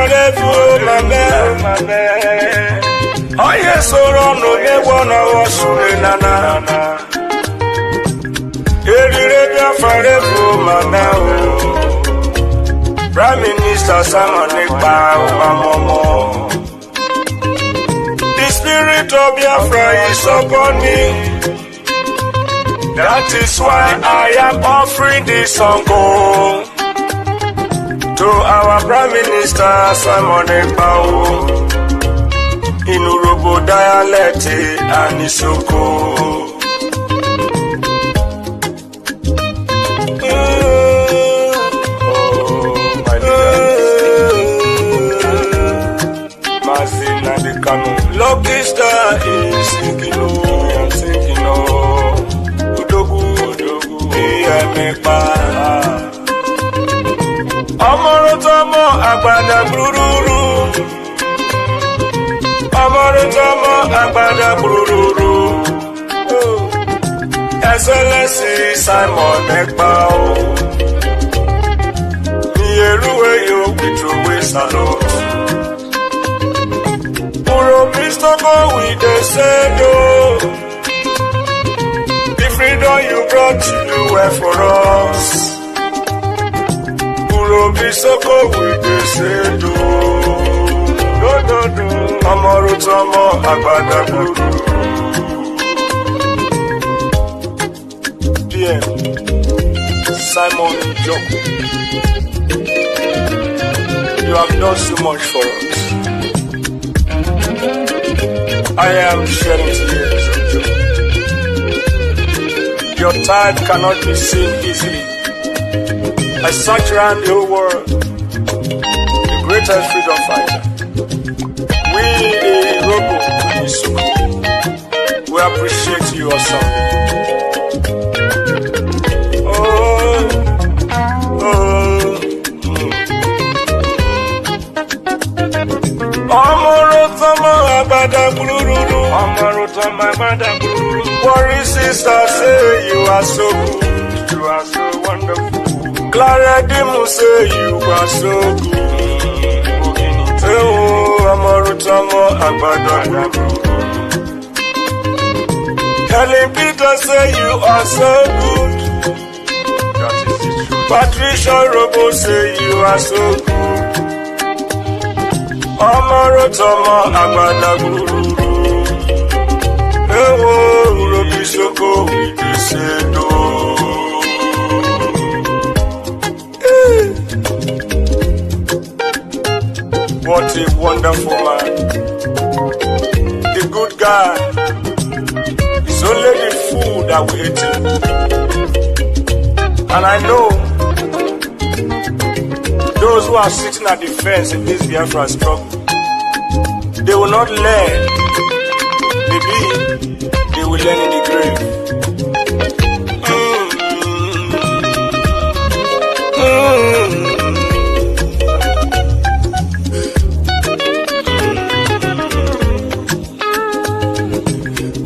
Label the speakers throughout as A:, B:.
A: Biafra, my man. Oh yes, no one was nana. Biafra, my man. Prime Minister Simon Ekpa, the spirit of Biafra is upon me. That is why I am offering this song to our Prime Minister Simon Ekpa in Urobo dialect and Isoko. Nnamdi Kanu, lucky star is sinking, I'm sinking, Udogu, Ekpa. Amorotomo agbada gururu, Amorotomo agbada gururu. Excellency Simon Ekpa, Yeruwe yo witruwe salute. Mr. Go with the same the freedom you brought to do well for us. Mr. Go with the same no. Amorotomo agbada guru. PM Simon Njoku, you have done so much for us. I am shedding tears of joy. Your tide cannot be seen easily. I search around the whole world, the greatest freedom fighter. We, the Robo, we appreciate you awesome. Worry sister say you are so good, you are so wonderful. Clara Dimu say you are so good. Oh, Amorutamo Agbada. Helen Peter say you are so good. Patricia Robo say you are so good. Amorutamo Agbada Guru. What a wonderful man. The good guy. It's only the food that we eat. And I know those who are sitting at the fence in this Biafra struggle, they will not learn. Maybe they will learn in the grave.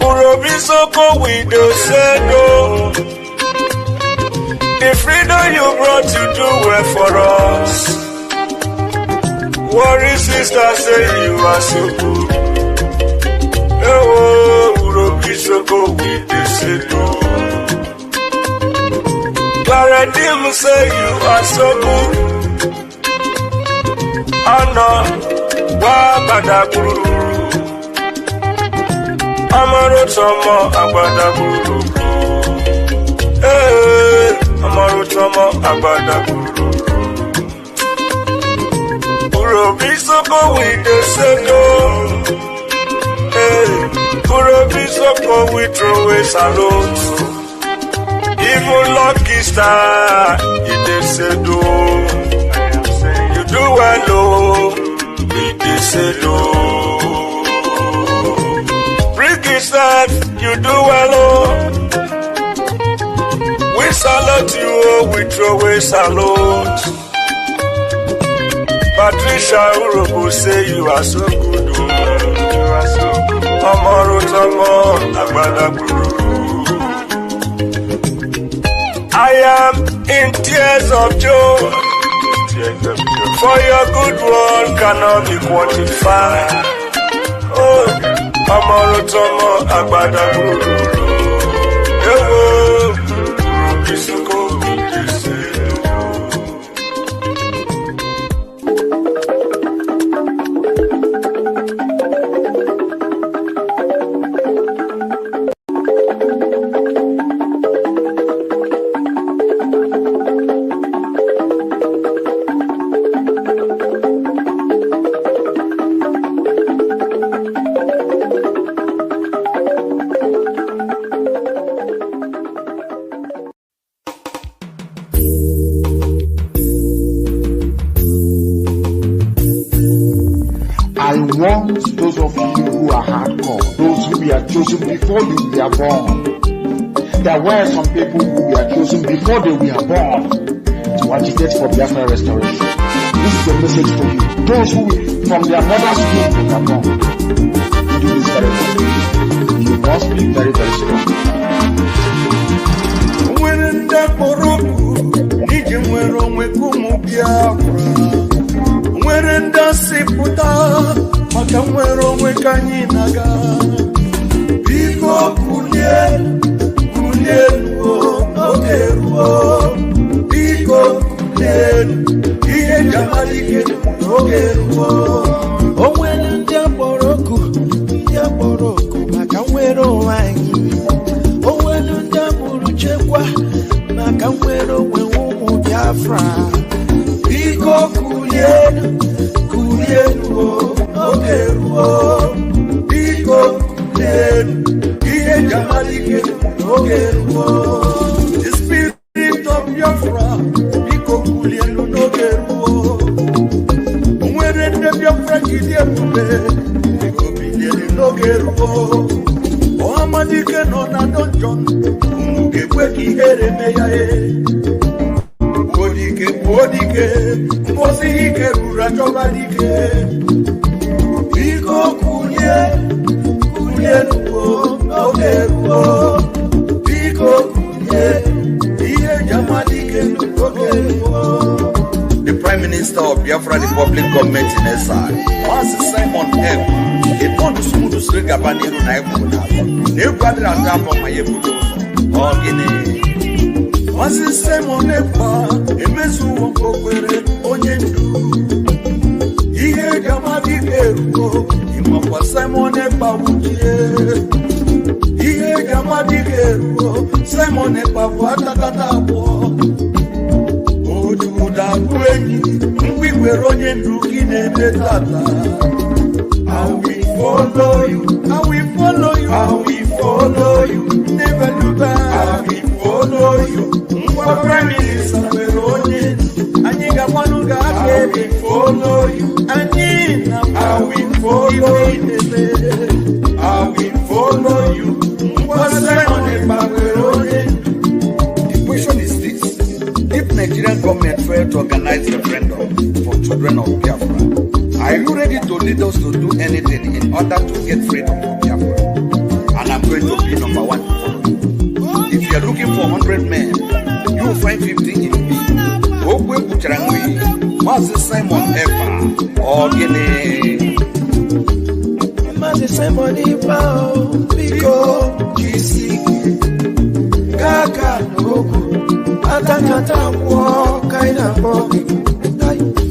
A: Urobisoko with the sendo. The freedom you brought to do well for us. Worry sister say you are so good. Oh, Urobisoko with the sendo. Paradim say you are so good. Anna, Wabadakuru. Amorotomo Agbada Guru. Amorotomo Agbada Guru. Urobisoko with the sendo. Urobisoko we throw a salute. Even lucky star, it is sendo. You do well, it is sendo. That you do well, we salute you, we throw a salute. Patricia Urobo say you are so good, you are so good. Amorotomo Agbada Guru. I am in tears of joy. For your good work cannot be quantified. Oh, Amorotomo Agbadaguru. Ewo, Kisuko
B: Those of you who are hardcore, those who were chosen before you were born. There were some people who were chosen before they were born to agitate for Biafra restoration. This is a message for you. Those who from their mother's womb were born. You do this very well. You must be very, very strong.
A: Makamwero mwekanyinaga Biko kulien Ogeruo Biko kulien Iye jamalike Ogeruo Owele ndiaboroku Makamwero wanyi Owele ndiaburu chekwa Makamwero wewu Biafra Biko kulien Ogeruo, Biko Kulen, Iye Jamalike, Ogeruo, the spirit of Biafra, Biko Kulen, Ogeruo, when the Biafra Gideon, Biko Kulen, Ogeruo, Ohamadike Nona Donjon, Mugeweki Eremeyae, Bodike, Mosike, Rurajobalike. Biko kulien Ogeruo, Biko kulien, Iye jamalike Ogeruo. The Prime Minister of Biafra Republic Government in SR, Simon Ekpa, it want to smooth Srigabani Naibu, Nebadra Damo Mayebudo, or Guinea. Simon Ekpa, Emesu Okwere, Onyendu. Iye jamalike Imapa Simon Ekpa wukie. Iye jamalike Simon Ekpa watakatabo. Ojuda kwenyi Mwiweronye ndukine betata. I will follow you. Never look back. I will follow you. Mwa Prime Minister Weronye. Anyiga manuga I follow you. I will follow you. The question is this: if Nigerian government failed to organize referendum for children of Biafra, are you ready to lead us to do anything in order to get freedom from Biafra? And I'm going to be number one to follow you. If you are looking for 100 men, you will find 50 in me. Ogwe Kucharangwe, Master Simon Ekpa, or Guinea. Master Simon Ekpa, Biko, Kisiki, Kaka, Njoku, Atakata, Kaina, Boki,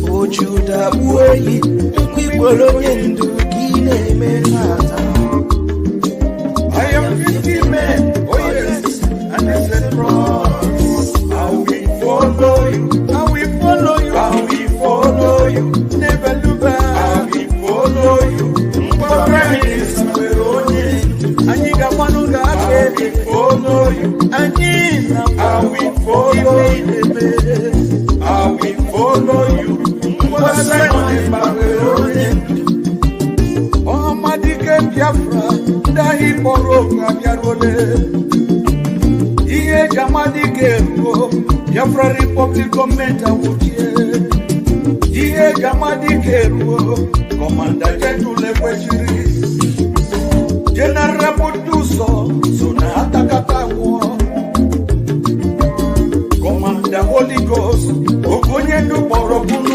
A: Ojuda, Uei, Kwipolonyendu, Kine, Menata. I am 50 men, oh yes, and I said, Bros, I will follow you. I will follow you. Never look back. I will follow you. Prime Minister Weronye. Anyiga manuga I will follow you. Anina I will follow you. I will follow you. Simon Ekpa Weronye. Ohamadike Biafra. Dahi Boroka Biarole. Iye Jamalike Biafra Republic Government Awukie. Iye Jamalike Commander General Lekweshiri. General Buduso Sona Atakatawo. Commander Holy Ghost Okonyendu Borokuno.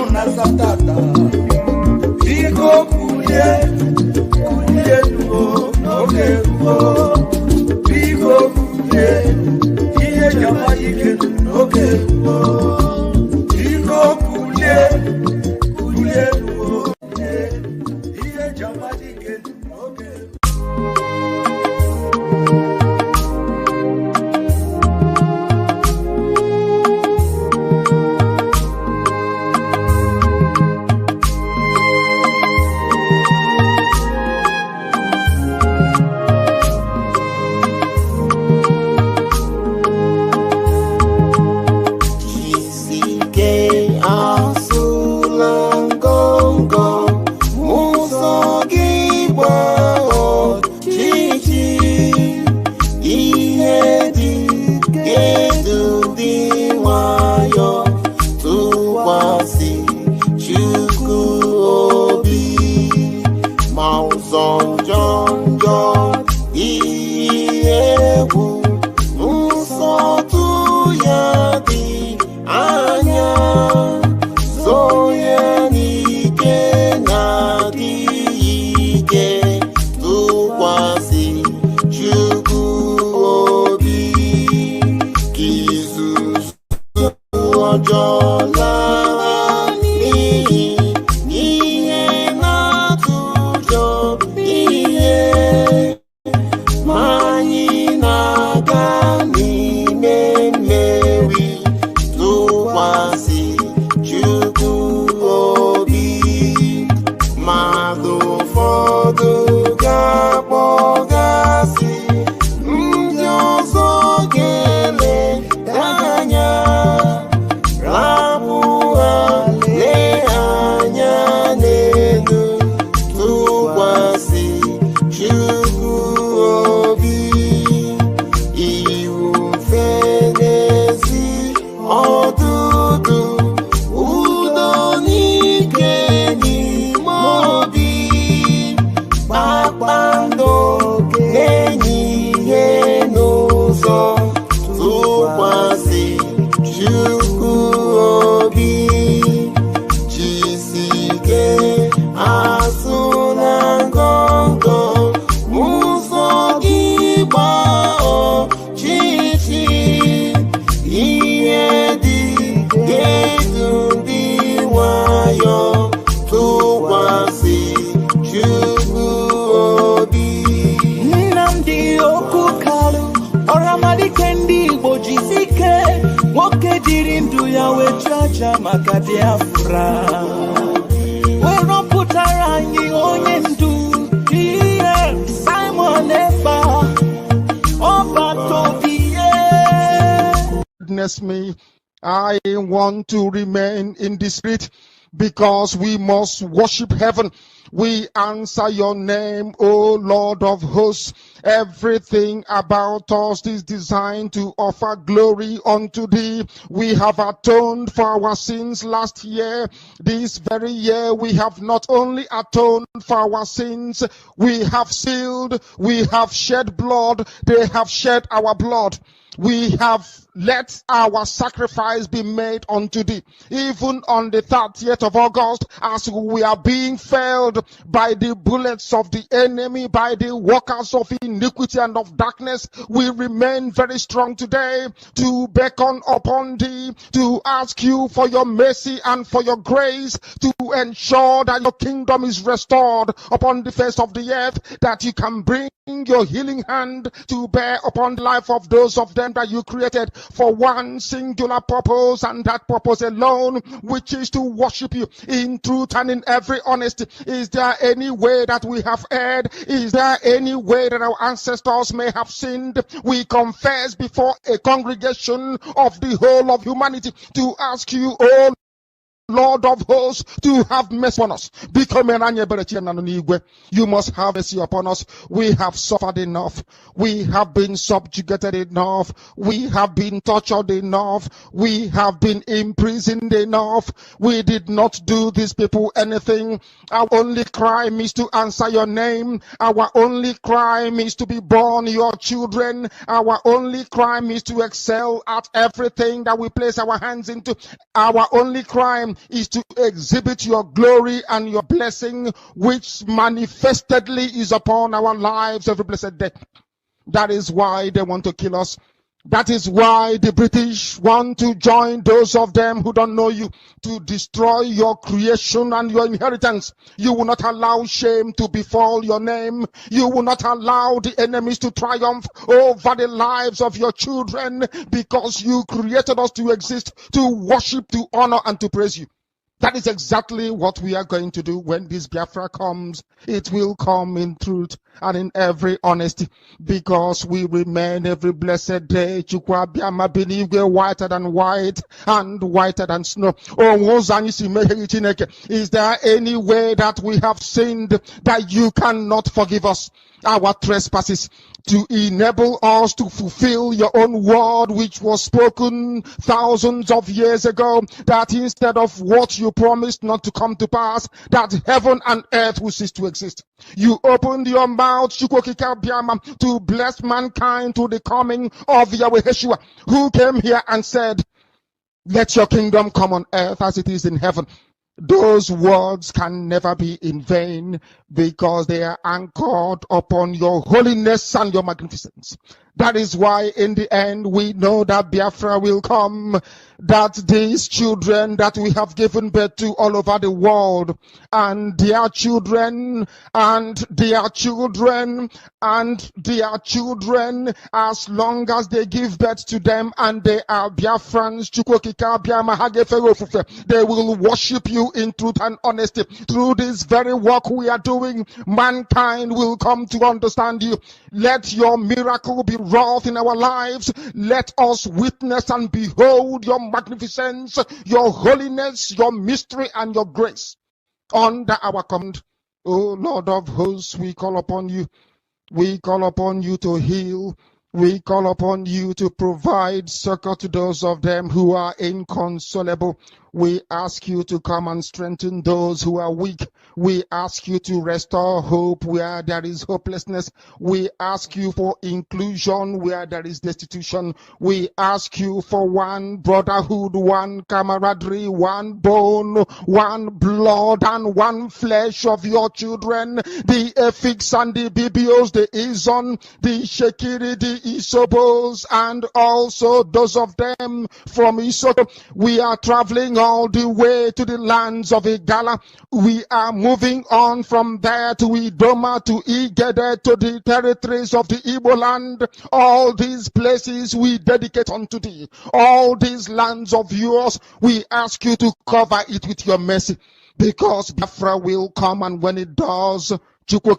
C: Maka Biafra, we're put around onye ndu Simon Ekpa,
D: Witness me, I want to remain in the spirit because we must worship heaven. We answer your name, O Lord of hosts. Everything about us is designed to offer glory unto thee. We have atoned for our sins last year. This very year we have not only atoned for our sins, we have sealed, we have shed blood, they have shed our blood. We have let our sacrifice be made unto thee. Even on the 30th of August, as we are being felled by the bullets of the enemy, by the workers of iniquity and of darkness, we remain very strong today to beckon upon thee, to ask you for your mercy and for your grace, to ensure that your kingdom is restored upon the face of the earth, that you can bring your healing hand to bear upon the life of those of them that you created for one singular purpose, and that purpose alone, which is to worship you in truth and in every honesty. Is there any way that we have erred? Is there any way that our ancestors may have sinned? We confess before a congregation of the whole of humanity to ask you, oh Lord of hosts, to have mercy on us. You must have mercy upon us. We have suffered enough. We have been subjugated enough. We have been tortured enough. We have been imprisoned enough. We did not do these people anything. Our only crime is to answer your name. Our only crime is to be born your children. Our only crime is to excel at everything that we place our hands into. Our only crime is to exhibit your glory and your blessing, which manifestedly is upon our lives every blessed day. That is why they want to kill us. That is why the British want to join those of them who don't know you to destroy your creation and your inheritance. You will not allow shame to befall your name. You will not allow the enemies to triumph over the lives of your children, because you created us to exist, to worship, to honor, and to praise you. That is exactly what we are going to do when this Biafra comes. It will come in truth and in every honesty, because we remain every blessed day whiter than white and whiter than snow. Is there any way that we have sinned that you cannot forgive us our trespasses, to enable us to fulfill your own word, which was spoken thousands of years ago, that instead of what you promised not to come to pass, that heaven and earth will cease to exist? You opened your mouth to bless mankind to the coming of Yahweh Yeshua, who came here and said, let your kingdom come on earth as it is in heaven. Those words can never be in vain, because they are anchored upon your holiness and your magnificence. That is why in the end we know that Biafra will come, that these children that we have given birth to all over the world, and their children, and their children, and their children, as long as they give birth to them and they are Biafrans, they will worship you in truth and honesty. Through this very work we are doing, mankind will come to understand you. Let your miracle be wrought in our lives. Let us witness and behold your magnificence, your holiness, your mystery, and your grace under our command. O Lord of hosts, we call upon you. We call upon you to heal. We call upon you to provide succor to those of them who are inconsolable. We ask you to come and strengthen those who are weak. We ask you to restore hope where there is hopelessness. We ask you for inclusion where there is destitution. We ask you for one brotherhood, one camaraderie, one bone, one blood, and one flesh of your children. The Efiks and the Bibios, the Izon, the Shekiri, the Isobos, and also those of them from Isoto. We are traveling all the way to the lands of Igala. We are moving on from there to Idoma, to Igede, to the territories of the Igbo land. All these places we dedicate unto thee. All these lands of yours, we ask you to cover it with your mercy, because Biafra will come, and when it does, we will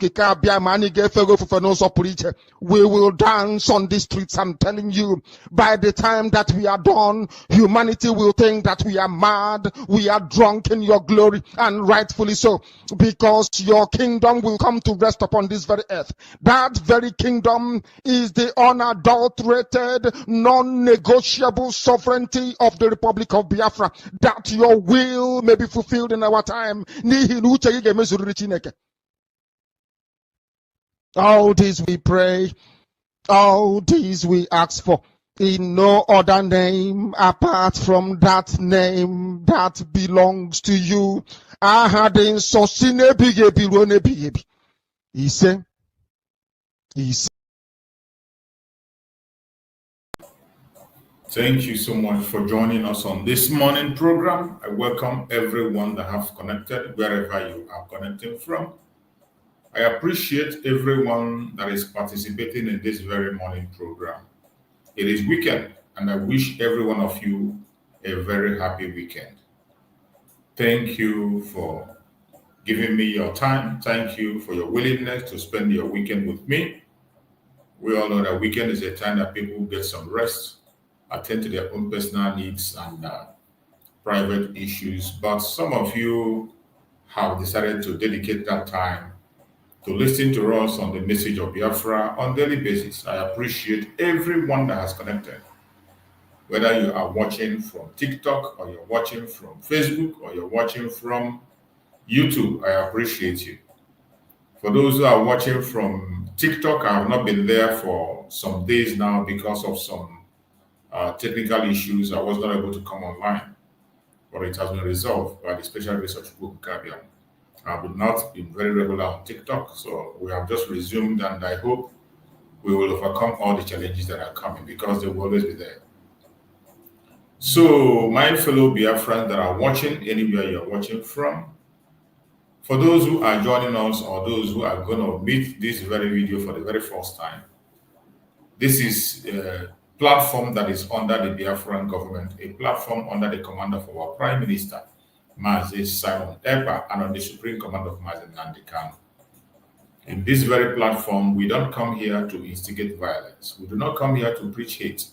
D: dance on the streets. I'm telling you, by the time that we are done, humanity will think that we are mad, we are drunk in your glory, and rightfully so, because your kingdom will come to rest upon this very earth. That very kingdom is the unadulterated, non-negotiable sovereignty of the Republic of Biafra, that your will may be fulfilled in our time. All this we pray, all this we ask for, in no other name apart from that name that belongs to you. He said.
E: Thank you so much for joining us on this morning program. I welcome everyone that have connected, wherever you are connecting from. I appreciate everyone that is participating in this very morning program. It is weekend, and I wish every one of you a very happy weekend. Thank you for giving me your time. Thank you for your willingness to spend your weekend with me. We all know that weekend is a time that people get some rest, attend to their own personal needs and private issues. But some of you have decided to dedicate that time to listen to us on the message of Biafra on daily basis. I appreciate everyone that has connected. Whether you are watching from TikTok, or you're watching from Facebook, or you're watching from YouTube, I appreciate you. For those who are watching from TikTok, I have not been there for some days now because of some technical issues. I was not able to come online, but it has been resolved by the Special Research Group Kabian. I have not been very regular on TikTok, so we have just resumed, and I hope we will overcome all the challenges that are coming, because they will always be there. So, my fellow Biafrans that are watching, anywhere you're watching from, for those who are joining us or those who are going to meet this very video for the very first time, this is a platform that is under the Biafran government, a platform under the command of our Prime Minister, Mazi Simon Ekpa, and on the Supreme Command of Mazi Nnamdi Kanu. In this very platform, we don't come here to instigate violence. We do not come here to preach hate.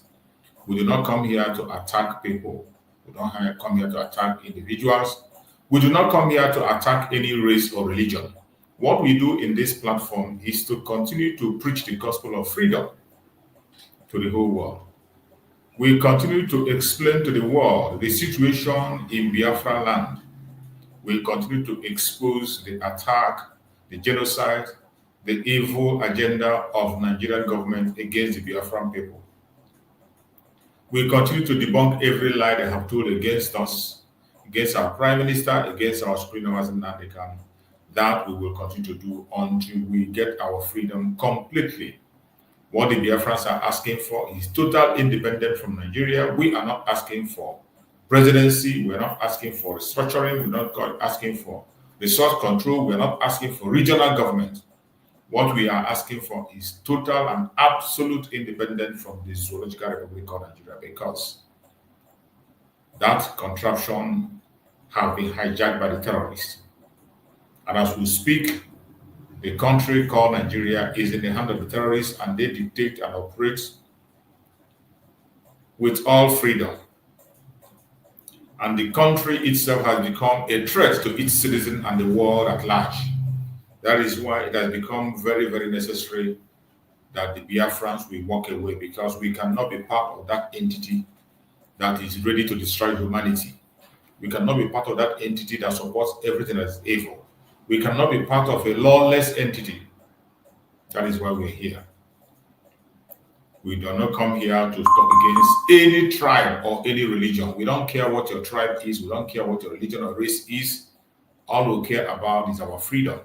E: We do not come here to attack people. We don't come here to attack individuals. We do not come here to attack any race or religion. What we do in this platform is to continue to preach the gospel of freedom to the whole world. We continue to explain to the world the situation in Biafra land. We continue to expose the attack, the genocide, the evil agenda of Nigerian government against the Biafran people. We continue to debunk every lie they have told against us, against our Prime Minister, against our Supreme Nnamdi Kanu. That we will continue to do until we get our freedom completely. What the Biafrans are asking for is total independence from Nigeria. We are not asking for presidency. We're not asking for restructuring. We're not asking for resource control. We're not asking for regional government. What we are asking for is total and absolute independence from the zoological republic called Nigeria, because that contraption have been hijacked by the terrorists. And as we speak, the country called Nigeria is in the hand of the terrorists, and they dictate and operate with all freedom. And the country itself has become a threat to its citizens and the world at large. That is why it has become very, very necessary that the Biafrans will walk away, because we cannot be part of that entity that is ready to destroy humanity. We cannot be part of that entity that supports everything that is evil. We cannot be part of a lawless entity. That is why we're here. We do not come here to talk against any tribe or any religion. We don't care what your tribe is. We don't care what your religion or race is. All we care about is our freedom.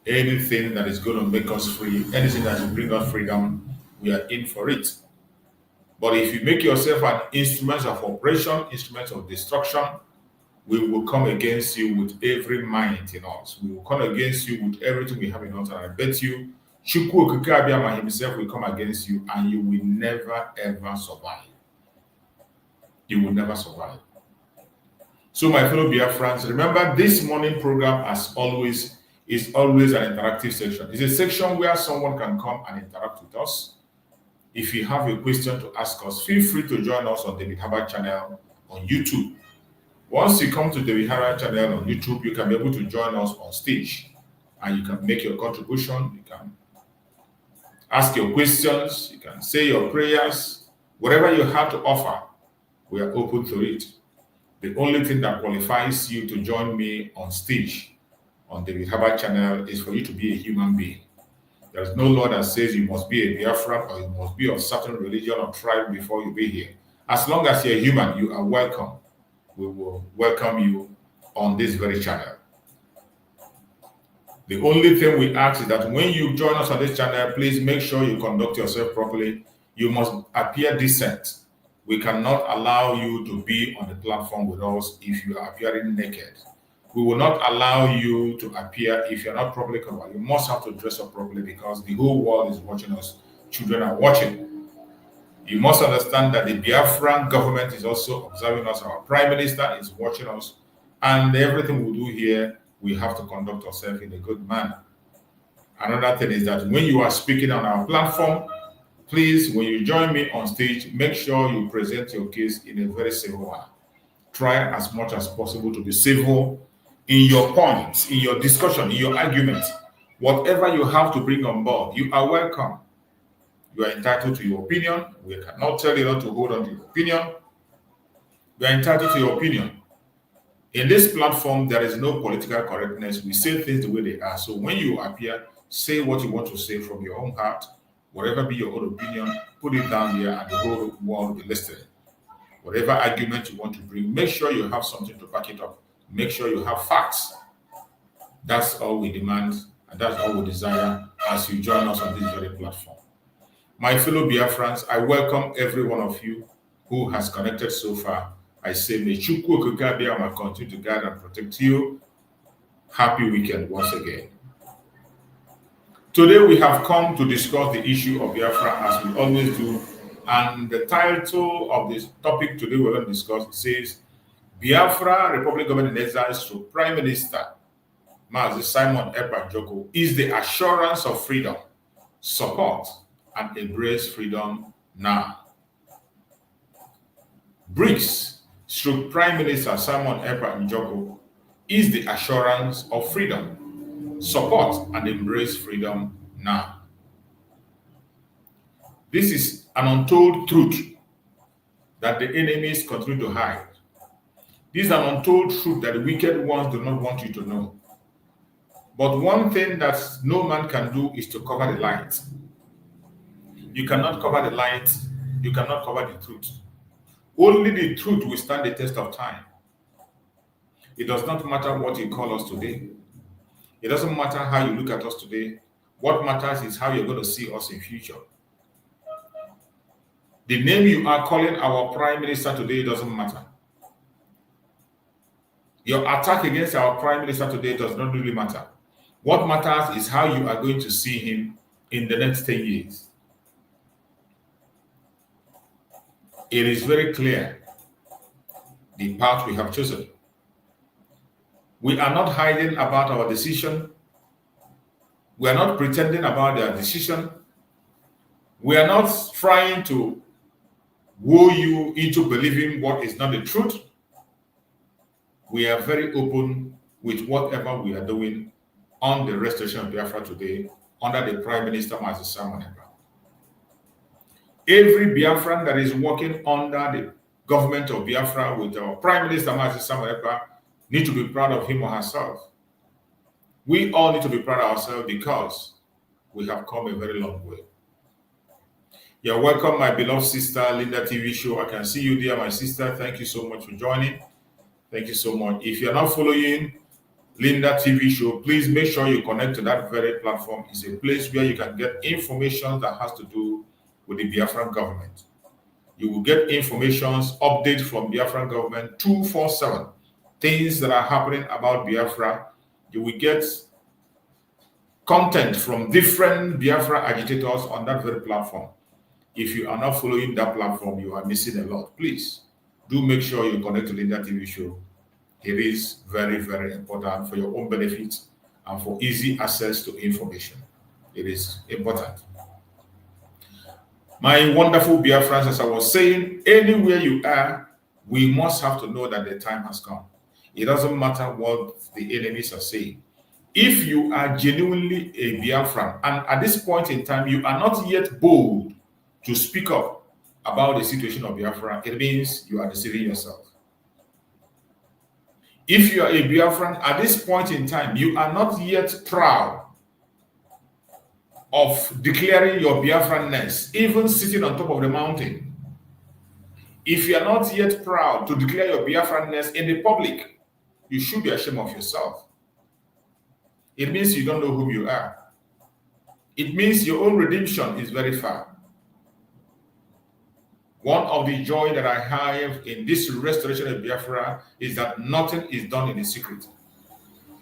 E: Anything that is going to make us free, anything that will bring us freedom, we are in for it. But if you make yourself an instrument of oppression, instrument of destruction, we will come against you with every might in us. We will come against you with everything we have in us. And I bet you, Chukwu Okike Abiyama himself will come against you, and you will never ever survive. You will never survive. So my fellow Biafrans, remember this morning program, as always, is always an interactive section. It's a section where someone can come and interact with us. If you have a question to ask us, feel free to join us on the Biafra channel on YouTube. Once you come to the Biafra channel on YouTube, you can be able to join us on stage, and you can make your contribution. You can ask your questions. You can say your prayers. Whatever you have to offer, we are open to it. The only thing that qualifies you to join me on stage on the Biafra channel is for you to be a human being. There is no law that says you must be a Biafran or you must be of certain religion or tribe before you be here. As long as you're human, you are welcome. We will welcome you on this very channel. The only thing we ask is that when you join us on this channel, please make sure you conduct yourself properly. You must appear decent. We cannot allow you to be on the platform with us if you are appearing naked. We will not allow you to appear if you're not properly covered. You must have to dress up properly, because the whole world is watching us. Children are watching. You must understand that the Biafran government is also observing us. Our Prime Minister is watching us. And everything we do here, we have to conduct ourselves in a good manner. Another thing is that when you are speaking on our platform, please, when you join me on stage, make sure you present your case in a very civil manner. Try as much as possible to be civil in your points, in your discussion, in your argument. Whatever you have to bring on board, you are welcome. You are entitled to your opinion. We cannot tell you not to hold on to your opinion. You are entitled to your opinion. In this platform, there is no political correctness. We say things the way they are. So when you appear, say what you want to say from your own heart. Whatever be your own opinion, put it down here and the whole world will be listening. Whatever argument you want to bring, make sure you have something to back it up. Make sure you have facts. That's all we demand, and that's all we desire as you join us on this very platform. My fellow Biafrans, I welcome every one of you who has connected so far. I say, may Chukwu Okike Abiyama continue to guide and protect you. Happy weekend once again. Today we have come to discuss the issue of Biafra as we always do. And the title of this topic today we're going to discuss says, Biafra Republic Government in Exile to Prime Minister Mazi Simon Ekpa Njoku is the assurance of freedom, support, and embrace freedom now. Briggs / Prime Minister Simon Ekpa Njoku is the assurance of freedom, support, and embrace freedom now. This is an untold truth that the enemies continue to hide. This is an untold truth that the wicked ones do not want you to know. But one thing that no man can do is to cover the light. You cannot cover the light. You cannot cover the truth. Only the truth will stand the test of time. It does not matter what you call us today. It doesn't matter how you look at us today. What matters is how you're going to see us in future. The name you are calling our Prime Minister today doesn't matter. Your attack against our Prime Minister today does not really matter. What matters is how you are going to see him in the next 10 years. It is very clear the path we have chosen. We are not hiding about our decision. We are not pretending about their decision. We are not trying to woo you into believing what is not the truth. We are very open with whatever we are doing on the restoration of Biafra today under the Prime Minister Mazi Simon Ekpa. Every Biafran that is working under the government of Biafra with our Prime Minister Mazi Simon Ekpa need to be proud of him or herself. We all need to be proud of ourselves because we have come a very long way. You're welcome, my beloved sister, Linda TV show. I can see you there, my sister. Thank you so much for joining. Thank you so much. If you're not following Linda TV show, please make sure you connect to that very platform. It's a place where you can get information that has to do with the Biafran government. You will get informations, updates from Biafran government 247, things that are happening about Biafra. You will get content from different Biafra agitators on that very platform. If you are not following that platform, you are missing a lot. Please do make sure you connect to Linda TV show. It is very, very important for your own benefit and for easy access to information. It is important. My wonderful Biafrans, as I was saying, anywhere you are, we must have to know that the time has come. It doesn't matter what the enemies are saying. If you are genuinely a Biafran, and at this point in time, you are not yet bold to speak up about the situation of Biafra, it means you are deceiving yourself. If you are a Biafran, at this point in time, you are not yet proud of declaring your Biafranness, even sitting on top of the mountain. If you are not yet proud to declare your Biafranness in the public, you should be ashamed of yourself. It means you don't know who you are. It means your own redemption is very far. One of the joy that I have in this restoration of Biafra is that nothing is done in the secret.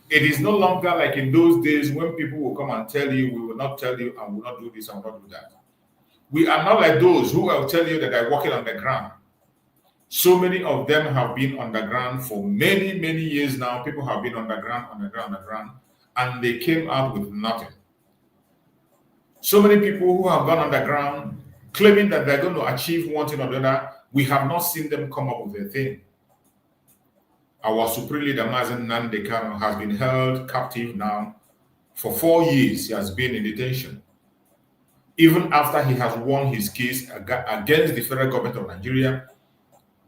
E: It is no longer like in those days when people will come and tell you, we will not tell you, and will not do this and will not do that. We are not like those who will tell you that they're walking on the ground. So many of them have been on the ground for many, many years now. People have been on the ground, and they came out with nothing. So many people who have gone on the ground claiming that they're going to achieve one thing or the other, we have not seen them come up with a thing. Our supreme leader, Nnamdi Kanu, has been held captive now for 4 years. He has been in detention. Even after he has won his case against the federal government of Nigeria,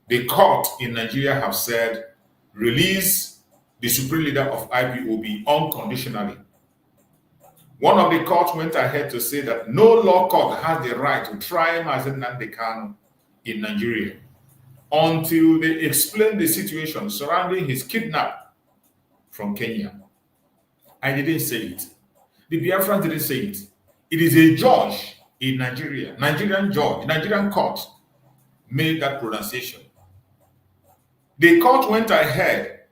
E: the court in Nigeria have said, release the supreme leader of IPOB unconditionally. One of the courts went ahead to say that no law court has the right to try Nnamdi Kanu in Nigeria until they explain the situation surrounding his kidnap from Kenya. I didn't say it. The Biafrans didn't say it. It is a judge in Nigeria, Nigerian judge, Nigerian court made that pronunciation. The court went ahead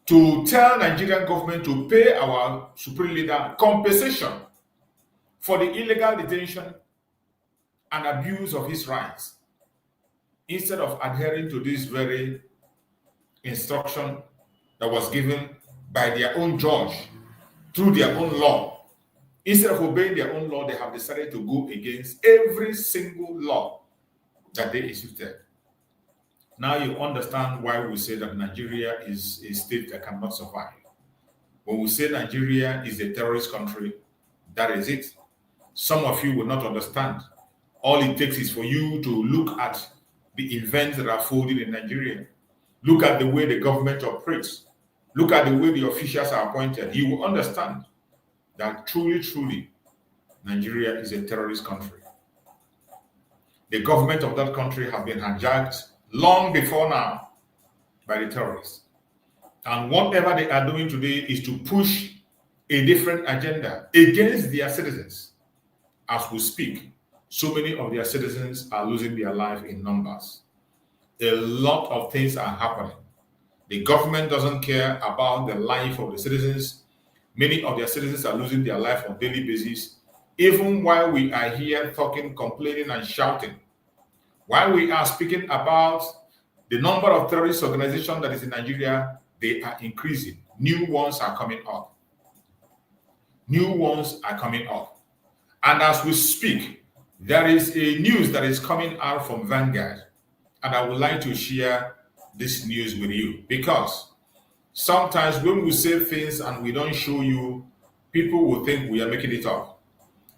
E: to tell Nigerian government to pay our supreme leader compensation for the illegal detention and abuse of his rights, instead of adhering to this very instruction that was given by their own judge through their own law. Instead of obeying their own law, they have decided to go against every single law that they instituted. Now you understand why we say that Nigeria is a state that cannot survive. When we say Nigeria is a terrorist country, that is it. Some of you will not understand. All it takes is for you to look at the events that are folded in Nigeria. Look at the way the government operates. Look at the way the officials are appointed. You will understand that truly, Nigeria is a terrorist country. The government of that country has been hijacked long before now by the terrorists. And whatever they are doing today is to push a different agenda against their citizens. As we speak, so many of their citizens are losing their life in numbers. A lot of things are happening. The government doesn't care about the life of the citizens. Many of their citizens are losing their life on a daily basis. Even while we are here talking, complaining, and shouting, while we are speaking about the number of terrorist organizations that is in Nigeria, they are increasing. New ones are coming up. New ones are coming up. And as we speak, there is a news that is coming out from Vanguard. And I would like to share this news with you, because sometimes when we say things and we don't show you, people will think we are making it up.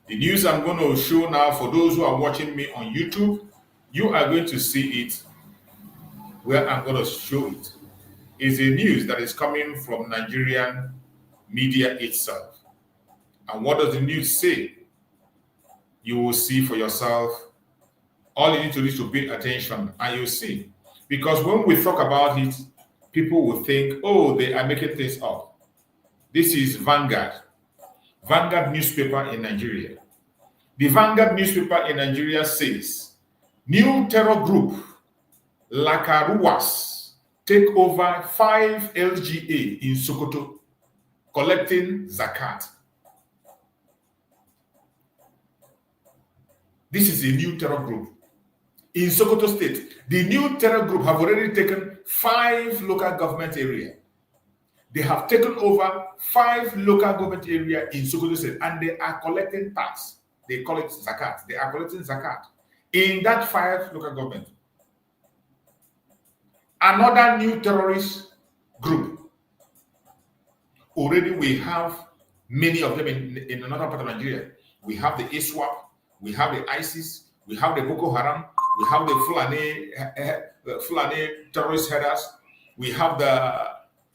E: The news I'm going to show now, for those who are watching me on YouTube, you are going to see it where I'm going to show it. It's a news that is coming from Nigerian media itself. And what does the news say? You will see for yourself. All you need to do is to pay attention and you'll see. Because when we talk about it, people will think, oh, they are making things up. This is Vanguard newspaper in Nigeria. The Vanguard newspaper in Nigeria says, new terror group, Lakaruwas, take over 5 LGA in Sokoto, collecting zakat. This is a new terror group. In Sokoto State, the new terror group have already taken 5 local government areas. They have taken over 5 local government areas in Sokoto State, and they are collecting tax. They call it zakat. They are collecting zakat in that 5 local government. Another new terrorist group. Already we have many of them in another part of Nigeria. We have the ISWAP, we have the ISIS, we have the Boko Haram, we have the Fulani terrorist headers, we have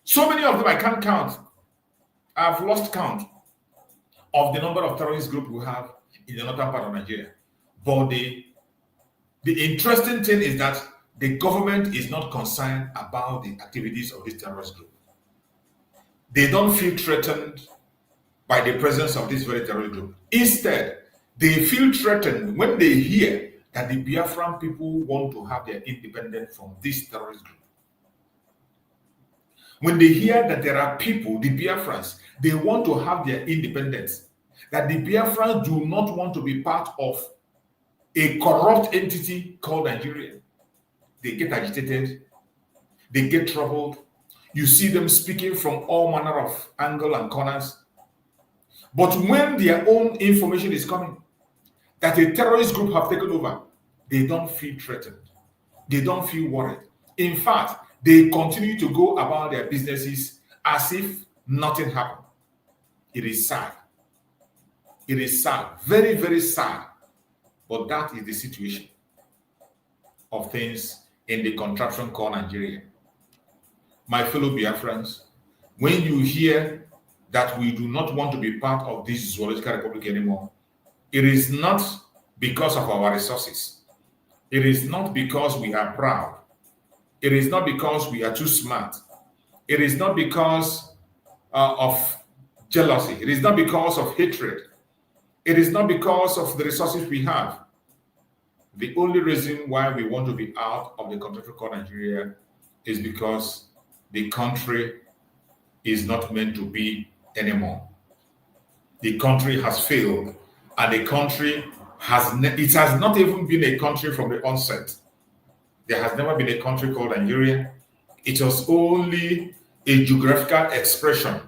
E: so many of them I can't count. I've lost count of the number of terrorist groups we have in the northern part of Nigeria. But the interesting thing is that the government is not concerned about the activities of this terrorist group. They don't feel threatened by the presence of this very terrorist group. Instead, they feel threatened when they hear that the Biafran people want to have their independence from this terrorist group. When they hear that there are people, the Biafrans, they want to have their independence, that the Biafrans do not want to be part of a corrupt entity called Nigeria, they get agitated, they get troubled. You see them speaking from all manner of angles and corners. But when their own information is coming, that a terrorist group have taken over, they don't feel threatened. They don't feel worried. In fact, they continue to go about their businesses as if nothing happened. It is sad. It is sad. Very, very sad. But that is the situation of things in the contraption called Nigeria. My fellow Biafrans, when you hear that we do not want to be part of this zoological republic anymore, it is not because of our resources. It is not because we are proud. It is not because we are too smart. It is not because of jealousy. It is not because of hatred. It is not because of the resources we have. The only reason why we want to be out of the country called Nigeria is because the country is not meant to be anymore. The country has failed, and the country has not even been a country from the onset. There has never been a country called Nigeria. It was only a geographical expression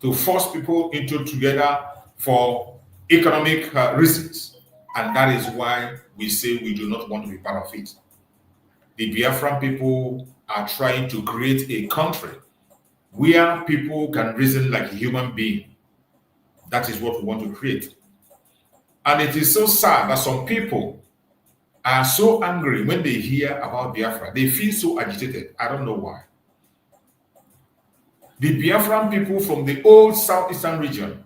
E: to force people into together for economic reasons. And that is why we say we do not want to be part of it. The Biafran people are trying to create a country where people can reason like a human being. That is what we want to create. And it is so sad that some people are so angry when they hear about Biafra. They feel so agitated. I don't know why. The Biafran people from the old southeastern region,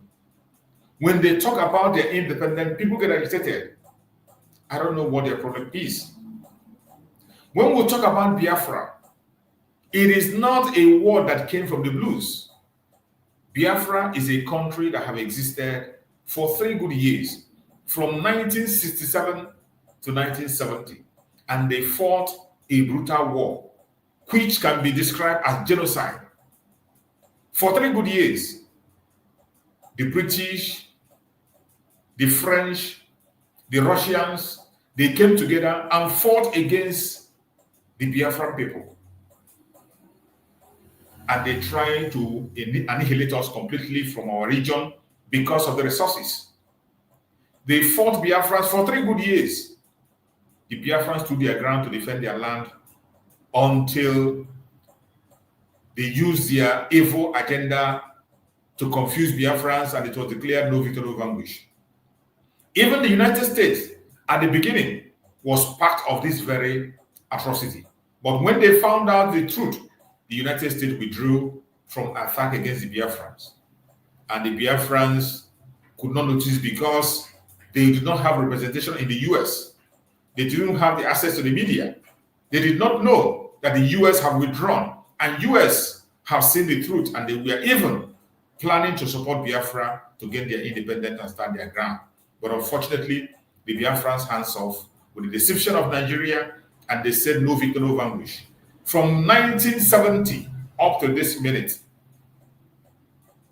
E: when they talk about their independence, people get agitated. I don't know what their problem is. When we talk about Biafra, it is not a word that came from the blues. Biafra is a country that have existed for 3 good years, from 1967 to 1970, and they fought a brutal war, which can be described as genocide. For 3 good years, the British, the French, the Russians, they came together and fought against the Biafran people. And they tried to annihilate us completely from our region because of the resources. They fought Biafrans for 3 good years. The Biafrans stood their ground to defend their land until they used their evil agenda to confuse Biafrans, and it was declared no victory, no vanquish. Even the United States at the beginning was part of this very atrocity. But when they found out the truth, the United States withdrew from attack against the Biafrans. And the Biafrans could not notice because they did not have representation in the US. They didn't have the access to the media. They did not know that the US have withdrawn, and US have seen the truth, and they were even planning to support Biafra to gain their independence and stand their ground. But unfortunately, the Biafrans hands off with the deception of Nigeria, and they said no victory, no vanquish. From 1970 up to this minute,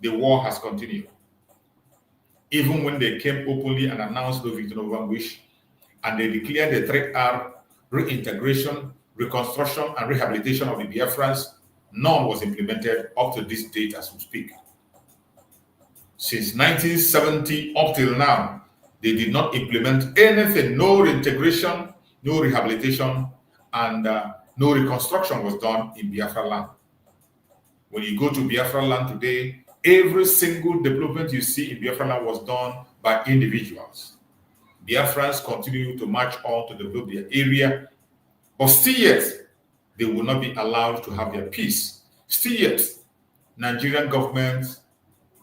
E: the war has continued. Even when they came openly and announced no victory, no vanquish, and they declared the 3R reintegration, reconstruction, and rehabilitation of the Biafrans, none was implemented up to this date as we speak. Since 1970 up till now, they did not implement anything. No reintegration, no rehabilitation, and no reconstruction was done in Biafra land. When you go to Biafra land today, every single development you see in Biafra land was done by individuals. Biafrans continue to march on to develop their area, but still yet, they will not be allowed to have their peace. Still yet, Nigerian government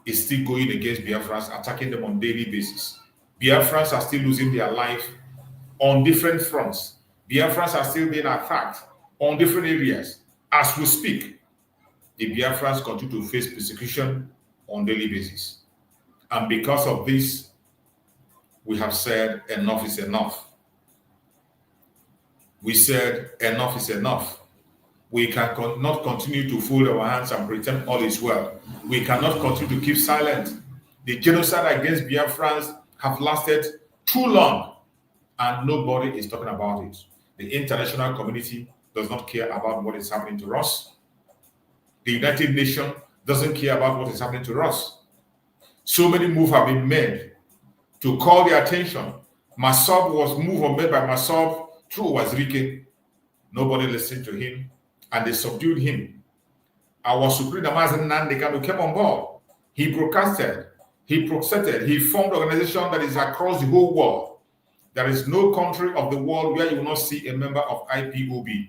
E: is still going against Biafrans, attacking them on daily basis. Biafrans are still losing their life on different fronts. Biafrans are still being attacked on different areas. As we speak, the Biafrans continue to face persecution on daily basis. And because of this, we have said enough is enough. We said enough is enough. We cannot continue to fold our hands and pretend all is well. We cannot continue to keep silent. The genocide against Biafrans have lasted too long, and nobody is talking about it. The international community does not care about what is happening to us. The United Nations doesn't care about what is happening to us. So many moves have been made to call their attention. Massob was made by Massob through Wazirike. Nobody listened to him, and they subdued him. Our Supreme Nnamdi Kanu came on board. He broadcasted, he protested, he formed an organization that is across the whole world. There is no country of the world where you will not see a member of IPOB.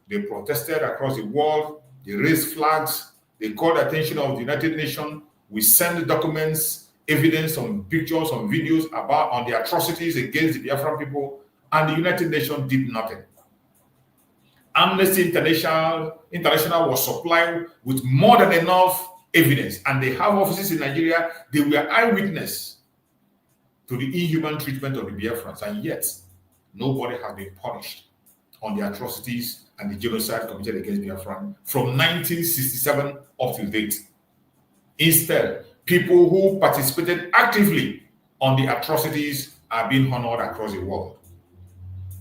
E: They protested across the world, they raised flags, they called the attention of the United Nations. We sent documents, evidence, on pictures, on videos on the atrocities against the Biafran people, and the United Nations did nothing. Amnesty International was supplied with more than enough evidence, and they have offices in Nigeria. They were eyewitness to the inhuman treatment of the Biafrans, and yet nobody has been punished on the atrocities and the genocide committed against Biafran from 1967 up to date. Instead, people who participated actively on the atrocities are being honored across the world.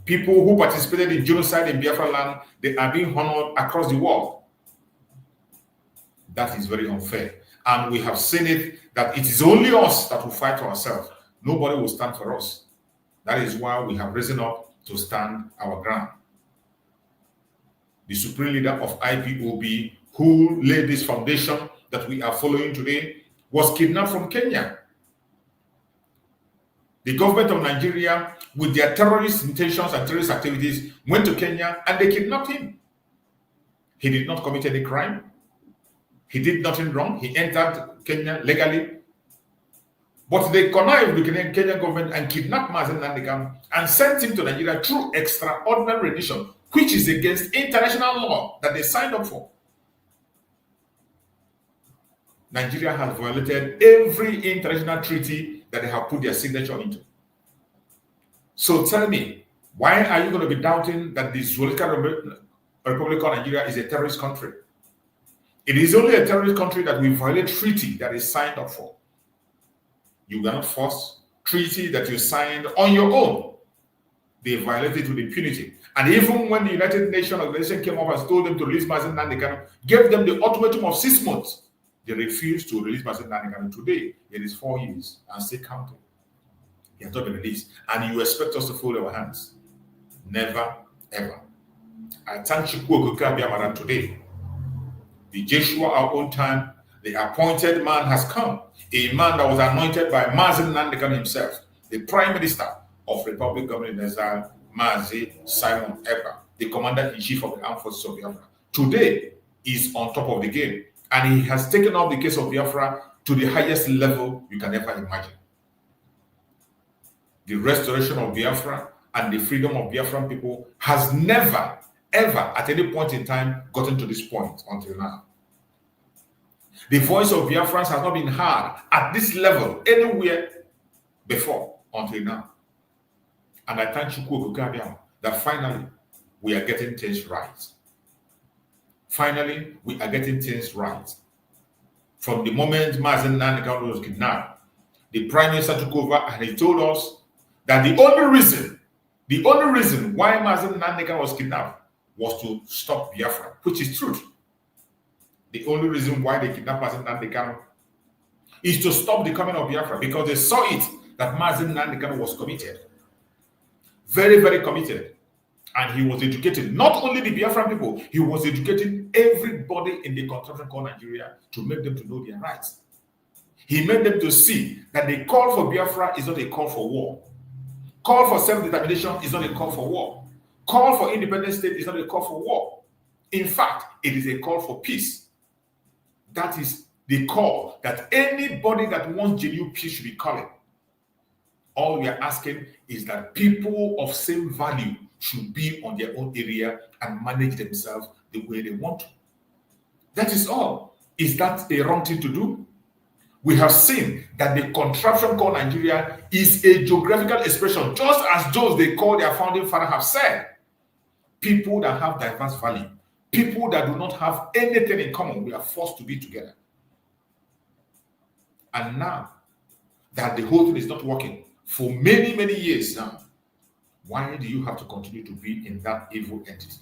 E: People who participated in genocide in Biafra land, they are being honored across the world. That is very unfair. And we have seen it, that it is only us that will fight for ourselves. Nobody will stand for us. That is why we have risen up to stand our ground. The supreme leader of IPOB, who laid this foundation that we are following today, was kidnapped from Kenya. The government of Nigeria, with their terrorist intentions and terrorist activities, went to Kenya and they kidnapped him. He did not commit any crime. He did nothing wrong. He entered Kenya legally. But they connived with the Kenyan government and kidnapped Nnamdi Kanu and sent him to Nigeria through extraordinary rendition, which is against international law that they signed up for. Nigeria has violated every international treaty that they have put their signature into. So tell me, why are you going to be doubting that the Zoological Republic of Nigeria is a terrorist country? It is only a terrorist country that will violate treaty that is signed up for. You cannot force treaty that you signed on your own. They violated with impunity. And even when the United Nations organization came up and told them to release Nnamdi Kanu, gave them the ultimatum of 6 months, they refused to release Nnamdi Kanu. Today, it is 4 years and still counting. He has not been released. And you expect us to fold our hands? Never, ever. I thank Chukwu Okoka today. The Joshua, our own time, the appointed man has come. A man that was anointed by Nnamdi Kanu himself, the Prime Minister of Republic Government in Exile, Simon Ekpa, the Commander-in-Chief of the Armed Forces of Biafra. Today is on top of the game, and he has taken up the case of Biafra to the highest level you can ever imagine. The restoration of Biafra and the freedom of Biafran people has never, ever, at any point in time, gotten to this point until now. The voice of Biafrans has not been heard at this level anywhere before until now. And I thank Chukwu Okoka that finally we are getting things right. Finally, we are getting things right. From the moment Nnamdi Kanu was kidnapped, the Prime Minister took over and he told us that the only reason why Nnamdi Kanu was kidnapped was to stop Biafra, which is truth. The only reason why they kidnapped Nnamdi Kanu is to stop the coming of Biafra, because they saw it that Nnamdi Kanu was committed. Very, very committed. And he was educating not only the Biafran people, he was educating everybody in the contraption called Nigeria to make them to know their rights. He made them to see that the call for Biafra is not a call for war. Call for self-determination is not a call for war. Call for independent state is not a call for war. In fact, it is a call for peace. That is the call that anybody that wants genuine peace should be calling. All we are asking is that people of same value should be on their own area and manage themselves the way they want to. That is all. Is that a wrong thing to do? We have seen that the contraption called Nigeria is a geographical expression, just as those they call their founding father have said. People that have diverse value, people that do not have anything in common, we are forced to be together. And now that the whole thing is not working for many, many years now, why do you have to continue to be in that evil entity?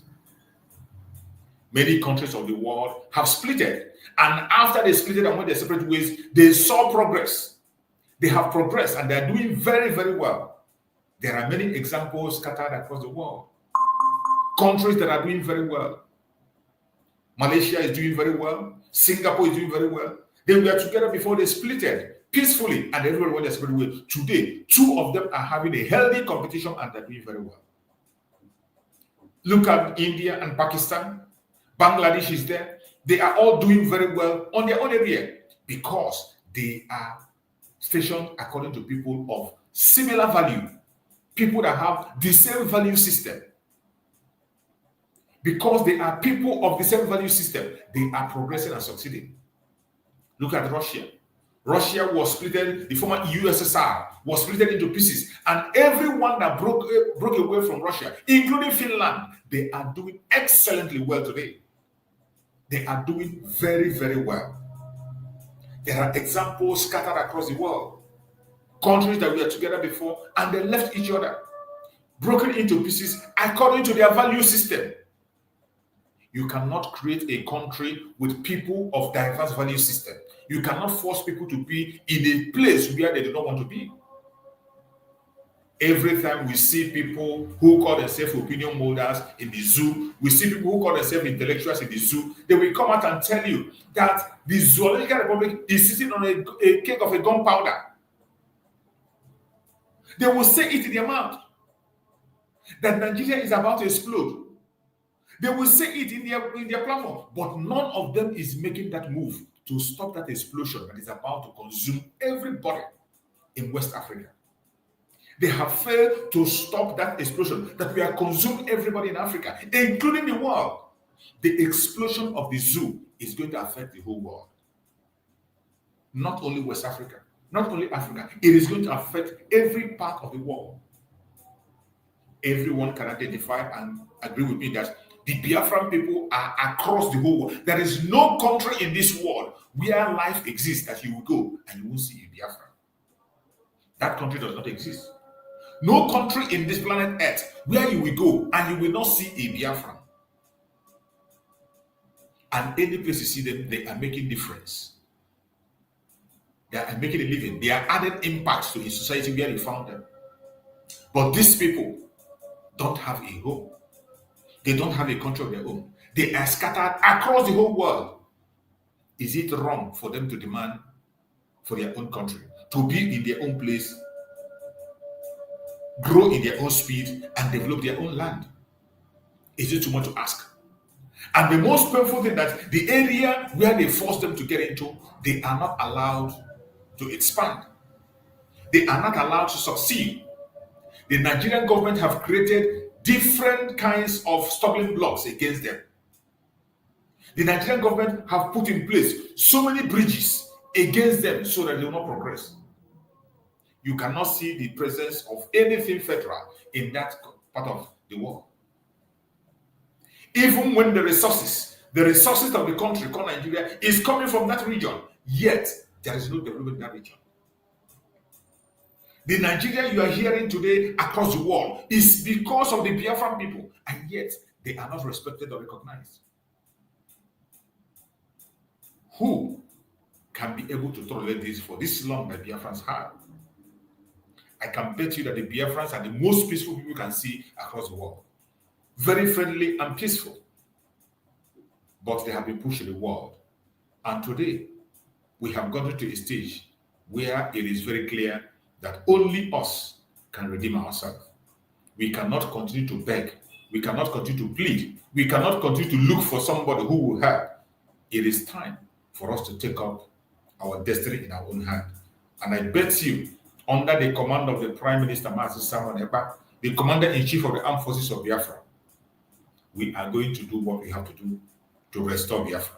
E: Many countries of the world have splitted, and after they splitted and went their separate ways, they saw progress. They have progressed and they are doing very, very well. There are many examples scattered across the world. Countries that are doing very well. Malaysia is doing very well. Singapore is doing very well. They were together before they splitted peacefully, and everyone went their separate way. Today, two of them are having a healthy competition and they're doing very well. Look at India and Pakistan. Bangladesh is there. They are all doing very well on their own area because they are stationed according to people of similar value, people that have the same value system. Because they are people of the same value system, they are progressing and succeeding. Look at Russia. Russia was split, the former USSR was split into pieces, and everyone that broke away from Russia, including Finland, they are doing excellently well today. They are doing very, very well. There are examples scattered across the world. Countries that were together before, and they left each other, broken into pieces according to their value system. You cannot create a country with people of diverse value system. You cannot force people to be in a place where they do not want to be. Every time we see people who call themselves opinion molders in the zoo, we see people who call themselves intellectuals in the zoo, they will come out and tell you that the Zoological Republic is sitting on a cake of a gunpowder. They will say it in their mouth that Nigeria is about to explode. They will say it in their platform, but none of them is making that move to stop that explosion that is about to consume everybody in West Africa. They have failed to stop that explosion that will consume everybody in Africa, including the world. The explosion of the zoo is going to affect the whole world. Not only West Africa, not only Africa, it is going to affect every part of the world. Everyone can identify and agree with me that the Biafran people are across the whole world. There is no country in this world where life exists that you will go and you won't see a Biafran. That country does not exist. No country in this planet Earth where you will go and you will not see a Biafran. And any place you see them, they are making difference. They are making a living. They are adding impact to a society where you found them. But these people don't have a home. They don't have a country of their own. They are scattered across the whole world. Is it wrong for them to demand for their own country, to be in their own place, grow in their own speed, and develop their own land? Is it too much to ask? And the most painful thing that the area where they force them to get into, they are not allowed to expand. They are not allowed to succeed. The Nigerian government have created different kinds of stumbling blocks against them. The Nigerian government have put in place so many bridges against them so that they will not progress. You cannot see the presence of anything federal in that part of the world. Even when the resources of the country called Nigeria is coming from that region, yet there is no development in that region. The Nigeria you are hearing today across the world is because of the Biafran people, and yet they are not respected or recognized. Who can be able to tolerate this for this long that Biafrans have? I can bet you that the Biafrans are the most peaceful people you can see across the world. Very friendly and peaceful. But they have been pushed to the world. And today, we have gotten to a stage where it is very clear that only us can redeem ourselves. We cannot continue to beg. We cannot continue to plead. We cannot continue to look for somebody who will help. It is time for us to take up our destiny in our own hand. And I bet you, under the command of the Prime Minister, Master Simon Ekpa, the Commander-in-Chief of the Armed Forces of Biafra, we are going to do what we have to do to restore Biafra.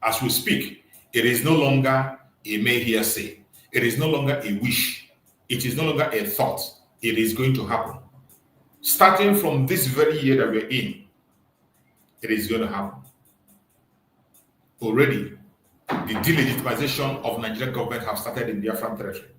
E: As we speak, it is no longer a mere hearsay. It is no longer a wish. It is no longer a thought. It is going to happen. Starting from this very year that we're in, it is going to happen. Already, the delegitimization of Nigerian government have started in Biafran territory.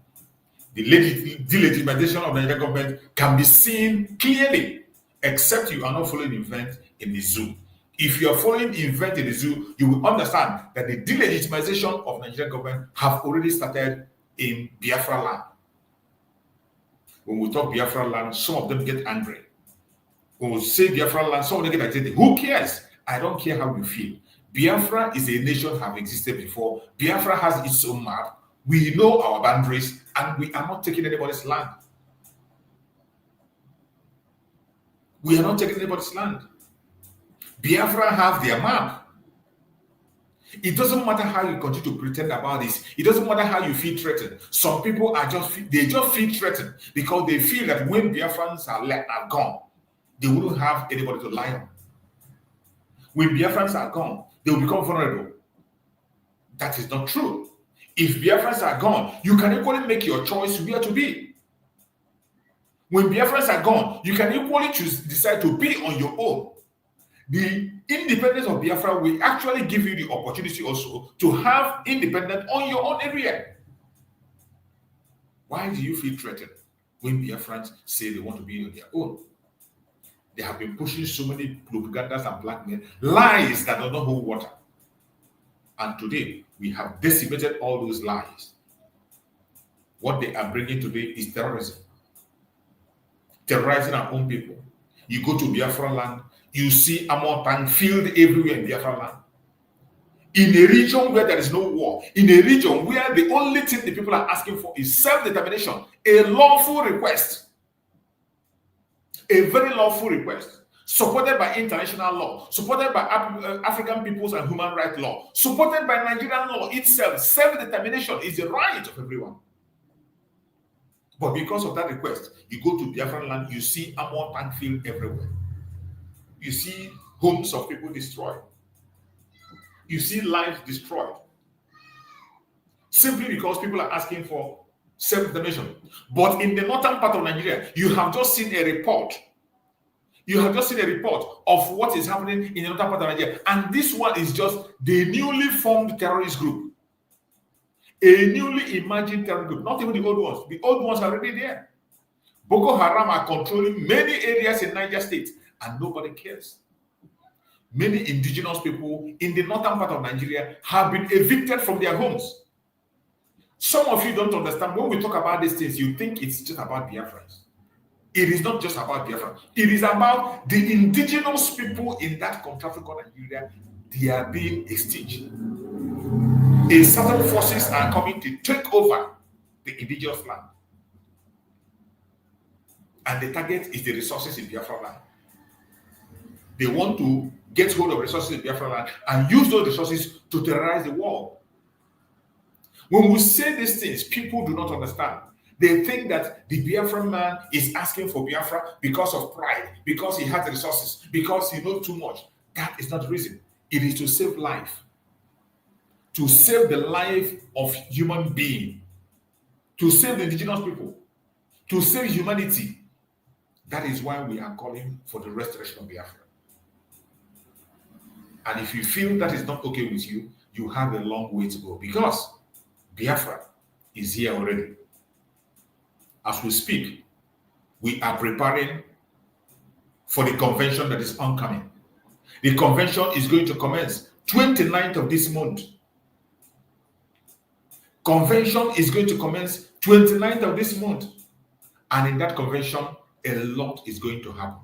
E: The delegitimization of Nigerian government can be seen clearly, except you are not following the event in the zoo. If you are following the event in the zoo, you will understand that the delegitimization of Nigerian government have already started in Biafra land. When we talk Biafra land, some of them get angry. When we say Biafra land, some of them get agitated. Who cares? I don't care how you feel. Biafra is a nation have existed before. Biafra has its own map. We know our boundaries, and we are not taking anybody's land. We are not taking anybody's land. Biafra have their map. It doesn't matter how you continue to pretend about this. It doesn't matter how you feel threatened. Some people are just feel threatened because they feel that when Biafrans are gone, they wouldn't have anybody to lie on. When Biafrans are gone, they will become vulnerable. That is not true. If Biafrans are gone, you can equally make your choice where to be. When Biafrans are gone, you can equally decide to be on your own. The independence of Biafra will actually give you the opportunity also to have independence on your own area. Why do you feel threatened when Biafrans say they want to be on their own? They have been pushing so many propagandas and blackmail, lies that do not hold water. And today, we have decimated all those lies. What they are bringing today is terrorism. Terrorizing our own people. You go to Biafra land, you see armor tank field everywhere in Biafra land. In a region where there is no war, in a region where the only thing the people are asking for is self-determination, a lawful request, a very lawful request, supported by international law, supported by African peoples and human rights law, supported by Nigerian law itself. Self-determination is the right of everyone. But because of that request, you go to Biafran land, you see armor tank field everywhere. You see homes of people destroyed. You see lives destroyed. Simply because people are asking for self-determination. But in the northern part of Nigeria, you have just seen a report. You have just seen a report of what is happening in the northern part of Nigeria. And this one is just the newly formed terrorist group. A newly imagined terrorist group. Not even the old ones. The old ones are already there. Boko Haram are controlling many areas in Niger State. And nobody cares. Many indigenous people in the northern part of Nigeria have been evicted from their homes. Some of you don't understand. When we talk about these things, you think it's just about Biafrans. It is not just about Biafra. It is about the indigenous people in that country called Nigeria. They are being extinct. A certain forces are coming to take over the indigenous land. And the target is the resources in Biafra land. They want to get hold of resources in Biafra land and use those resources to terrorize the world. When we say these things, people do not understand. They think that the Biafran man is asking for Biafra because of pride, because he has resources, because he knows too much. That is not the reason. It is to save life. To save the life of human being. To save the indigenous people. To save humanity. That is why we are calling for the restoration of Biafra. And if you feel that is not okay with you, you have a long way to go, because Biafra is here already. As we speak, we are preparing for the convention that is oncoming. The convention is going to commence 29th of this month. Convention is going to commence 29th of this month. And in that convention, a lot is going to happen.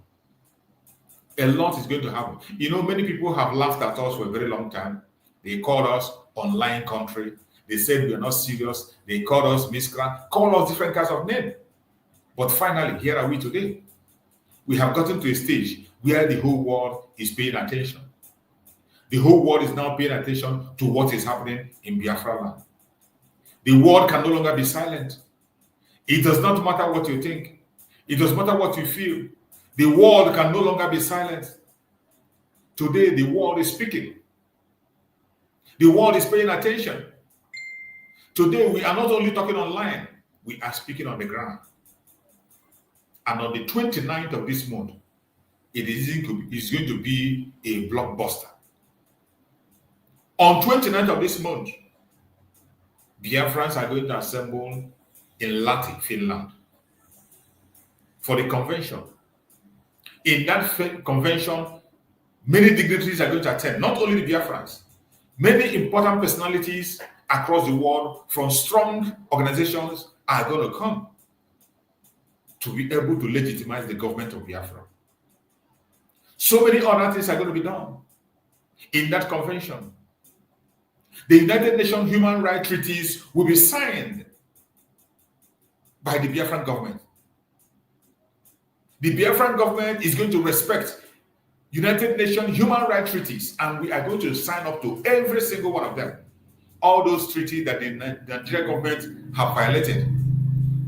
E: A lot is going to happen. You know, many people have laughed at us for a very long time. They called us online country. They said we are not serious. They called us miscreant, called us different kinds of names. But finally, here are we today. We have gotten to a stage where the whole world is paying attention. The whole world is now paying attention to what is happening in Biafra land. The world can no longer be silent. It does not matter what you think. It does not matter what you feel. The world can no longer be silent. Today, the world is speaking. The world is paying attention. Today, we are not only talking online, we are speaking on the ground. And on the 29th of this month, it is going to be a blockbuster. On 29th of this month, Biafrans are going to assemble in Lahti, Finland, for the convention. In that convention, many dignitaries are going to attend, not only the Biafrans, many important personalities across the world from strong organizations are going to come to be able to legitimize the government of Biafra. So many other things are going to be done in that convention. The United Nations human rights treaties will be signed by the Biafran government. The Biafran government is going to respect United Nations human rights treaties, and we are going to sign up to every single one of them. All those treaties that the Nigerian government have violated,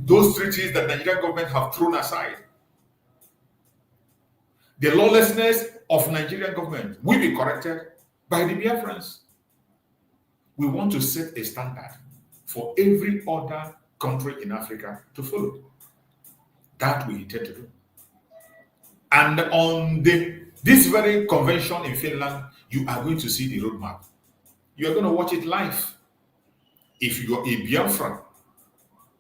E: those treaties that the Nigerian government have thrown aside. The lawlessness of Nigerian government will be corrected by the Biafrans. we want to set a standard for every other country in Africa to follow. That we intend to do. And on this very convention in Finland, you are going to see the roadmap. You are going to watch it live. If you are a Biafran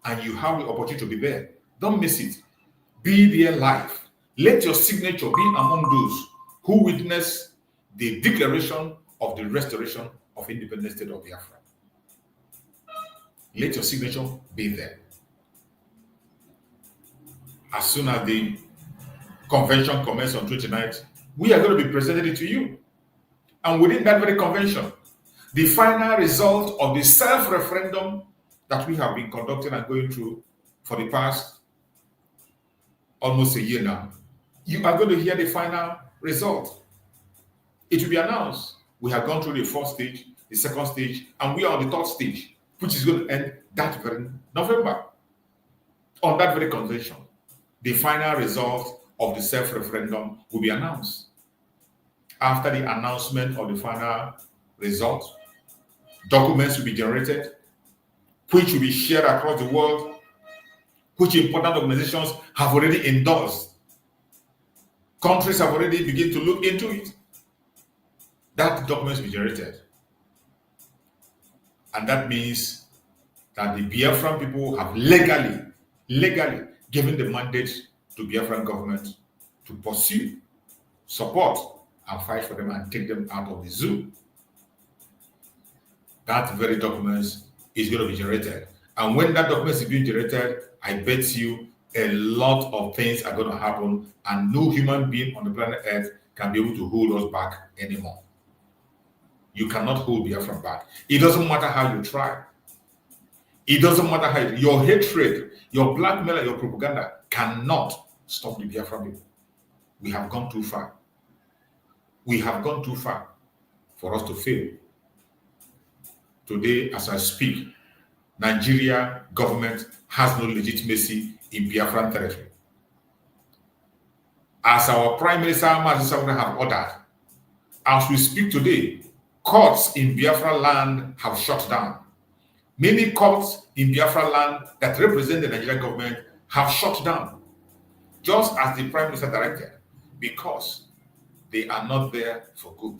E: and you have the opportunity to be there, don't miss it. Be there live. Let your signature be among those who witness the declaration of the restoration of independent state of Biafra. Let your signature be there. As soon as the convention commences on 29th, we are going to be presenting it to you. And within that very convention, the final result of the self-referendum that we have been conducting and going through for the past almost a year now, you are going to hear the final result. It will be announced. We have gone through the first stage, the second stage, and we are on the third stage, which is going to end that very November. On that very convention, the final result of the self-referendum will be announced. After the announcement of the final result, documents will be generated, which will be shared across the world, which important organizations have already endorsed. Countries have already begun to look into it. That documents will be generated. And that means that the Biafran people have legally given the mandate to Biafran government to pursue, support, and fight for them and take them out of the zoo. That very document is going to be generated. And when that document is being generated, I bet you a lot of things are going to happen, and no human being on the planet Earth can be able to hold us back anymore. You cannot hold Biafra back. It doesn't matter how you try. It doesn't matter how your hatred, your blackmail, your propaganda cannot stop the Biafra people. We have gone too far. We have gone too far for us to fail. Today, as I speak, Nigeria government has no legitimacy in Biafran territory. As our Prime Minister have ordered, as we speak today, courts in Biafra land have shut down. Many courts in Biafra land that represent the Nigerian government have shut down, just as the Prime Minister directed, because they are not there for good.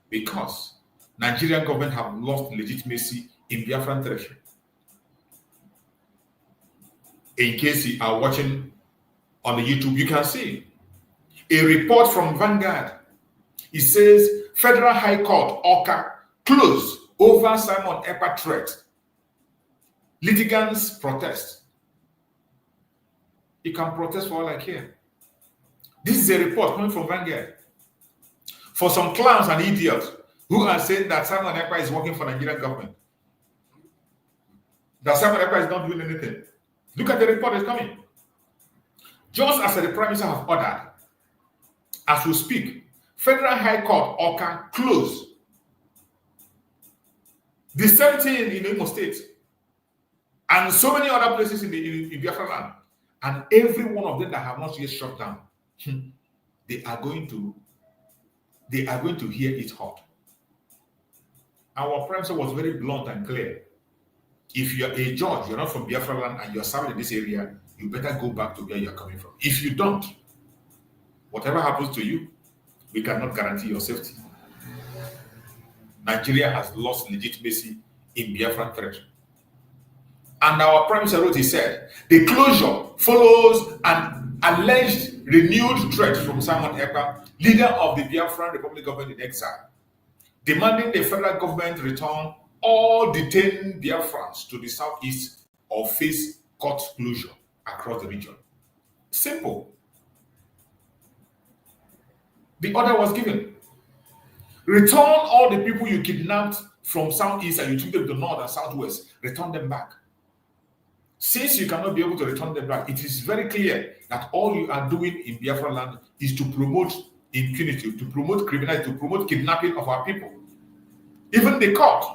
E: Because Nigerian government have lost legitimacy in Biafran territory. In case you are watching on the YouTube, you can see a report from Vanguard. It says Federal High Court, Oka, closed over Simon Ekpa threat. Litigants protest. You can protest for all I care. This is a report coming from Vanguard. For some clowns and idiots who are saying that Simon Ekpa is working for Nigerian government, that Simon Ekpa is not doing anything. Look at the report that's coming. Just as the Prime Minister has ordered, as we speak, Federal High Court, Oka, closed. The same thing in Imo State and so many other places in Biafra land. And every one of them that have not yet shut down, they are going to hear it hot. Our Prime Minister was very blunt and clear. If you're a judge, you're not from Biafra land and you're serving in this area, you better go back to where you're coming from. If you don't, whatever happens to you, we cannot guarantee your safety. Nigeria has lost legitimacy in Biafran territory. And our Prime Minister wrote, he said, the closure follows an alleged renewed threat from Simon Ekpa, leader of the Biafran Republic government in exile, demanding the federal government return all detained Biafrans to the southeast or face court closure across the region. Simple. The order was given. Return all the people you kidnapped from southeast and you took them to north and southwest. Return them back. Since you cannot be able to return them back, it is very clear that all you are doing in Biafra land is to promote impunity, to promote criminality, to promote kidnapping of our people. Even the court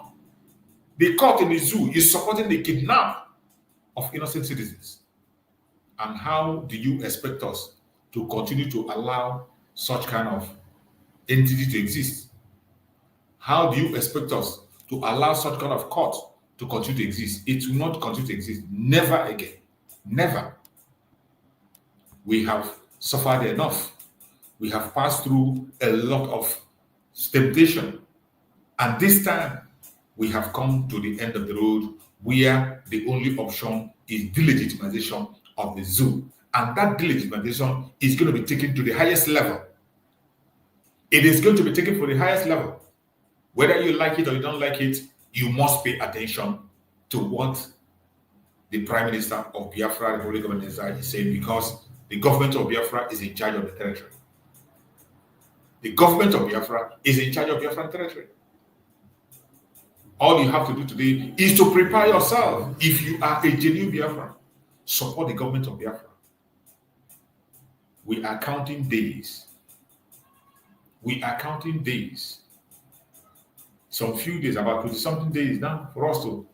E: in the zoo is supporting the kidnap of innocent citizens. And how do you expect us to continue to allow such kind of entity to exist? How do you expect us to allow such kind of court to continue to exist. It will not continue to exist. Never again. Never. We have suffered enough. We have passed through a lot of temptation. And this time, we have come to the end of the road where the only option is delegitimization of the zoo. And that delegitimization is going to be taken to the highest level. It is going to be taken for the highest level. Whether you like it or you don't like it, you must pay attention to what the Prime Minister of Biafra, Republic of Nigeria, is saying, because the government of Biafra is in charge of the territory. The government of Biafra is in charge of Biafran territory. All you have to do today is to prepare yourself. If you are a genuine Biafran, support the government of Biafra. We are counting days. We are counting days. Some few days, about 20-something days now, for us to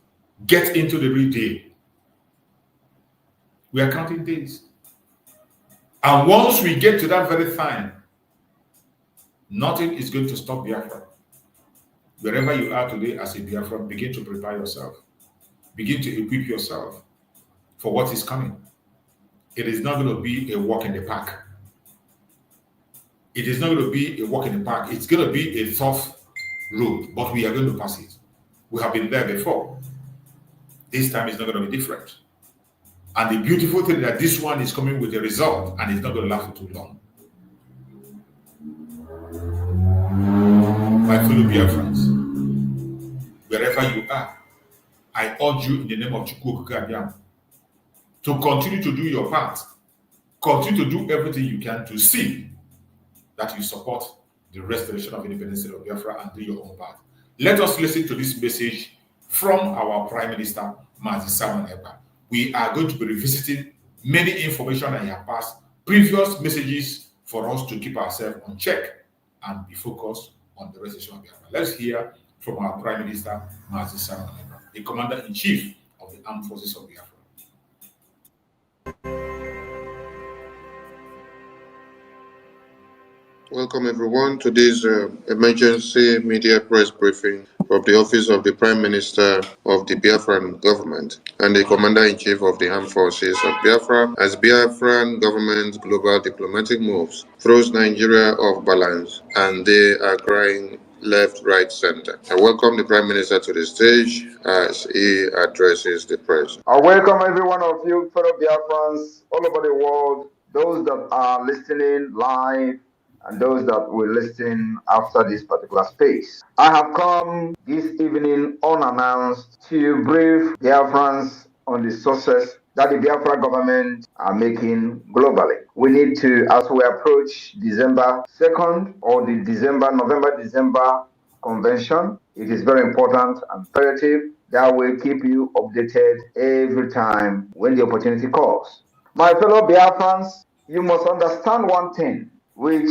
E: get into the real day. We are counting days. And once we get to that very time, nothing is going to stop Biafra. Wherever you are today as a Biafran, begin to prepare yourself. Begin to equip yourself for what is coming. It is not going to be a walk in the park. It is not going to be a walk in the park. It's going to be a tough road, but we are going to pass it. We have been there before. This time is not going to be different. And the beautiful thing is that this one is coming with a result, and it's not going to last for too long. My fellow Biafrans, wherever you are, I urge you in the name of Chukwu to continue to do your part. Continue to do everything you can to see that you support the restoration of independence of Biafra and do your own part. Let us listen to this message from our Prime Minister, Simon Ekpa. We are going to be revisiting many information that he has passed, previous messages for us to keep ourselves on check and be focused on the restoration of Biafra. Let's hear from our Prime Minister, Simon Ekpa, the Commander-in-Chief of the Armed Forces of Biafra.
F: Welcome everyone to this emergency media press briefing from the Office of the Prime Minister of the Biafran government and the Commander-in-Chief of the Armed Forces of Biafra, as Biafran government's global diplomatic moves throws Nigeria off balance and they are crying left, right, center. I welcome the Prime Minister to the stage as he addresses the press.
G: I welcome every one of you, fellow Biafrans all over the world, those that are listening live and those that will listen after this particular space. I have come this evening unannounced to brief Biafrans on the success that the Biafra government are making globally. We need to, as we approach December 2nd or the November-December convention, it is very important and imperative that we keep you updated every time when the opportunity calls. My fellow Biafrans, you must understand one thing, which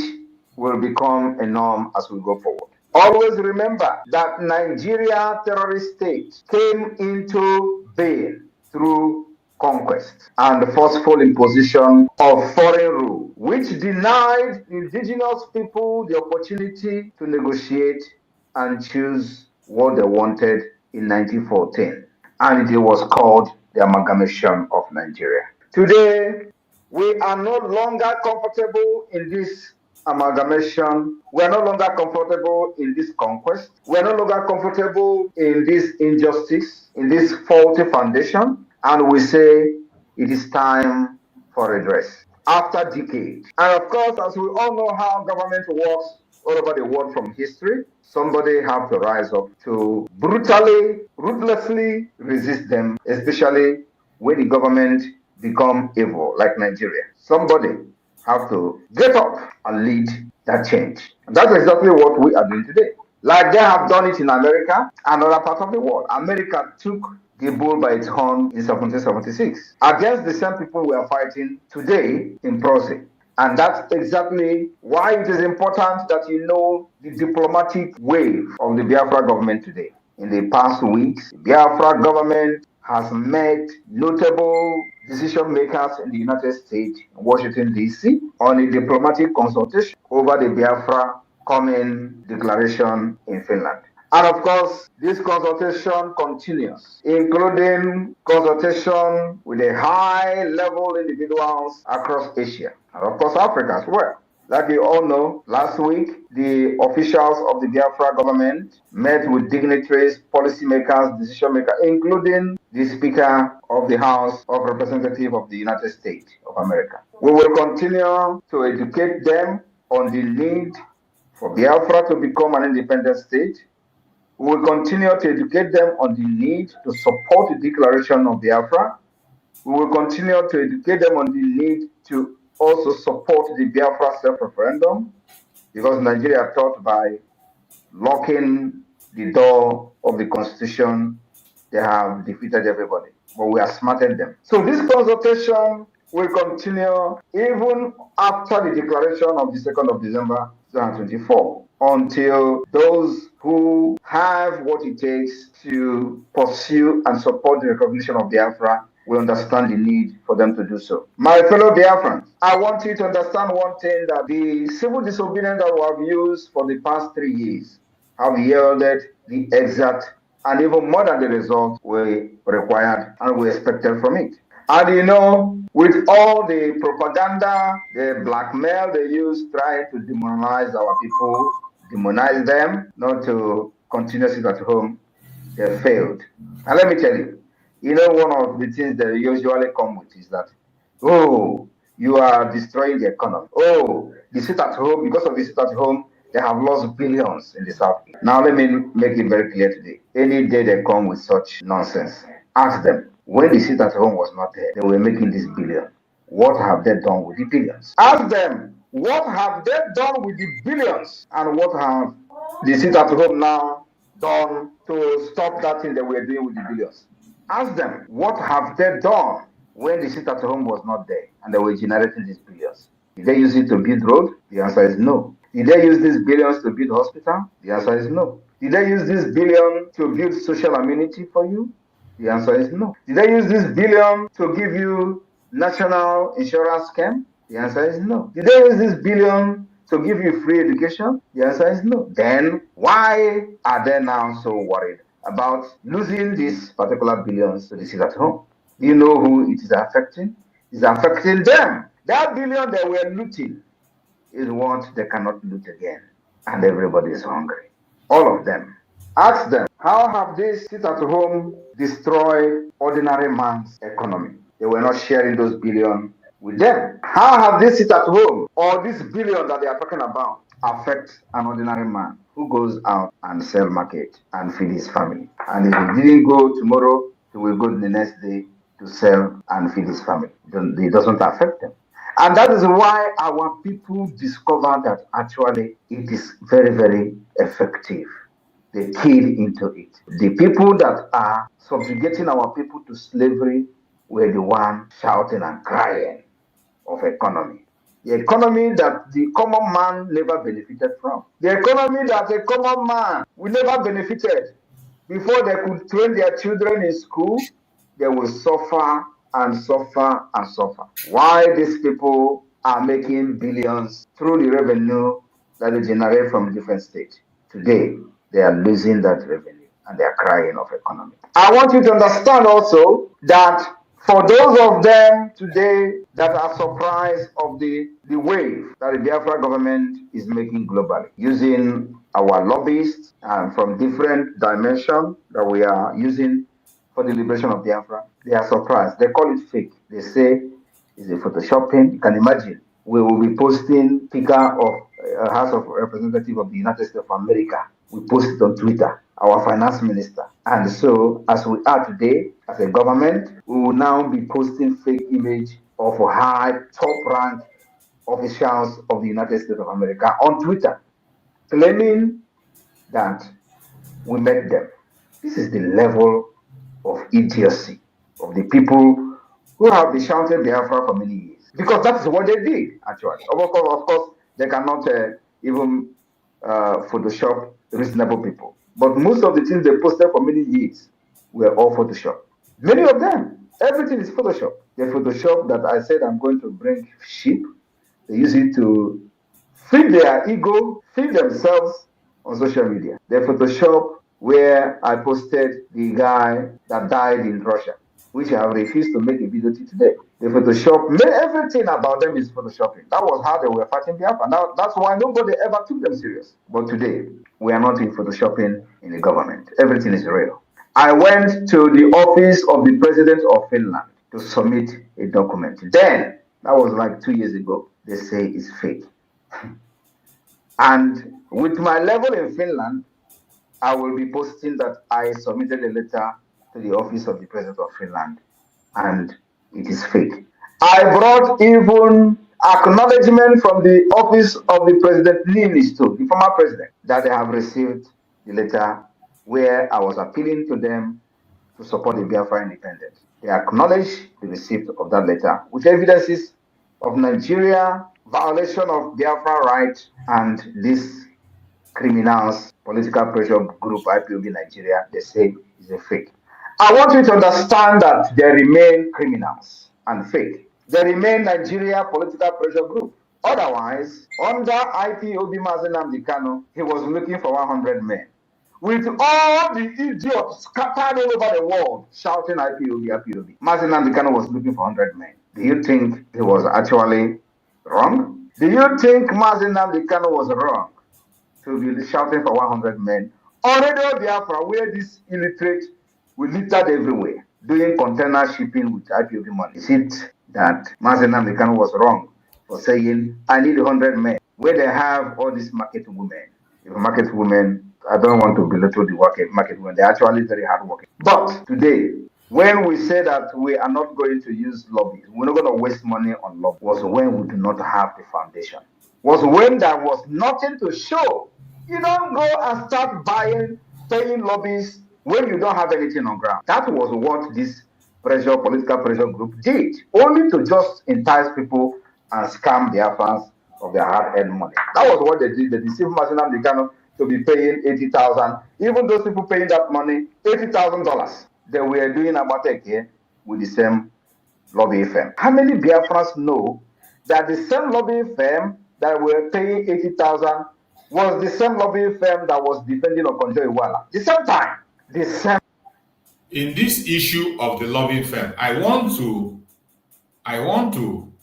G: will become a norm as we go forward. Always remember that Nigeria terrorist state came into being through conquest and the forceful imposition of foreign rule, which denied indigenous people the opportunity to negotiate and choose what they wanted in 1914. And it was called the amalgamation of Nigeria. Today, we are no longer comfortable in this amalgamation. We are no longer comfortable in this conquest. We are no longer comfortable in this injustice, in this faulty foundation. And we say it is time for redress after decades. And of course, as we all know how government works all over the world from history, somebody have to rise up to brutally, ruthlessly resist them, especially when the government become evil, like Nigeria. Somebody have to get up and lead that change. And that's exactly what we are doing today. Like they have done it in America and other parts of the world. America took the bull by its horn in 1776 against the same people we are fighting today in Brgie. And that's exactly why it is important that you know the diplomatic wave of the Biafra government today. In the past weeks, the Biafra government has met notable decision makers in the United States, Washington, D.C., on a diplomatic consultation over the Biafra Common Declaration in Finland. And of course, this consultation continues, including consultation with a high-level individuals across Asia, and of course Africa as well. Like you all know, last week, the officials of the Biafra government met with dignitaries, policymakers, decision makers, including the Speaker of the House of Representatives of the United States of America. We will continue to educate them on the need for Biafra to become an independent state. We will continue to educate them on the need to support the declaration of Biafra. We will continue to educate them on the need to also support the Biafra self-referendum, because Nigeria thought by locking the door of the constitution, they have defeated everybody. But we have smarted them. So this consultation will continue even after the declaration of the 2nd of December 2024, until those who have what it takes to pursue and support the recognition of Biafra will understand the need for them to do so. My fellow Biafrans, I want you to understand one thing, that the civil disobedience that we have used for the past 3 years have yielded the exact and even more than the result we required and we expected from it. And you know, with all the propaganda, the blackmail they use trying to demonize our people, demonize them, not to continue to sit at home, they failed. And let me tell you, you know, one of the things they usually come with is that, oh, you are destroying the economy. Oh, the sit at home, because of the sit at home, they have lost billions in the South. Now, let me make it very clear today. Any day they come with such nonsense, ask them, when the sit at home was not there, they were making this billion. What have they done with the billions? Ask them, what have they done with the billions? And what have the sit at home now done to stop that thing that we're doing with the billions? Ask them, what have they done when the sit at home was not there and they were generating these billions? Did they use it to build road? The answer is no. Did they use these billions to build hospital? The answer is no. Did they use this billion to build social amenity for you? The answer is no. Did they use this billion to give you national insurance scheme? The answer is no. Did they use this billion to give you free education? The answer is no. Then why are they now so worried about losing these particular billions to the sit at home? Do you know who it is affecting? It's affecting them. That billion they were looting is what they cannot loot again. And everybody is hungry. All of them. Ask them, how have they sit at home destroyed ordinary man's economy? They were not sharing those billions with them. How have they sit at home, or this billion that they are talking about, affect an ordinary man who goes out and sell market and feed his family? And if he didn't go tomorrow, he will go the next day to sell and feed his family. It doesn't affect them. And that is why our people discover that actually it is very, very effective. They keyed into it. The people that are subjugating our people to slavery were the ones shouting and crying of economy. The economy that the common man never benefited from. The economy that the common man will never benefited. Before they could train their children in school, they will suffer and suffer and suffer. Why these people are making billions through the revenue that they generate from different states. Today, they are losing that revenue and they are crying of economy. I want you to understand also that for those of them today that are surprised of the wave that the Biafra government is making globally, using our lobbyists and from different dimensions that we are using for the liberation of Biafra, they are surprised. They call it fake. They say it's a photoshopping. You can imagine. We will be posting Speaker of House of Representatives of the United States of America. We post it on Twitter, our finance minister. And so, as we are today, as a government, we will now be posting fake image of high, top-ranked officials of the United States of America on Twitter, claiming that we met them. This is the level of idiocy of the people who have been shouting Biafra for many years. Because that's what they did, actually. Of course, they cannot even Photoshop reasonable people. But most of the things they posted for many years were all Photoshop. Many of them, everything is Photoshop. They Photoshop that I said I'm going to bring sheep. They use it to feed their ego, feed themselves on social media. They Photoshop where I posted the guy that died in Russia, which I have refused to make a video to today. They Photoshop, everything about them is Photoshopping. That was how they were fighting Biafra. Now, that's why nobody ever took them serious. But today, we are not in Photoshopping in the government. Everything is real. I went to the office of the president of Finland to submit a document. Then, that was like 2 years ago, they say it's fake. And with my level in Finland, I will be posting that I submitted a letter to the office of the president of Finland, and it is fake. I brought even acknowledgement from the office of the president Niinisto, the former president, that they have received the letter where I was appealing to them to support the Biafra independence. They acknowledge the receipt of that letter, which evidences of Nigeria violation of Biafra rights and this criminals, political pressure group IPOB Nigeria, they say is a fake. I want you to understand that there remain criminals and fake. There remain Nigeria political pressure group. Otherwise, under IPOB Nnamdi Kanu, he was looking for 100 men. With all the idiots scattered all over the world shouting IPOB, IPOB, Nnamdi Kanu was looking for 100 men. Do you think he was actually wrong? Do you think Nnamdi Kanu was wrong to be shouting for 100 men on Radio Biafra, where this illiterate will littered everywhere, doing container shipping with IPOB money? Is it that Nnamdi Kanu was wrong for saying, I need 100 men, where they have all these market women? If market women, I don't want to belittle the market women, they're actually very hardworking. But today, when we say that we are not going to use lobbies, we're not going to waste money on lobbies, was when we do not have the foundation. Was when there was nothing to show. You don't go and start paying lobbies when you don't have anything on ground. That was what this political pressure group did, only to just entice people and scam their fans of their hard-earned money. That was what they did. They deceived Nnamdi Kanu to be paying 80,000. Even those people paying that money, $80,000, they were doing about a year with the same lobby firm. How many Biafrans know that the same lobby firm that were paying 80,000 was the same lobby firm that was depending on Konjo Iweala? The same time, the same.
E: In this issue of the lobbying firm, I want to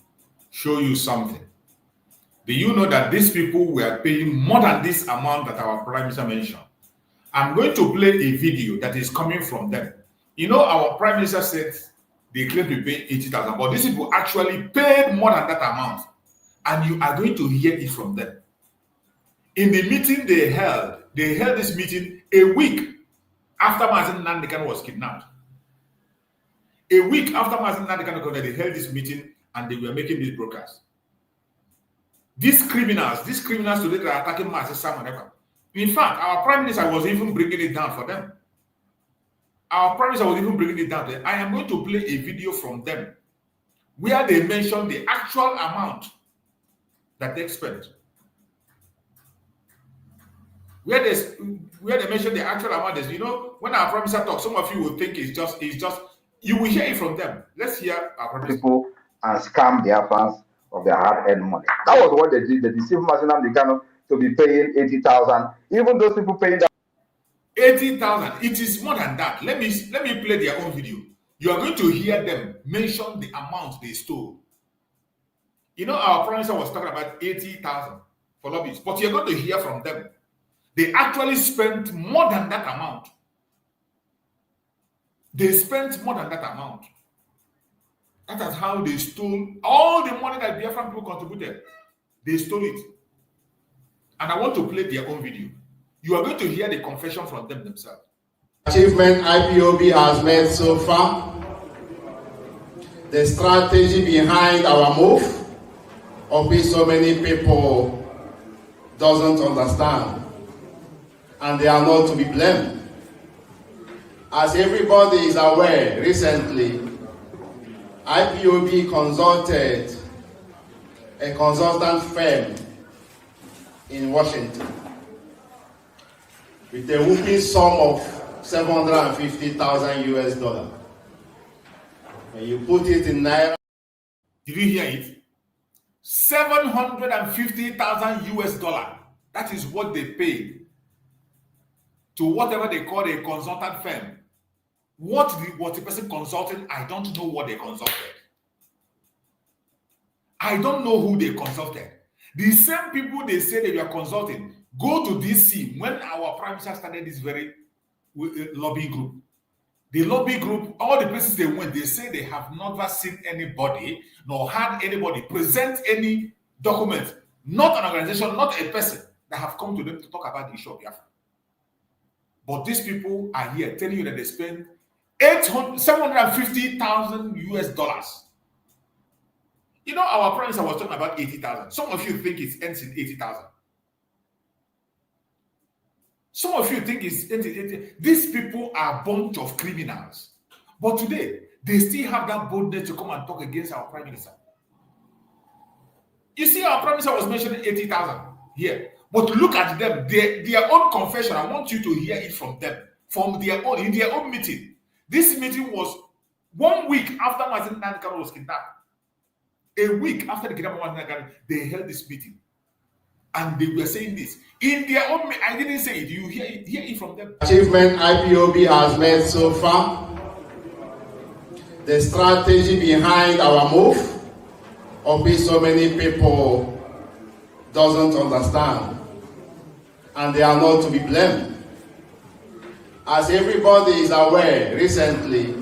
E: show you something. Do you know that these people were paying more than this amount that our Prime Minister mentioned? I'm going to play a video that is coming from them. You know, our Prime Minister said they claim to pay 80,000, but these people actually paid more than that amount. And you are going to hear it from them. In the meeting they held this meeting a week after Nnamdi Kanu was kidnapped. A week after Nnamdi Kanu, they held this meeting and they were making this broadcast. These criminals today that are attacking Simon Ekpa. In fact, our Prime Minister was even bringing it down for them. Our Prime Minister was even bringing it down. I am going to play a video from them where they mention the actual amount that they spent. Where they mention the actual amount is, you know, when our Prime Minister talks, some of you will think it's just, you will hear it from them. Let's hear our Prime Minister.
G: People and scam their fans of their hard-earned money. That was what they did. They deceived Nnamdi Kanu to be paying 80,000. Even those people paying that
E: 80,000. It is more than that. Let me play their own video. You are going to hear them mention the amount they stole. You know, our Prime Minister was talking about 80,000 for lobbies, but you're going to hear from them. They actually spent more than that amount. They spent more than that amount. That is how they stole all the money that Biafran people contributed. They stole it. And I want to play their own video. You are going to hear the confession from them themselves.
H: Achievement IPOB has made so far, the strategy behind our move, of which so many people doesn't understand, and they are not to be blamed. As everybody is aware, recently, IPOB consulted a consultant firm in Washington with a whooping sum of 750,000 US dollars. When you put it in Naira.
E: Did you hear it? 750,000 US dollars. That is what they paid to whatever they call a consultant firm. What the person consulting, I don't know what they consulted. I don't know who they consulted. The same people they say they were consulting go to DC when our prime minister started this very lobby group. The lobby group, all the places they went, they say they have never seen anybody nor had anybody present any document, not an organization, not a person that have come to them to talk about the issue of Biafra. But these people are here telling you that they spend $750,000 US. You know, our prime minister was talking about 80,000. Some of you think it ends in 80,000. Some of you think it's ends in 80,000. These people are a bunch of criminals. But today, they still have that boldness to come and talk against our prime minister. You see, our prime minister was mentioning 80,000 here. But look at them, their own confession. I want you to hear it from them, from their own, in their own meeting. This meeting was 1 week after Nnamdi Kanu was kidnapped. A week after the kidnapping of Nnamdi Kanu, they held this meeting. And they were saying this. In their own, I didn't say it, you hear it from them.
H: Achievement IPOB has made so far, the strategy behind our move, of which so many people doesn't understand. And they are not to be blamed. As everybody is aware, recently,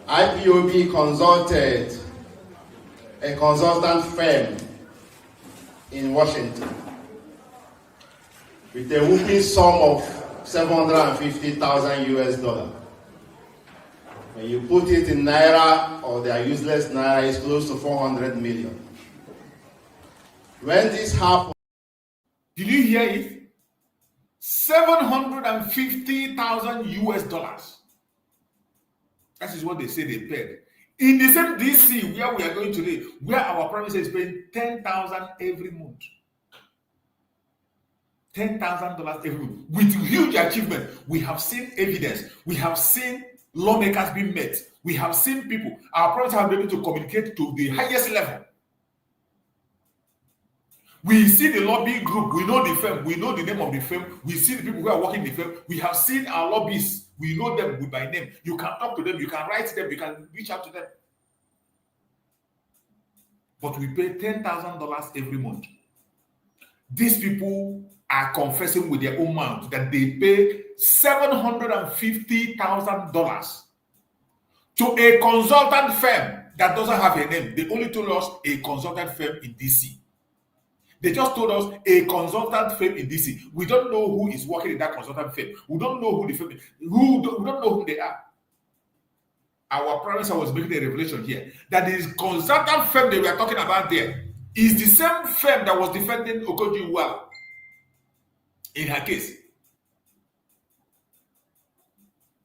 H: IPOB consulted a consultant firm in Washington with a whooping sum of $750,000 US. When you put it in Naira, or their useless Naira, it's close to 400 million. When this happened,
E: did you hear it? $750,000 US. That is what they say they paid. In the same DC where we are going today, where our prime minister is paying $10,000 every month. $10,000 every month. With huge achievement. We have seen evidence. We have seen lawmakers being met. We have seen people. Our prime minister have been able to communicate to the highest level. We see the lobby group, we know the firm, we know the name of the firm, we see the people who are working in the firm, we have seen our lobbyists, we know them by name. You can talk to them, you can write them, you can reach out to them. But we pay $10,000 every month. These people are confessing with their own mouth that they pay $750,000 to a consultant firm that doesn't have a name. They only told us a consultant firm in DC. They just told us a consultant firm in DC. We don't know who is working in that consultant firm. We don't know who the firm is. We don't know who they are. Our prime minister was making a revelation here that the consultant firm they were talking about there is the same firm that was defending Okonjo-Iweala in her case.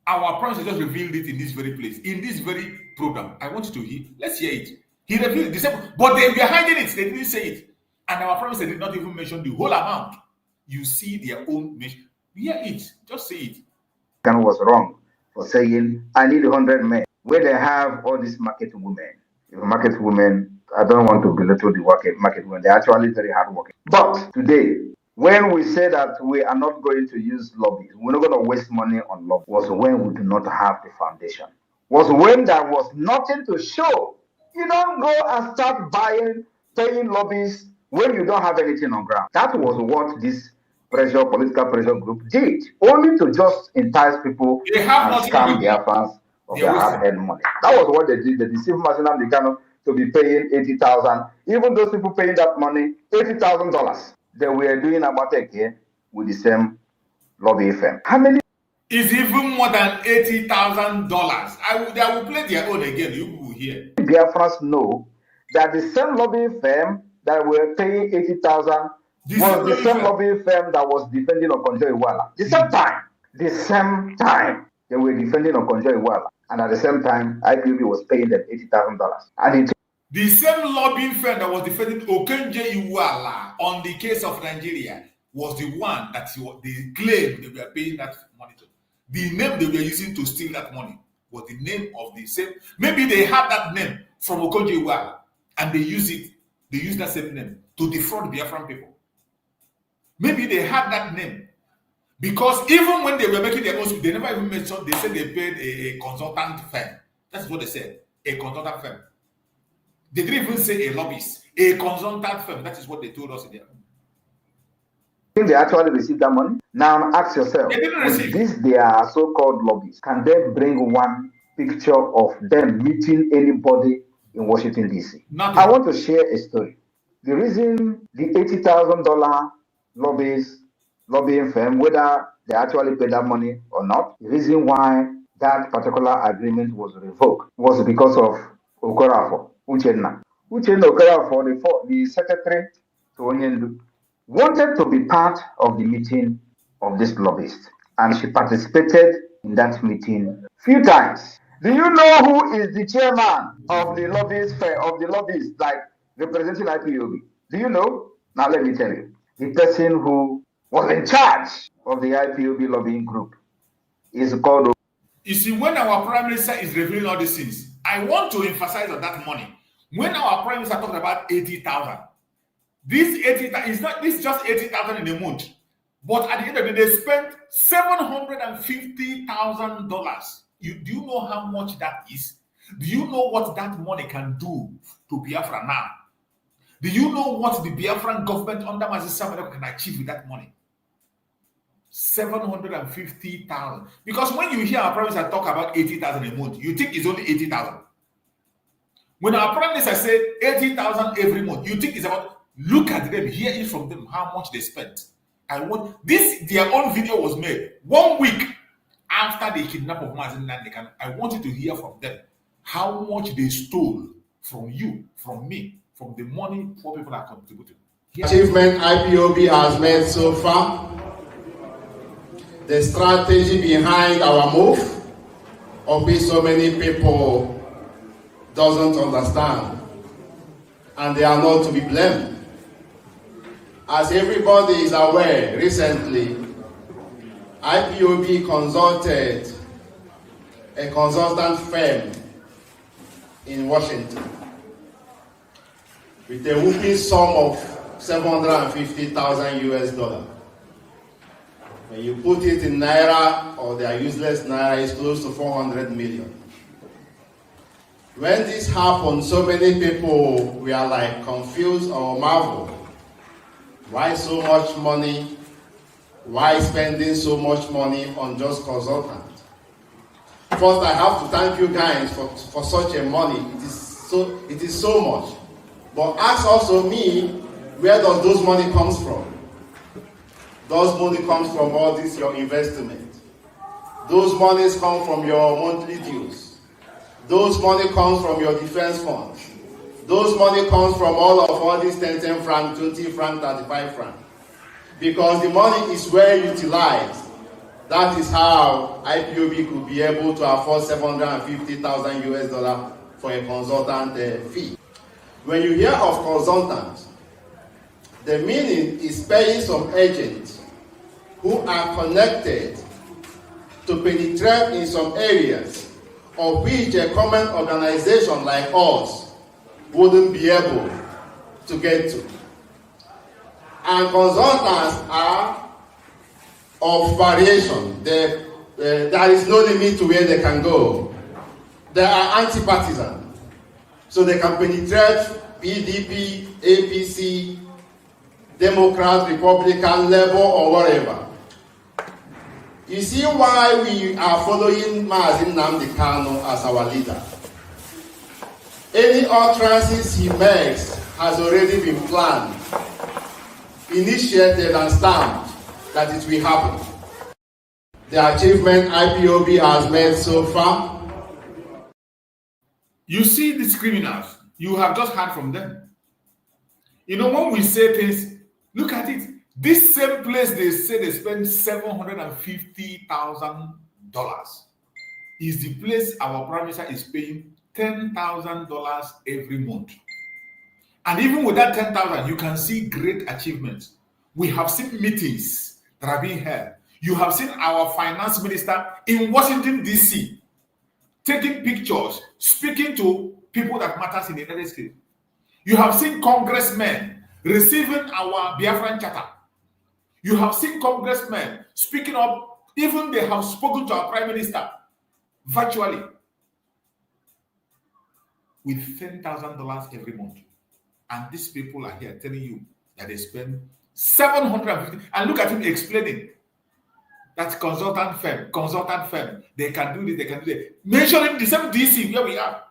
E: Our prime minister just revealed it in this very place, in this very program. I want you to hear. Let's hear it. He revealed it, the same, but they were hiding it. They didn't say it. And our prime minister did not even mention the whole amount. You see their own mission. Hear it. Just say it.
G: Kanu was wrong for saying, I need 100 men. Where they have all these market women. Market women, I don't want to belittle the market women. They're actually very hardworking. But today, when we say that we are not going to use lobbies, we're not going to waste money on lobbies, was when we do not have the foundation. Was when there was nothing to show. You don't go and start paying lobbies when you don't have anything on ground. That was what this political pressure group did, only to just entice people and scam Biafrans of their hard-earned money. That was what they did. They deceived Nnamdi Kanu to be paying $80,000. Even those people paying that money, $80,000, they were doing Amatek here with the same lobby firm. How many?
E: It's even more than $80,000. They will play their own again. You will hear.
G: Biafrans know that the same lobby firm that were paying $80,000 was the same lobby firm that was defending Okonjo-Iweala. The same time they were defending Okonjo-Iweala, and at the same time IPOB was paying them $80,000. And
E: the same lobbying firm that was defending Okonjo-Iweala on the case of Nigeria was the one that they claimed they were paying that money to. The name they were using to steal that money was the name of the same. Maybe they had that name from Okonjo-Iweala and they use it. They use that same name to defraud Biafran people. Maybe they had that name. Because even when they were making their own speech, they never even mentioned, they said they paid a consultant firm. That's what they said, a consultant firm. They didn't even say a lobbyist, a consultant firm. That is what they told us in there.
G: Think they actually received that money? Now ask yourself, with this their so-called lobbies, can they bring one picture of them meeting anybody in Washington, D.C.?
E: Nothing.
G: I want to share a story. The reason the $80,000 lobbying firm, whether they actually paid that money or not, the reason why that particular agreement was revoked was because of Okorafor, Uchenna. Uchenna Okorafor, the secretary to Onyendu, wanted to be part of the meeting of this lobbyist, and she participated in that meeting few times. Do you know who is the chairman of the lobbyists, like representing IPOB? Do you know? Now let me tell you. The person who was in charge of the IPOB lobbying group is called.
E: You see, when our Prime Minister is revealing all these things, I want to emphasize on that money. When our Prime Minister talked about 80,000, this 80,000 is not this just 80,000 in a month, but at the end of the day, they spent $750,000. Do you know how much that is? Do you know what that money can do to Biafra now? Do you know what the Biafran government under Mazi Simon Ekpa can achieve with that money? 750,000. Because when you hear our Prime Minister talk about 80,000 a month, you think it's only 80,000. When our Prime Minister said 80,000 every month, you think it's about. Look at them, hear it from them, how much they spent. I want this, their own video was made 1 week after the kidnap of Nnamdi Kanu. I want you to hear from them how much they stole from you, from me, from the money poor people are contributing.
H: Achievement IPOB has made so far, the strategy behind our move, of which so many people doesn't understand, and they are not to be blamed. As everybody is aware, recently, IPOB consulted a consultant firm in Washington with a whooping sum of $750,000 US. When you put it in Naira, or their useless Naira, it's close to 400 million. When this happened, so many people were like confused or marveled. Why so much money? Why spending so much money on just consultants? First, I have to thank you guys for such a money. It is so much. But ask also me, where does those money comes from? Those money comes from all this your investment. Those monies come from your monthly dues. Those money comes from your defense funds. Those money comes from all these 10 franc, 20 franc, 35 franc. Because the money is well utilized. That is how IPOB could be able to afford $750,000 US for a consultant fee. When you hear of consultants, the meaning is paying some agents who are connected to penetrate in some areas of which a common organization like us wouldn't be able to get to. And consultants are of variation. There is no limit to where they can go. They are anti-partisan. So they can penetrate PDP, APC, Democrat, Republican, Labour, or whatever. You see why we are following Nnamdi Kanu as our leader. Any utterances he makes has already been planned, initiated, and stamped that it will happen. The achievement IPOB has made so far.
E: You see these criminals, you have just heard from them. You know, when we say things, look at it. This same place they say they spend $750,000 is the place our Prime Minister is paying $10,000 every month. And even with that 10,000, you can see great achievements. We have seen meetings that are being held. You have seen our finance minister in Washington, D.C., taking pictures, speaking to people that matters in the United States. You have seen congressmen receiving our Biafran charter. You have seen congressmen speaking up, even they have spoken to our prime minister virtually with $10,000 every month. And these people are here telling you that they spend 750. And look at him explaining that consultant firm, they can do this, they can do that. Mentioning the same DC where we are,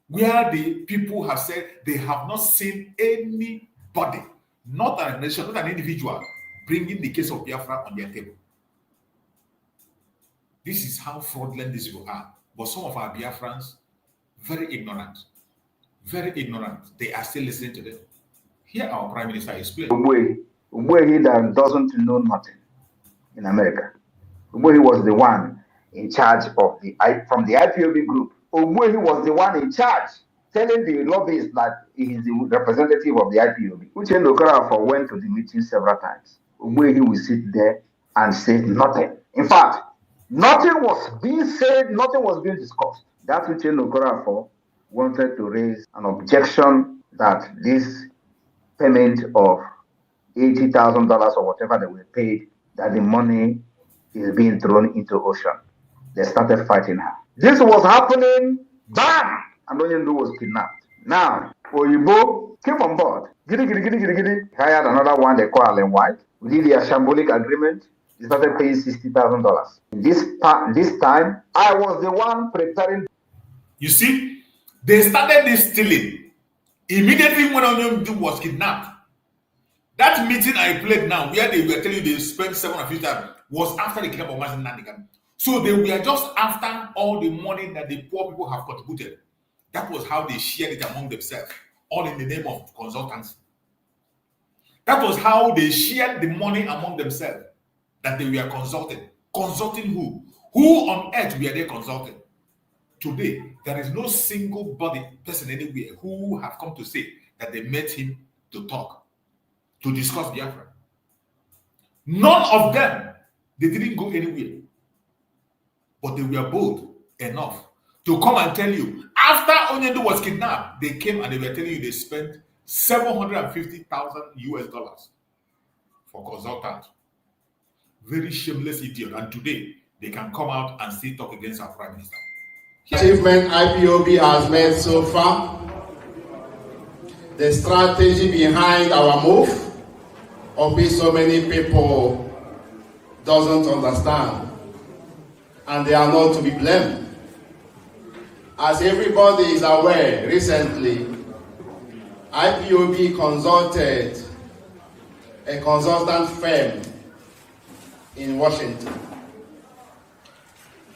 E: where the people have said they have not seen anybody, not a nation, not an individual, bringing the case of Biafra on their table. This is how fraudulent these people are. But some of our Biafrans, very ignorant. They are still listening to them. Here our Prime Minister explained.
G: He that doesn't know nothing in America. He was the one in charge of from the IPOB group. He was the one in charge telling the lobbyists that he is the representative of the IPOB. Uche Okorafor went to the meeting several times. He will sit there and say nothing. In fact, nothing was being said, nothing was being discussed. That Uche Okorafor wanted to raise an objection that this payment of $80,000 or whatever they were paid, that the money is being thrown into ocean. They started fighting her. This was happening, bam! And Onyendu was kidnapped. Now, Oyibo came on board. Giddy. Hired another one they call Allen White. We did the shambolic agreement. He started paying $60,000. This time, I was the one preparing.
E: You see, they started this stealing. Immediately when Onyendu was kidnapped, that meeting I played now, where they were telling you they spent $750,000, was after the kidnapping of Nnamdi Kanu. So they were just after all the money that the poor people have contributed. That was how they shared it among themselves, all in the name of consultancy. That was how they shared the money among themselves that they were consulting. Consulting who? Who on earth were they consulting? Today, there is no single person anywhere who have come to say that they met him to talk, to discuss Biafra. None of them, they didn't go anywhere. But they were bold enough to come and tell you, after Onyendu was kidnapped, they came and they were telling you they spent $750,000 for consultants. Very shameless idiot. And today, they can come out and still talk against our Prime Minister.
H: Achievement IPOB has made so far, the strategy behind our move, of which so many people doesn't understand, and they are not to be blamed. As everybody is aware, recently, IPOB consulted a consultant firm in Washington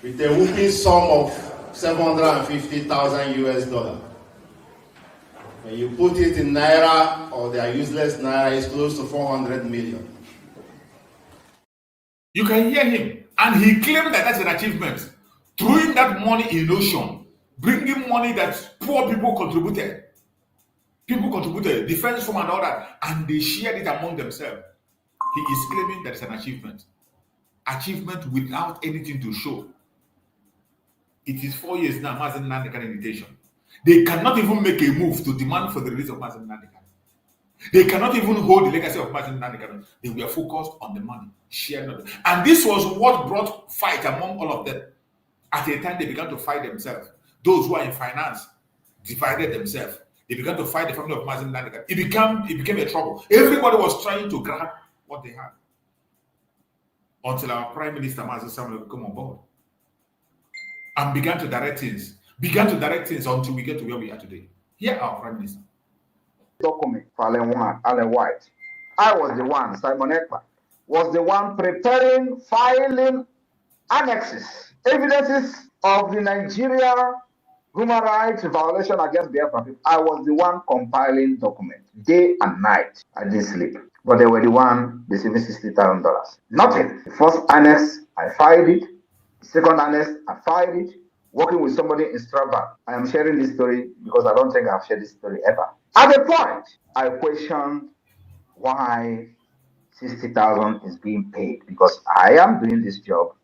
H: with a whooping sum of $750,000. When you put it in Naira, or their useless Naira, it's close to 400 million.
E: You can hear him, and he claimed that that's an achievement. Throwing that money in ocean, bringing money that poor people contributed. People contributed, defense from and all that, and they shared it among themselves. He is claiming that it's an achievement. Achievement without anything to show. It is 4 years now, Mazen Nnamdi Kanu invitation. They cannot even make a move to demand for the release of Mazen Nnamdi Kanu. They cannot even hold the legacy of Mazen Nnamdi Kanu. They were focused on the money, shared nothing. And this was what brought fight among all of them. At a time, they began to fight themselves. Those who are in finance divided themselves. They began to fight the family of Mazen Nnamdi Kanu. It became a trouble. Everybody was trying to grab what they had. Until our Prime Minister, Mazen Samuel, came on board and began to direct things until we get to where we are today. Here, our Prime Minister.
G: Document for Allen White. I was the one, Simon Ekpa, was the one preparing, filing annexes, evidences of the Nigeria human rights violation against Biafra people. I was the one compiling documents, day and night. I didn't sleep. But they were the one receiving $60,000. Nothing. The first annex, I filed it. The second annex, I filed it. Working with somebody in Strava. I am sharing this story because I don't think I've shared this story ever. At the point, I questioned why $60,000 is being paid, because I am doing this job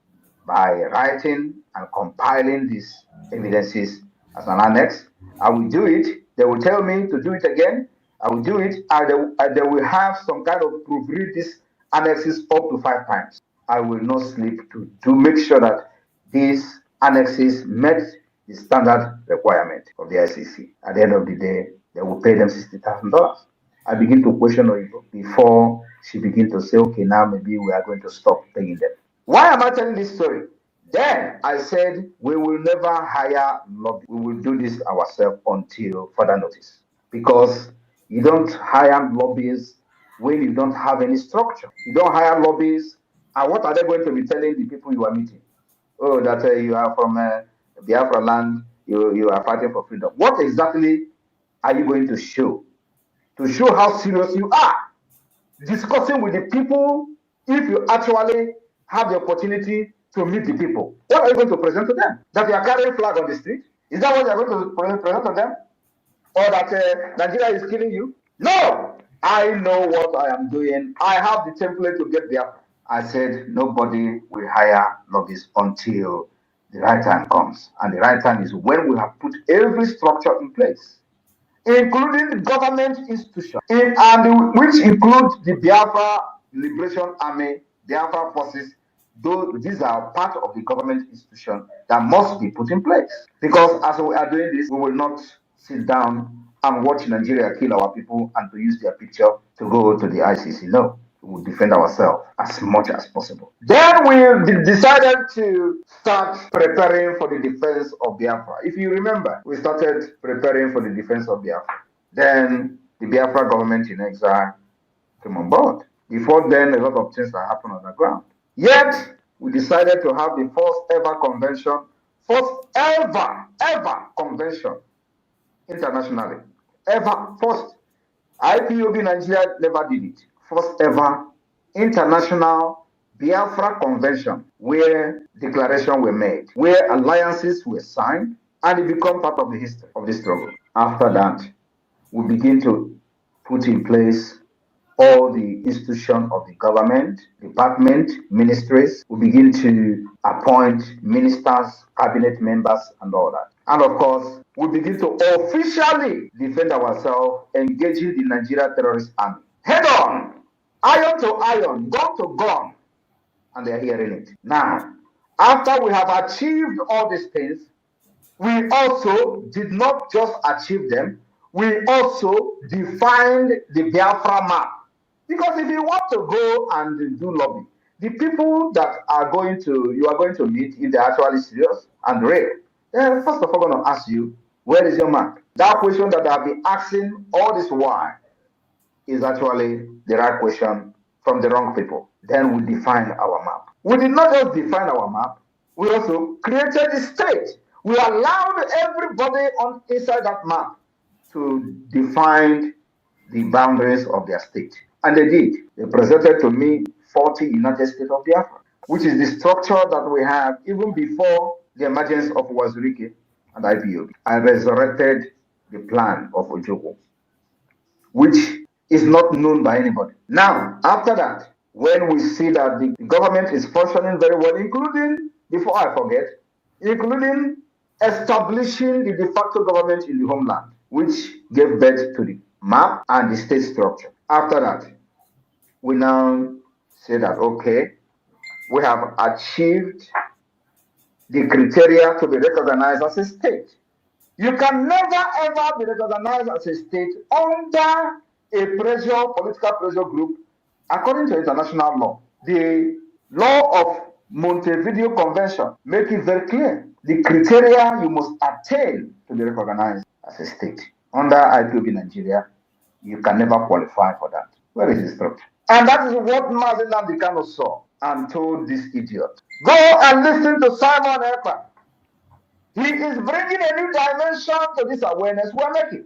G: by writing and compiling these evidences as an annex. I will do it. They will tell me to do it again. I will do it. And they will have some kind of proofread this annexes up to 5 times. I will not sleep to make sure that these annexes met the standard requirement of the ICC. At the end of the day, they will pay them $60,000. I begin to question Oyibo before she begin to say, okay, now maybe we are going to stop paying them. Why am I telling this story? Then I said, we will never hire lobby. We will do this ourselves until further notice. Because you don't hire lobbyists when you don't have any structure. You don't hire lobbyists, and what are they going to be telling the people you are meeting? Oh, that you are from Biafra land, you are fighting for freedom. What exactly are you going to show? To show how serious you are. Discussing with the people, if you actually have the opportunity to meet the people, what are you going to present to them? That you are carrying flag on the street? Is that what you are going to present to them? Or that Nigeria is killing you? No! I know what I am doing. I have the template to get there. I said nobody will hire lobbyists until the right time comes. And the right time is when we have put every structure in place, including the government institution, and which includes the Biafra Liberation Army, Biafra forces. These are part of the government institution that must be put in place. Because as we are doing this, we will not sit down and watch Nigeria kill our people and to use their picture to go to the ICC. No, we will defend ourselves as much as possible. Then we decided to start preparing for the defense of Biafra. If you remember, we started preparing for the defense of Biafra. Then the Biafra government in exile came on board. Before then, a lot of things that happened on the ground. Yet, we decided to have the first ever convention, first ever convention internationally. First. IPOB Nigeria never did it. First ever international Biafra convention where declarations were made, where alliances were signed, and it became part of the history of the struggle. After that, we begin to put in place all the institutions of the government, department, ministries. We begin to appoint ministers, cabinet members, and all that. And of course, we begin to officially defend ourselves, engaging the Nigeria terrorist army. Head on, iron to iron, gun to gun. And they're hearing it. Now, after we have achieved all these things, we also did not just achieve them, we also defined the Biafra map. Because if you want to go and do lobby, the people that you are going to meet, if they're actually serious and real, they're first of all going to ask you, where is your map? That question that I've been asking all this while is actually the right question from the wrong people. Then we define our map. We did not just define our map, we also created the state. We allowed everybody inside that map to define the boundaries of their state. And they did. They presented to me 40 United States of Biafra, which is the structure that we have even before the emergence of Wazirike and IPOB. I resurrected the plan of Njoku, which is not known by anybody. Now, after that, when we see that the government is functioning very well, including, before I forget, including establishing the de facto government in the homeland, which gave birth to the map and the state structure. After that, we now say that, okay, we have achieved the criteria to be recognized as a state. You can never ever be recognized as a state under a political pressure group, according to international law. The law of Montevideo Convention make it very clear. The criteria you must attain to be recognized as a state. Under IPOB Nigeria, you can never qualify for that. Where is the structure? And that is what Nnamdi Kanu saw and told this idiot. Go and listen to Simon Ekpa. He is bringing a new dimension to this awareness we're making.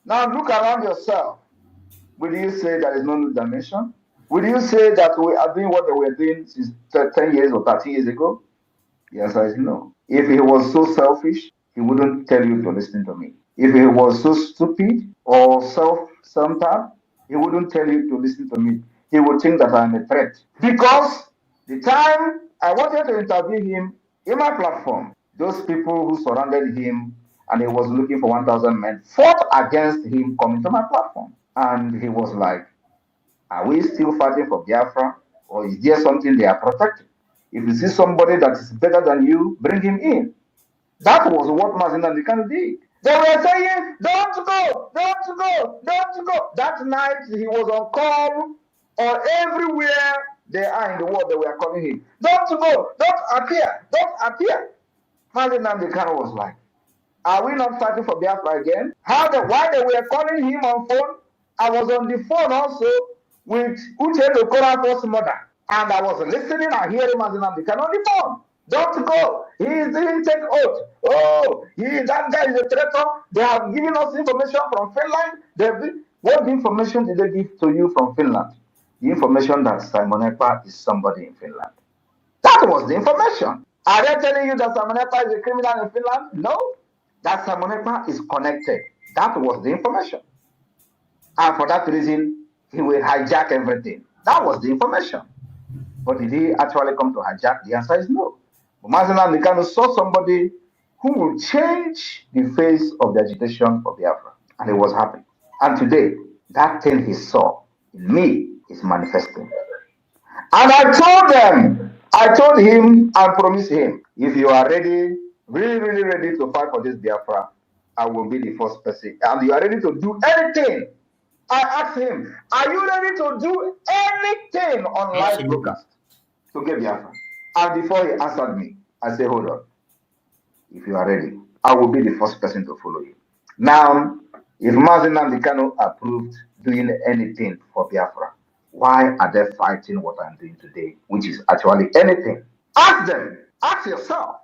G: Now look around yourself. Will you say there is no new dimension? Will you say that we are doing what we were doing since 10 years or 30 years ago? The answer is no. If he was so selfish, he wouldn't tell you to listen to me. If he was so stupid or self-centered, he wouldn't tell you to listen to me. He would think that I'm a threat. Because the time I wanted to interview him in my platform, those people who surrounded him and he was looking for 1,000 men fought against him coming to my platform. And he was like, Are we still fighting for Biafra, or is there something they are protecting? If you see somebody that is better than you, bring him in. That was what Nnamdi Kanu did. They were saying, don't go, don't go, don't go. That night he was on call, or everywhere they are in the world, they were calling him, don't go, don't appear, don't appear. Nnamdi Kanu was like, are we not fighting for Biafra again? Why they were calling him on phone? I was on the phone also with Uche Okorafor's mother, and I was listening and hearing Nnamdi Kanu on the phone. Don't go. He didn't take oath. Oh, that guy is a traitor. They have given us information from Finland. What information did they give to you from Finland? The information that Simon Ekpa is somebody in Finland. That was the information. Are they telling you that Simon Ekpa is a criminal in Finland? No. That Simon Ekpa is connected. That was the information. And for that reason, he will hijack everything. That was the information. But did he actually come to hijack? The answer is no. But Nnamdi Kanu saw somebody who will change the face of the agitation for Biafra. And he was happy. And today, that thing he saw in me is manifesting. And I told him and promised him, if you are ready, really, really ready to fight for this Biafra, I will be the first person. And you are ready to do anything. I asked him, are you ready to do anything on live broadcast to get Biafra? And before he answered me, I said, hold on. If you are ready, I will be the first person to follow you. Now, if Nnamdi Kanu approved doing anything for Biafra, why are they fighting what I'm doing today, which is actually anything? Ask them. Ask yourself.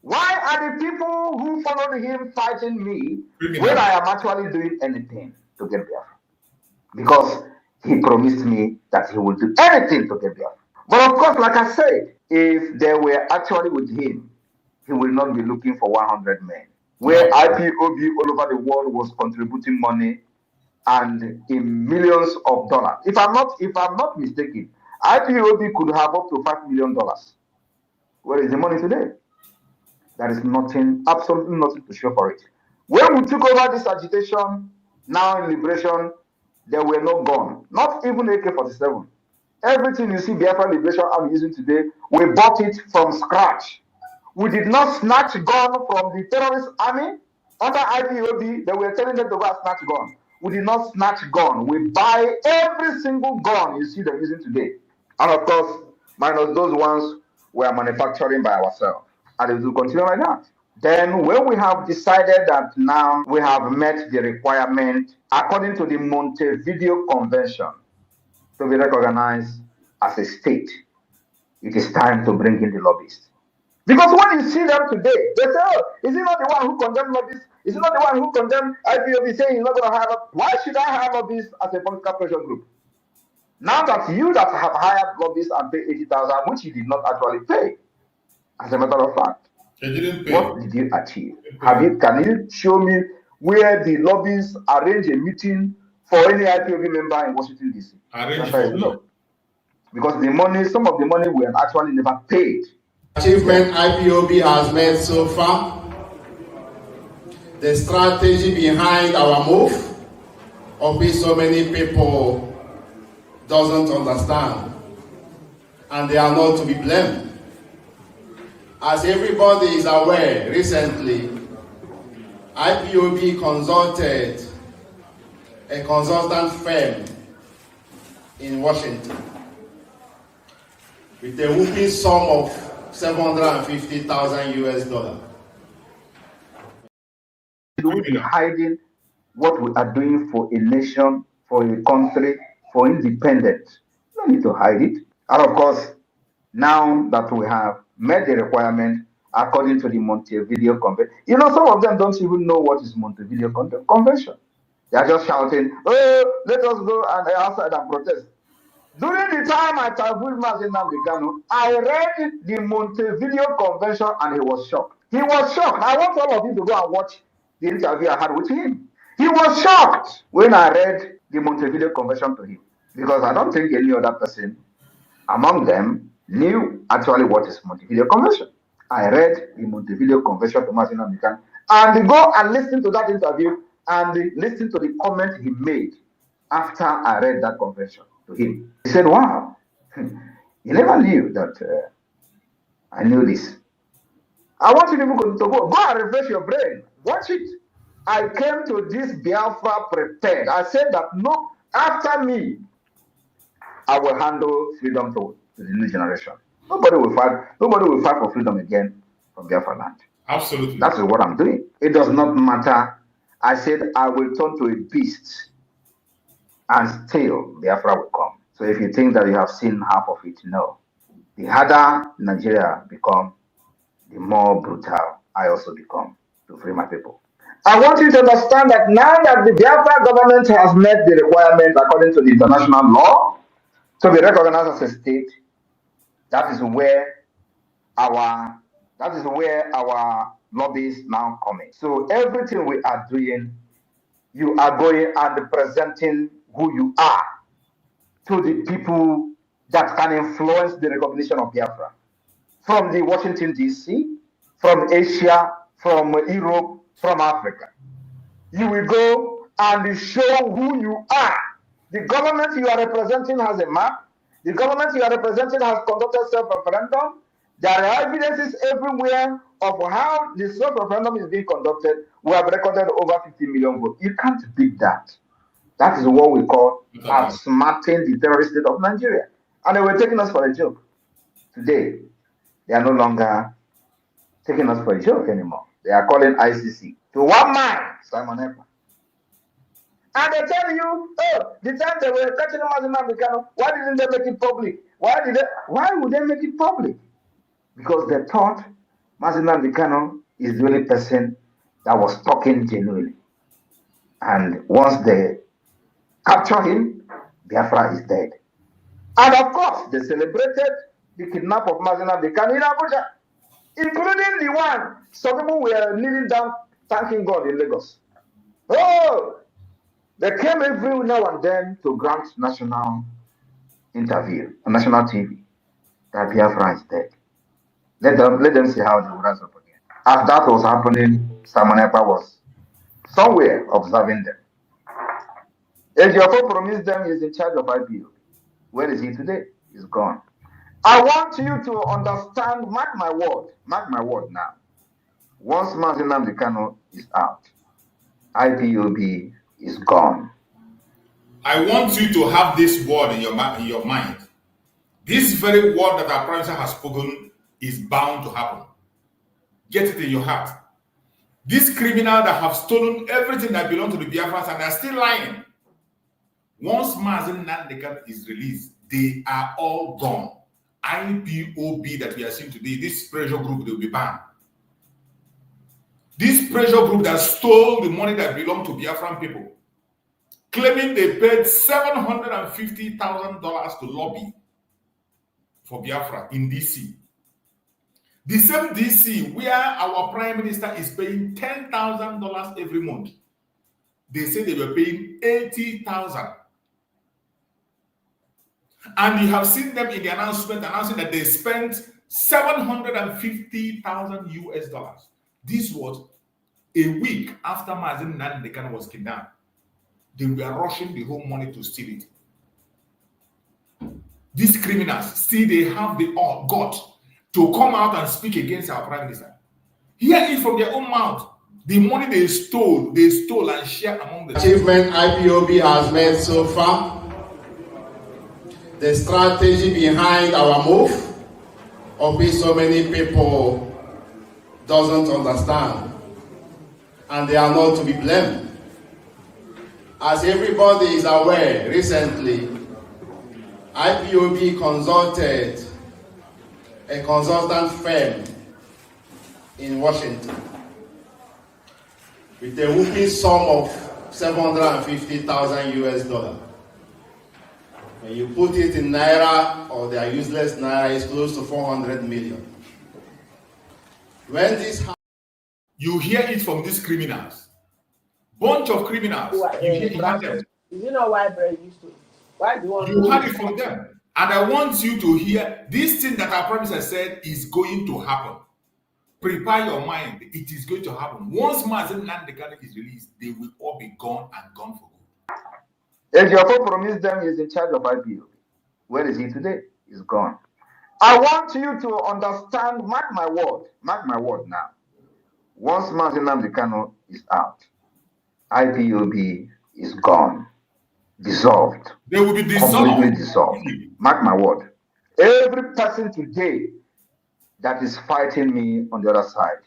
G: Why are the people who followed him fighting me when I am actually doing anything to get Biafra? Because he promised me that he will do anything to get Biafra. But of course, like I said, if they were actually with him, he will not be looking for 100 men. Where IPOB all over the world was contributing money and in millions of dollars. If I'm not mistaken, IPOB could have up to $5 million. Where is the money today? There is nothing, absolutely nothing to show for it. When we took over this agitation, now in liberation, there were no guns, not even AK-47. Everything you see Biafra Liberation Army using today, we bought it from scratch. We did not snatch gun from the terrorist army. Under IPOB, they were telling them to go and snatch gun. We did not snatch gun. We buy every single gun you see them using today. And of course, minus those ones we are manufacturing by ourselves. And it will continue like that. Then when we have decided that now we have met the requirement according to the Montevideo Convention to be recognized as a state, it is time to bring in the lobbyists. Because when you see them today, they say, oh, is he not the one who condemned lobbyists? Is he not the one who condemned IPOB saying he's not going to hire? Why should I hire lobbyists as a political pressure group? Now that you that have hired lobbyists and paid 80,000, which you did not actually pay, as a matter of fact, what did you achieve? Can you show me where the lobbyists arrange a meeting for any IPOB member in Washington, D.C.? No. Because the money, some of the money we have actually never paid.
H: Achievement IPOB has made so far, the strategy behind our move, of which so many people doesn't understand, and they are not to be blamed. As everybody is aware, recently, IPOB consulted a consultant firm in Washington with a whooping sum of $750,000 US.
G: We be hiding what we are doing for a nation, for a country, for independence. No need to hide it. And of course, now that we have met the requirement according to the Montevideo Convention, you know, some of them don't even know what is Montevideo Convention. They are just shouting, oh, let us go and outside and protest. During the time I traveled Nnamdi Kanu, I read the Montevideo Convention and he was shocked. He was shocked. I want all of you to go and watch the interview I had with him. He was shocked when I read the Montevideo Convention to him, because I don't think any other person among them knew actually what is Montevideo Convention. I read the Montevideo Convention to Nnamdi Kanu, and go and listen to that interview and listen to the comment he made after I read that convention. to him. He said, wow, you never knew that I knew this. I want you people to go and refresh your brain. Watch it. I came to this Biafra prepared. I said that no, after me, I will handle freedom to the new generation. Nobody will fight for freedom again from Biafra land.
E: Absolutely.
G: That is what I'm doing. It does not matter. I said I will turn to a beast and still Biafra will come. So if you think that you have seen half of it, no. The harder Nigeria become, the more brutal I also become to free my people. I want you to understand that now that the Biafra government has met the requirement according to the international law to be recognized as a state, that is where our lobbies now come in. So everything we are doing, you are going and presenting who you are to the people that can influence the recognition of Biafra. From the Washington, D.C., from Asia, from Europe, from Africa. You will go and show who you are. The government you are representing has a map. The government you are representing has conducted self-referendum. There are evidences everywhere of how the self-referendum is being conducted. We have recorded over 50 million votes. You can't beat that. That is what we call outsmarting the terrorist state of Nigeria. And they were taking us for a joke. Today, they are no longer taking us for a joke anymore. They are calling ICC to one man, Simon Ekpa. And they tell you, oh, the time they were catching Nnamdi Kanu, why didn't they make it public? Why would they make it public? Because they thought Nnamdi Kanu is the only person that was talking genuinely. And once they capture him, Biafra is dead. And of course, they celebrated the kidnap of Nnamdi Kanu in Abuja, including the one some people were kneeling down thanking God in Lagos. Oh, they came every now and then to grant national interview on national TV that Biafra is dead. Let them see how they will rise up again. As that was happening, Simon Ekpa was somewhere observing them. Ejiofor promised them he's in charge of IPO. Where is he today? He's gone. I want you to understand, mark my word now. Once Nnamdi Kanu is out, IPOB is gone.
E: I want you to have this word in your mind. This very word that our Prime Minister has spoken is bound to happen. Get it in your heart. These criminals that have stolen everything that belongs to the Biafrans and are still lying. Once Nnamdi Kanu is released, they are all gone. IPOB that we are seeing today, this pressure group, they will be banned. This pressure group that stole the money that belonged to Biafran people, claiming they paid $750,000 to lobby for Biafra in DC. The same DC where our Prime Minister is paying $10,000 every month. They say they were paying $80,000. And you have seen them in the announcement announcing that they spent $750,000 US. This was a week after Nnamdi Kanu was kidnapped. They were rushing the whole money to steal it. These criminals, still they have the gut to come out and speak against our Prime Minister. Hear it from their own mouth. The money they stole and shared among the
H: achievement IPOB has made so far. The strategy behind our move, of which so many people doesn't understand, and they are not to be blamed. As everybody is aware, recently, IPOB consulted a consultant firm in Washington with a whooping sum of $750,000 US. When you put it in Naira, or their useless Naira, it's close to 400 million. When this happens,
E: you hear it from these criminals. Bunch of criminals. You hear it from them.
I: You know why Brgie used to? Why do you want
E: You heard it from them. And I want you to hear this thing that our Prime Minister said is going to happen. Prepare your mind. It is going to happen. Once Nnamdi Kanu is released, they will all be gone and gone for good.
G: Ejiofor promised them he's in charge of IPOB. Where is he today? He's gone. I want you to understand, mark my word now. Once Nnamdi Kanu is out, IPOB is gone, dissolved.
E: They will be dissolved.
G: Completely dissolved. Mark my word. Every person today that is fighting me on the other side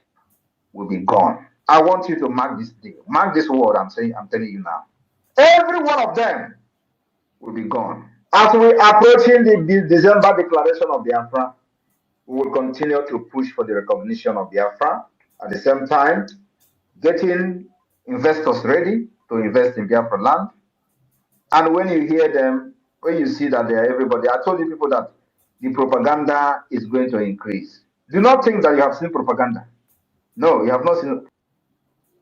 G: will be gone. I want you to mark this day. Mark this word I'm telling you now. Every one of them will be gone. As we approaching the December declaration of Biafra, we will continue to push for the recognition of Biafra. At the same time, getting investors ready to invest in Biafra land. And when you hear them, when you see that they are everybody, I told you people that the propaganda is going to increase. Do not think that you have seen propaganda. No, you have not seen.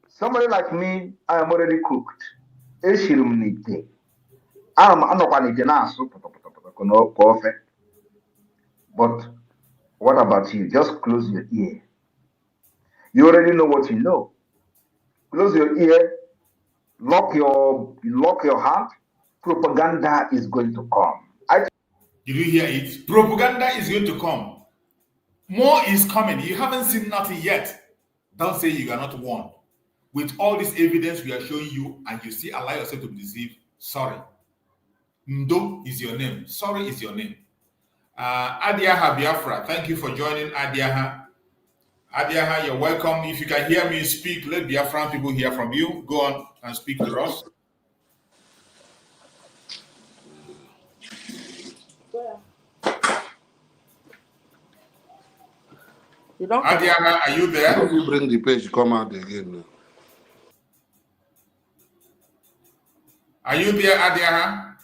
G: Somebody like me, I am already cooked. But what about you? Just close your ear. You already know what you know. Close your ear, lock your heart. Propaganda is going to come.
E: Did you hear it? Propaganda is going to come. More is coming. You haven't seen nothing yet. Don't say you are not warned. With all this evidence we are showing you, and you still allow yourself to be deceived, sorry. Ndo is your name. Sorry is your name. Adiaha Biafra, thank you for joining Adiaha. Adiaha, you're welcome. If you can hear me speak, let Biafran people hear from you. Go on and speak to us. Adiaha, are you there?
F: How do you bring the page come out again now?
E: Are you there, Adiaha?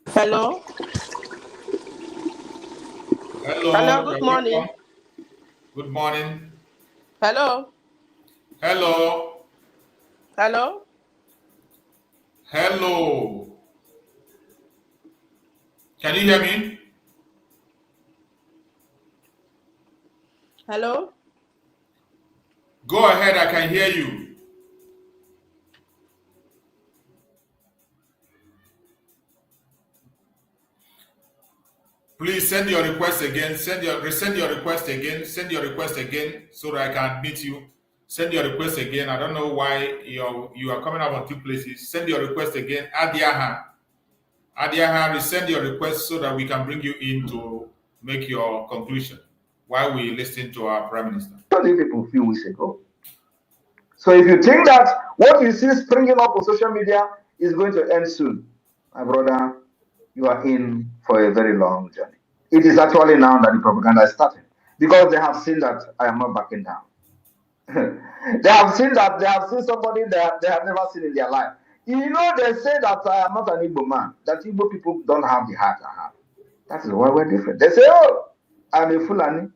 I: Hello.
E: Hello.
I: Hello, good morning.
E: Welcome. Good morning.
I: Hello.
E: Hello.
I: Hello.
E: Hello. Can you hear me?
I: Hello.
E: Go ahead, I can hear you. Please send your request again. Resend your request again. Send your request again so that I can admit you. Send your request again. I don't know why you are coming up on two places. Send your request again. Adiaha, resend your request so that we can bring you in to make your conclusion while we listen to our Prime Minister.
G: Told you people a few weeks ago. So if you think that what you see springing up on social media is going to end soon, my brother, you are in for a very long journey. It is actually now that the propaganda is starting because they have seen that I am not backing down. They have seen somebody that they have never seen in their life. You know, they say that I am not an Igbo man, that Igbo people don't have the heart I have. That is why we're different. They say, oh, I'm a Fulani,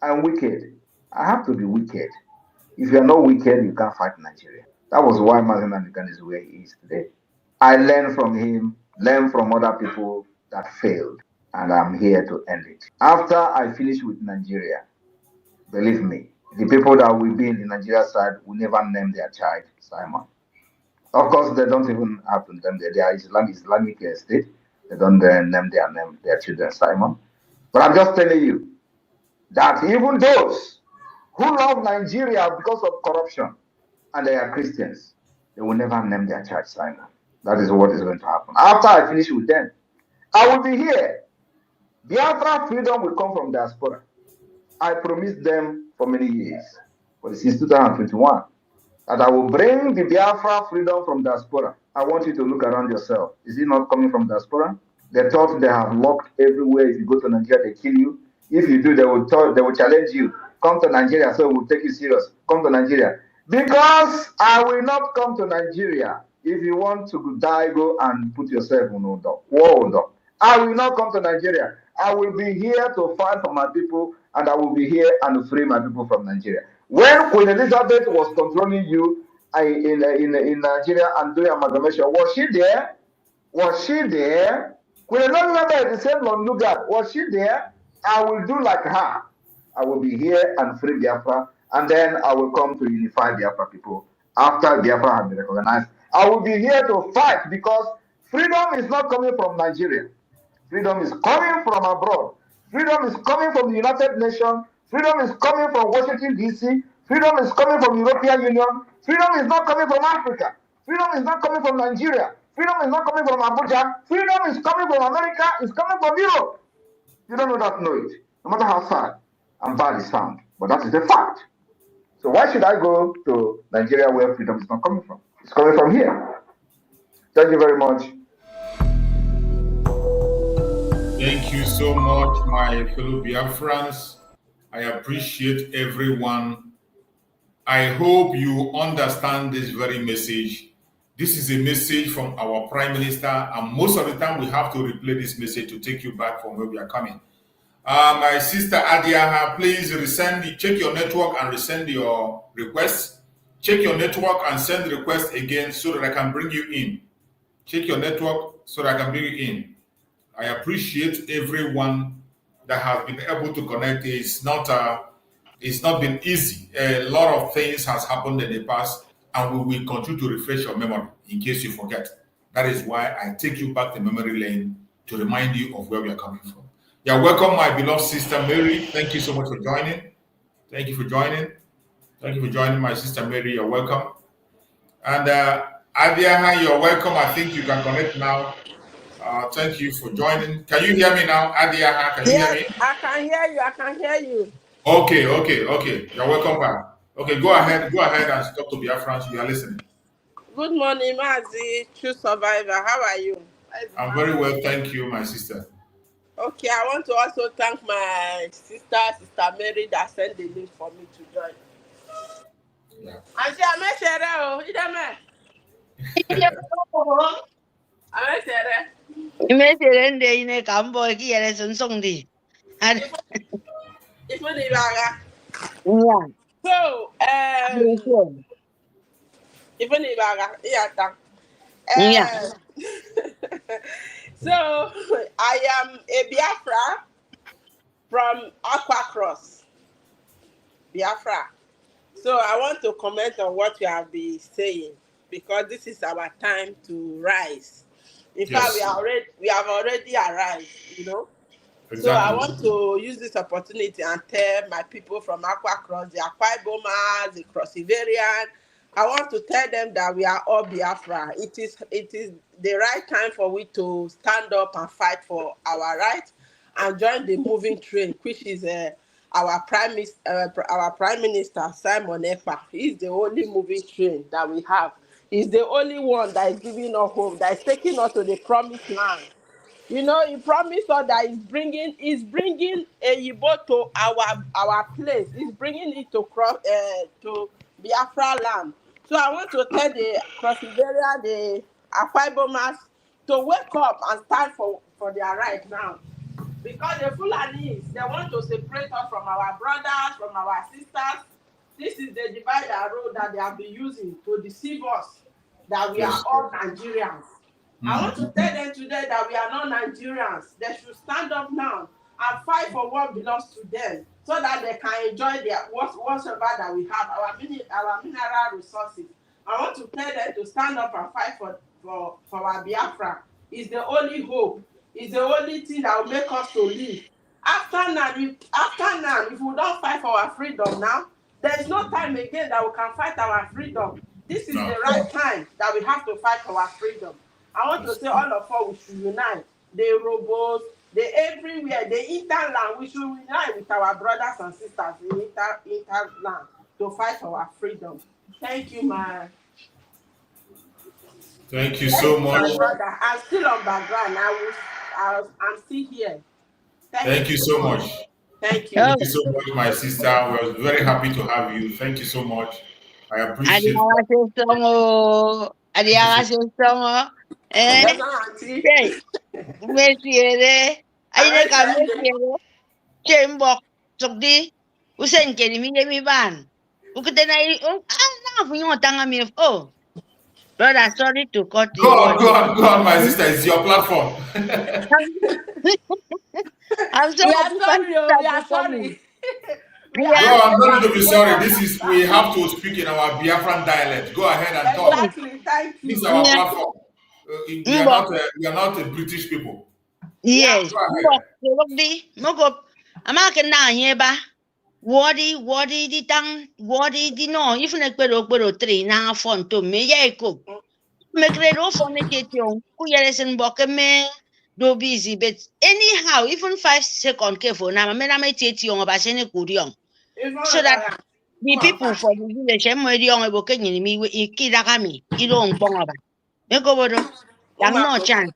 G: I'm wicked. I have to be wicked. If you're not wicked, you can't fight Nigeria. That was why Nnamdi Kanu is where he is today. I learned from him, learned from other people that failed, and I'm here to end it. After I finish with Nigeria, believe me, the people that will be in the Nigeria side will never name their child Simon. Of course, they don't even have to name their Islamic state. They don't name their children Simon. But I'm just telling you that even those who love Nigeria because of corruption and they are Christians, they will never name their child Simon. That is what is going to happen. After I finish with them, I will be here. Biafra freedom will come from diaspora. I promised them for many years, but since 2021, that I will bring the Biafra freedom from diaspora. I want you to look around yourself. Is it not coming from diaspora? They thought they have locked everywhere. If you go to Nigeria, they kill you. If you do, they will challenge you. Come to Nigeria, so we'll take you serious. Come to Nigeria. Because I will not come to Nigeria. If you want to die, go and put yourself on war. I will not come to Nigeria. I will be here to fight for my people, and I will be here and free my people from Nigeria. When Queen Elizabeth was controlling you in Nigeria and doing amalgamation, was she there? Was she there? Queen Elizabeth, the same Lord Lugard, was she there? I will do like her. I will be here and free Biafra, and then I will come to unify Biafra people after Biafra has been recognized. I will be here to fight because freedom is not coming from Nigeria. Freedom is coming from abroad. Freedom is coming from the United Nations. Freedom is coming from Washington, D.C. Freedom is coming from European Union. Freedom is not coming from Africa. Freedom is not coming from Nigeria. Freedom is not coming from Abuja. Freedom is coming from America. It's coming from Europe. You don't know that, know it. No matter how sad and bad it sounds. But that is the fact. So why should I go to Nigeria where freedom is not coming from? It's coming from here. Thank you very much.
E: Thank you so much, my fellow Biafrans. I appreciate everyone. I hope you understand this very message. This is a message from our Prime Minister, and most of the time we have to replay this message to take you back from where we are coming. My sister Adiaha, please check your network and resend your request. Check your network and send the request again so that I can bring you in. Check your network so that I can bring you in. I appreciate everyone that has been able to connect. It's not been easy. A lot of things has happened in the past, and we will continue to refresh your memory in case you forget. That is why I take you back to memory lane to remind you of where we are coming from. Yeah, welcome, my beloved sister Mary. Thank you so much for joining. Thank you for joining. Thank you for joining, my sister Mary. You're welcome. And Adiaha, you're welcome. I think you can connect now. Thank you for joining. Can you hear me now, Adiaha? Can you hear me?
I: I can hear you. I can hear you.
E: Okay. You're welcome back. Okay, go ahead and talk to Biafrans. We are listening.
I: Good morning, Mazi, true survivor. How are you?
E: I'm very well, thank you, my sister.
I: Okay, I want to also thank my sister Mary, that sent the link for me to join.
E: Yeah.
I: And she I'm So, so I am a Biafra from Aqua Cross, Biafra. So I want to comment on what you have been saying because this is our time to rise. In fact, we have already arrived, you know. Exactly. So I want to use this opportunity and tell my people from Aqua Cross, the Akwa Ibomas, the Crossivarian, I want to tell them that we are all Biafra. It is the right time for we to stand up and fight for our rights and join the moving train, which is our Prime Minister Simon Ekpa. He's the only moving train that we have. He's the only one that is giving us hope, that is taking us to the promised land. You know, he promised us that he's bringing a Yibo to our place. He's bringing it to Biafra land. So I want to tell the Crossiveria, the Akwa Ibomas, to wake up and stand for their right now. Because the Fulanis, they want to separate us from our brothers, from our sisters. This is the divider road that they have been using to deceive us, that we are all Nigerians. I want to tell them today that we are not Nigerians. They should stand up now and fight for what belongs to them so that they can enjoy their whatsoever that we have, our mineral resources. I want to tell them to stand up and fight for our Biafra. It's the only hope. It's the only thing that will make us to live. After now, if we don't fight for our freedom now, there is no time again that we can fight our freedom. This is the right time that we have to fight for our freedom. I want to say all of us, we should unite. The robots, everywhere, the interland, we should unite with our brothers and sisters in interland to fight for our freedom. Thank you, man.
E: Thank you so much.
I: My brother, I'm still on background. I'm still here.
E: Thank you so much.
I: Thank you.
E: Thank you so much, my sister. We're very happy to have you. Thank you so much. I appreciate it.
J: Brother, sorry to cut you.
E: Go on, my sister. It's your platform.
J: I'm sorry.
I: We are sorry.
E: No, I'm not going to be sorry. We have to speak in our Biafran dialect. Go ahead and talk.
I: Exactly. Thank you.
E: This is our platform. We are not a British people.
J: Yes. Moko amaka na anyeba. Wadi di tang wadi di no even ekpero 3 na afọ nto me ya eko. Mekrero for neketion. Ku yeresen boke me do busy but anyhow even 5 seconds careful na me na me tete yon obasene kurion. So that the people for the village emwe yon eboke nyini mi ikidakami iro ngbongoba. Meko bodo. There's no chance.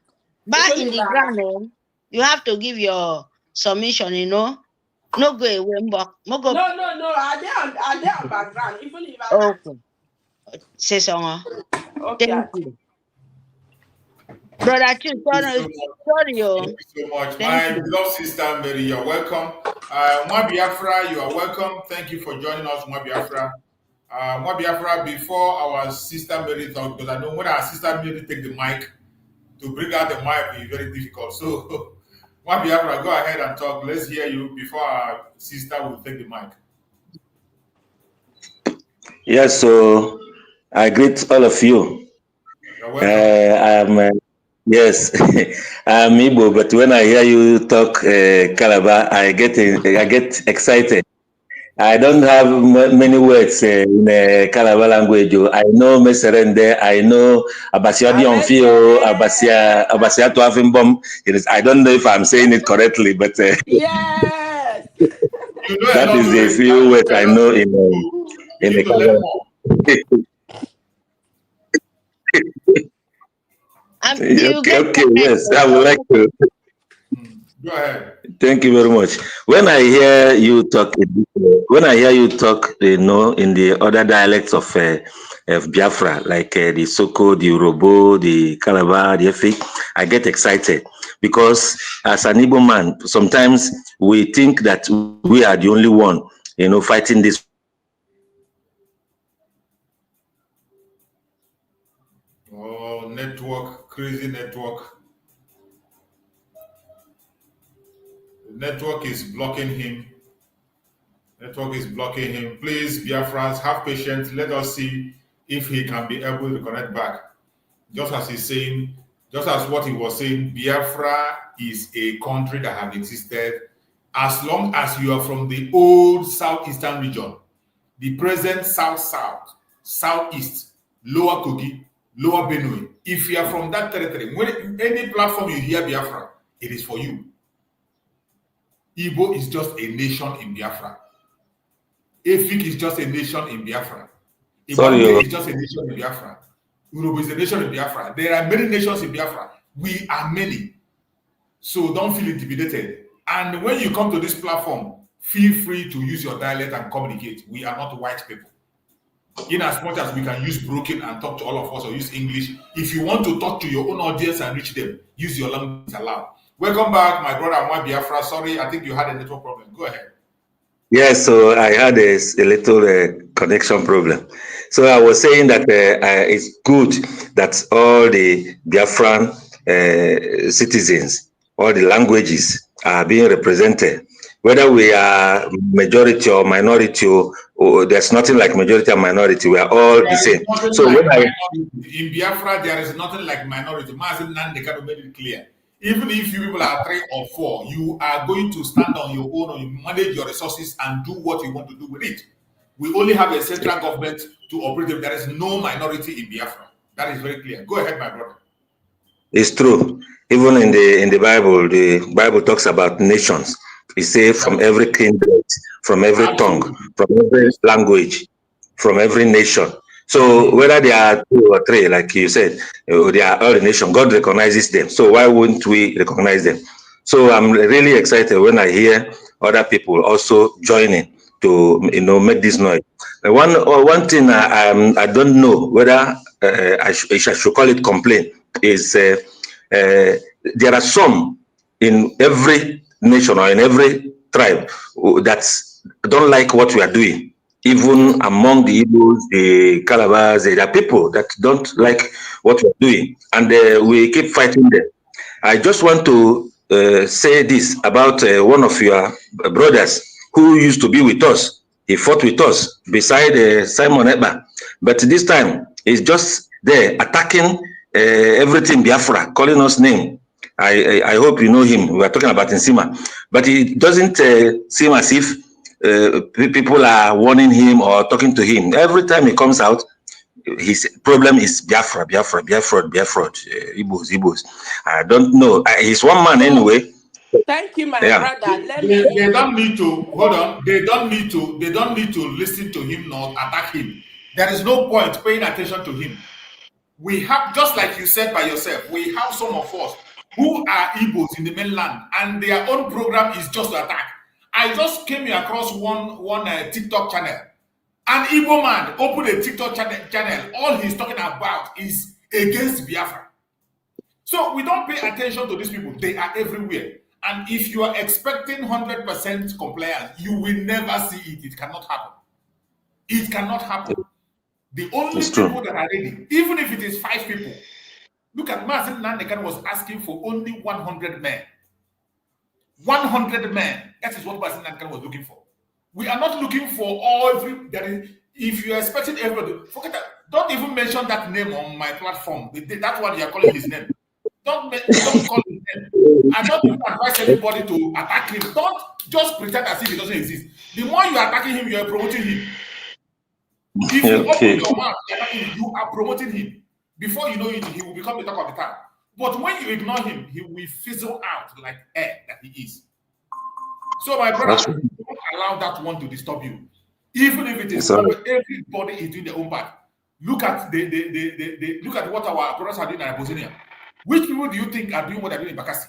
J: But in the ground, you have to give your submission, you know. No go away, no.
I: Are they on background? Even if I
J: okay. Say so.
I: Okay.
J: Thank you. Brother, sorry.
E: Thank you so much. My beloved sister Mary, you're welcome. Mwa Biafra, you are welcome. Thank you for joining us, Mwa Biafra. Mwa Biafra, before our sister Mary talk, because I know when our sister Mary take the mic, to bring out the mic will be very difficult. So, Mwa Biafra, go ahead and talk. Let's hear you before our sister will take the mic.
K: Yes, so I greet all of you. Yes, I'm Igbo, but when I hear you talk Calabar, I get excited. I don't have many words in Calabar language. I know Meserende, I know Abasia Dionfio, Abasia Tuafimbom. I don't know if I'm saying it correctly, but
I: yes,
K: that is the few words I know in the Calabar. Okay, yes, I would like to.
E: Go ahead.
K: Thank you very much. When I hear you talk, you know, in the other dialects of Biafra, like the Soko, the Urobo, the Calabar, the Efik, I get excited because as an Igbo man, sometimes we think that we are the only one, you know, fighting this.
E: Oh, network, crazy network. Network is blocking him. Please, Biafrans, have patience. Let us see if he can be able to connect back. Just as he's saying, just as what he was saying, Biafra is a country that has existed as long as you are from the old southeastern region, the present south-south, southeast, lower Kogi, lower Benue. If you are from that territory, when any platform you hear Biafra, it is for you. Igbo is just a nation in Biafra. Efik is just a nation in Biafra. Ibonge is just a nation in Biafra. Urobo is a nation in Biafra. There are many nations in Biafra. We are many. So don't feel intimidated. And when you come to this platform, feel free to use your dialect and communicate. We are not white people. In as much as we can use broken and talk to all of us or use English, if you want to talk to your own audience and reach them, use your language allowed. Welcome back, my brother Mwa Biafra. Sorry, I think you had a network problem. Go ahead.
K: Yes, so I had a little connection problem. So I was saying that it's good that all the Biafran citizens, all the languages are being represented. Whether we are majority or minority, or there's nothing like majority and minority. We are all the same. So
E: like in Biafra, there is nothing like minority. Nnamdi Kanu made it clear. Even if you people are 3 or 4, you are going to stand on your own, or you manage your resources and do what you want to do with it. We only have a central government to operate it. There is no minority in Biafra. That is very clear. Go ahead, my brother.
K: It's true. Even in the Bible talks about nations. It says from every kindred, from every tongue, from every language, from every nation. So whether they are 2 or 3, like you said, they are all a nation. God recognizes them. So why wouldn't we recognize them? So I'm really excited when I hear other people also joining to make this noise. One thing I don't know whether I should call it complaint is there are some in every nation or in every tribe that don't like what we are doing. Even among the Igbos, the Calabars, there are people that don't like what we're doing, and we keep fighting them. I just want to say this about one of your brothers who used to be with us. He fought with us beside Simon Ekpa, but this time He's just there attacking everything Biafra, calling us name. I hope you know him. We are talking about Nsima, but it doesn't seem as if people are warning him or talking to him. Every time he comes out, his problem is Biafra, Igbos. I don't know. He's one man anyway.
I: Thank you, my
K: Yeah.
I: brother.
E: They don't need to hold on. They don't need to listen to him nor attack him. There is no point paying attention to him. We have, just like you said by yourself, we have some of us who are Igbos in the mainland, and their own program is just to attack. I just came across one TikTok channel. An Igbo man opened a TikTok channel. All he's talking about is against Biafra. So we don't pay attention to these people. They are everywhere. And if you are expecting 100% compliance, you will never see it. It cannot happen. It cannot happen. The only people that are ready, even if it is 5 people, look at Nnamdi Kanu was asking for only 100 men. 100 men. That is what Nnamdi Kanu was looking for. We are not looking for if you are expecting everybody, forget that. Don't even mention that name on my platform. That's what you are calling his name. Don't call his name. I don't even advise anybody to attack him. Don't just pretend as if he doesn't exist. The more you are attacking him, you are promoting him. If you open your mouth, you are promoting him. Before you know it, he will become the talk of the town. But when you ignore him, he will fizzle out like air that he is. So, my brother, don't allow that one to disturb you. Even if it is everybody is doing their own part. Look at look at what our brothers are doing in Abyssinia. Which people do you think are doing what they're doing in Bakassi?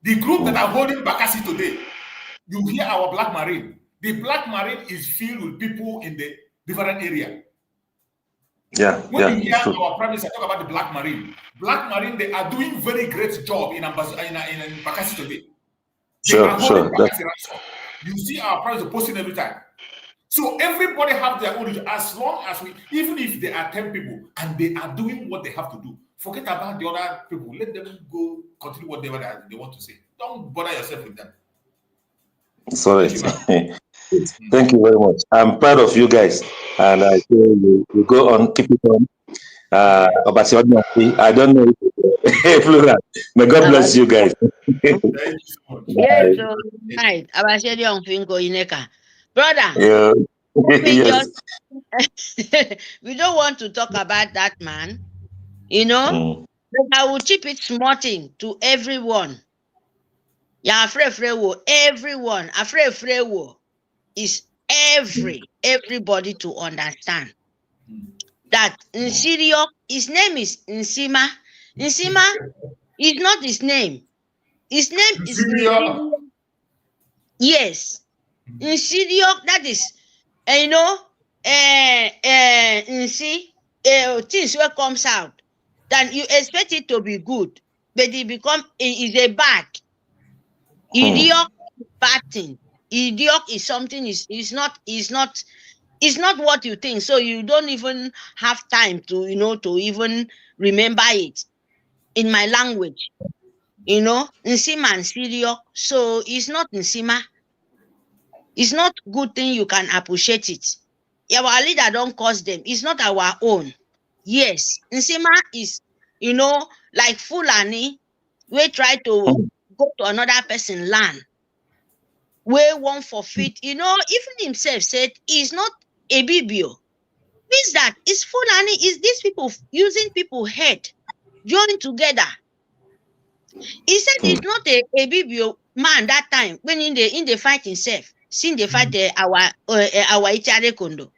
E: The group that are holding Bakassi today, you hear our Black Marine. The Black Marine is filled with people in the different area. When you hear our Prime Minister talk about the Black Marine, they are doing very great job in Bakassi today. You see our Prime Minister posting every time. So everybody have their own, as long as even if there are 10 people and they are doing what they have to do, forget about the other people. Let them go continue whatever they want to say. Don't bother yourself with them.
K: Sorry. Thank you very much. I'm proud of you guys. And I say you go on, keep it on. I don't know if may God bless you guys.
J: Yes, right. Brother,
K: yes.
J: we don't want to talk about that man, you know, but I will keep it smarting to everyone. Yeah, everyone. Is everybody to understand that Nsirio, his name is Nsima. Nsima is not his name. His name is Nsirio. Yes. Nsirio, that is, things where comes out, then you expect it to be good, but it is a bad. Idiot is bad thing. Idiot is something is not what you think. So you don't even have time to to even remember it in my language. Nsima and Sirio. So it's not Nsima. It's not good thing you can appreciate it. Our leader don't cause them. It's not our own. Yes. Nsima is, like Fulani, we try to go to another person's land. We won't forfeit. Even himself said he's not a Bibio. Means that it's Fulani, is these people using people's head joined together. He said he's not a Bibio man that time when in the fight himself. Since they fight our Ichare Kondo.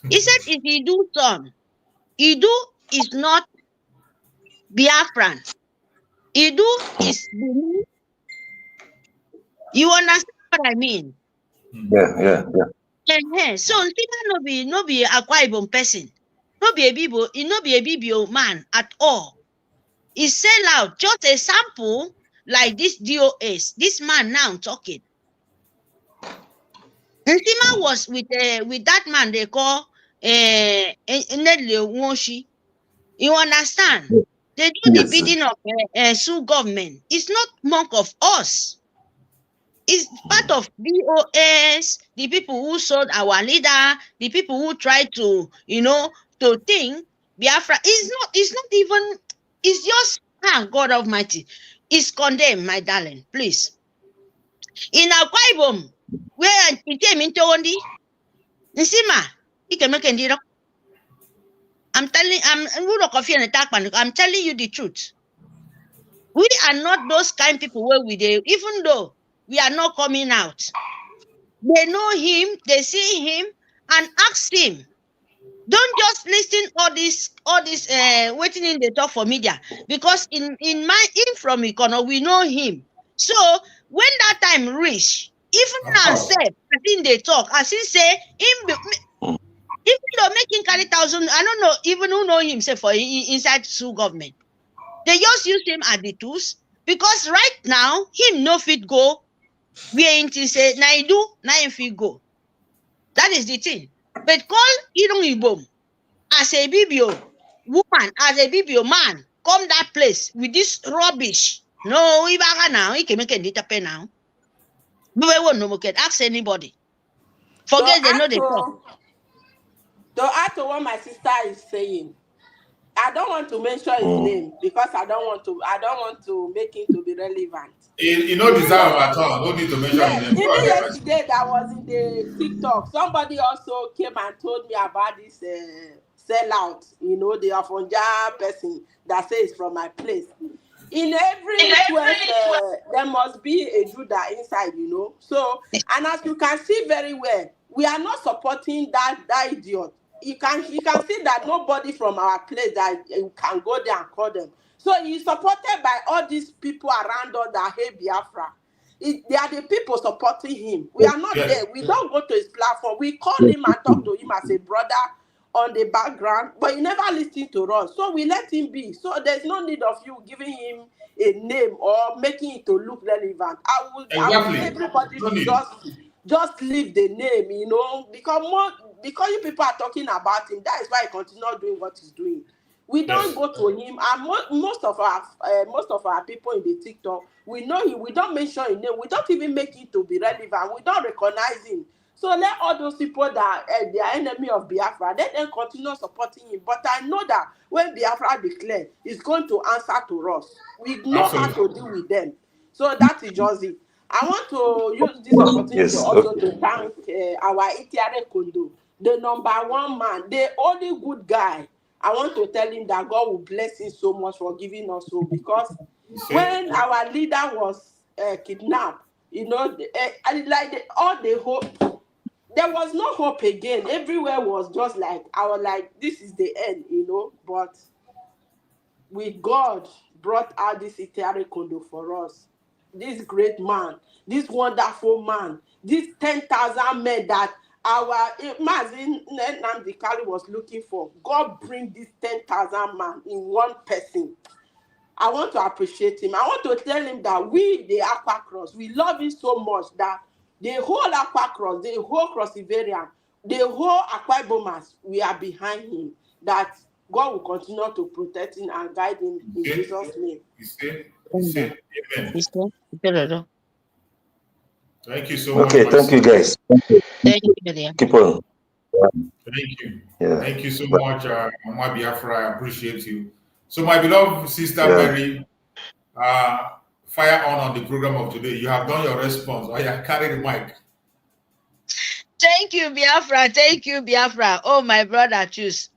J: He said if he do some, Idu is not Biafran. Idu is you understand what I mean?
K: Yeah.
J: So no be Akwa Ibom person, no be a Bibio man at all. He sell out just a sample like this DOS. This man now talking. Nsima was with that man they call Nedle Wonshi. You understand? They do the bidding of Sioux government. It's not monk of us. It's part of BOS, the people who sold our leader, the people who tried to, to think Biafra is not even, it's just, God Almighty, is condemned, my darling, please. In Akwa Ibom, where it came into Ondi, Nsima, I'm telling you the truth. We are not those kind of people where even though we are not coming out. They know him, they see him, and ask him. Don't just listen all this waiting in the talk for media, because in from Ikono we know him. So when that time reach, even now say I think they talk, as he say him, even though making carry thousand, I don't know even who know him say for inside Sioux government. They just use him as the tools, because right now him no fit go where ain't say na he do na him fit go. That is the thing. But call Irung Ibom as a Bibio woman, as a Bibio man, come that place with this rubbish. No, Ibaga now, he can make a data pay now. We won't no can ask anybody. Forget they know they talk.
I: To add to what my sister is saying, I don't want to mention his name because I don't want to make him to be relevant.
E: You know, deserve at all. No need to mention his name.
I: Even yesterday that was in the TikTok, somebody also came and told me about this sellout. You know, the Afonja person that says from my place. In every request, there must be a Judah inside, you know. So, and as you can see very well, we are not supporting that idiot. You can see that nobody from our place that you can go there and call them. So he's supported by all these people around us that hate Biafra. They are the people supporting him. We are not there. We don't go to his platform. We call him and talk to him as a brother on the background, but he never listened to us. So we let him be. So there's no need of you giving him a name or making it to look relevant. I would everybody just leave the name, you know, because you people are talking about him. That is why he continues doing what he's doing. We don't go to him, and most of our people in the TikTok, we know him. We don't mention his name. We don't even make it to be relevant. We don't recognize him. So let all those people that they are enemy of Biafra, let them continue supporting him. But I know that when Biafra declare, he's going to answer to us. We know how to deal with them. So that is just it. I want to use this opportunity to thank our Itiare Kondo, the number one man, the only good guy. I want to tell him that God will bless him so much for giving us hope, because when our leader was kidnapped, you know, all the hope, there was no hope again. Everywhere was just like, I was like, this is the end, you know. But with God brought out this Itiare Kondo for us. This great man, this wonderful man, these 10,000 men that our Mazin Nnamdi Kanu was looking for. God bring this 10,000 man in one person. I want to appreciate him. I want to tell him that we, the Ekpa Cross, we love him so much that the whole Ekpa Cross, the whole Crossivarian, the whole Akwa Ibomers, we are behind him. That God will continue to protect him and guide him in Jesus' name.
E: Amen. Thank you so much.
K: Okay, thank you guys.
J: Thank you.
K: Keep on.
E: Thank you.
K: Yeah.
E: Thank you so much, my Biafra. I appreciate you. So, my beloved sister Mary, fire on the program of today. You have done your response. I have carried the mic.
J: Thank you, Biafra. Thank you, Biafra. Oh, my brother, choose.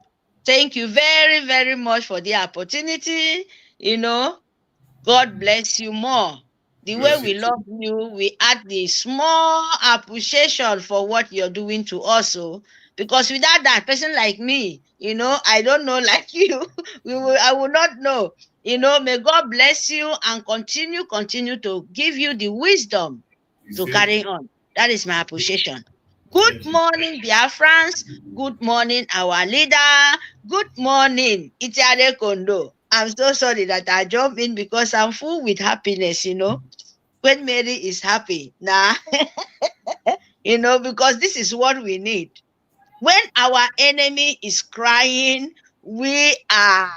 J: Thank you very, very much for the opportunity. You know, God bless you more. The way we love you, we add the small appreciation for what you're doing to us. Because without that person like me, you know, I don't know like you, I will not know. You know, may God bless you and continue to give you the wisdom to carry on. That is my appreciation. Good morning, Biafrans. Good morning, our leader. Good morning, Itiare Kondo. I'm so sorry that I jumped in because I'm full with happiness, you know. When Mary is happy, you know, because this is what we need. When our enemy is crying, we are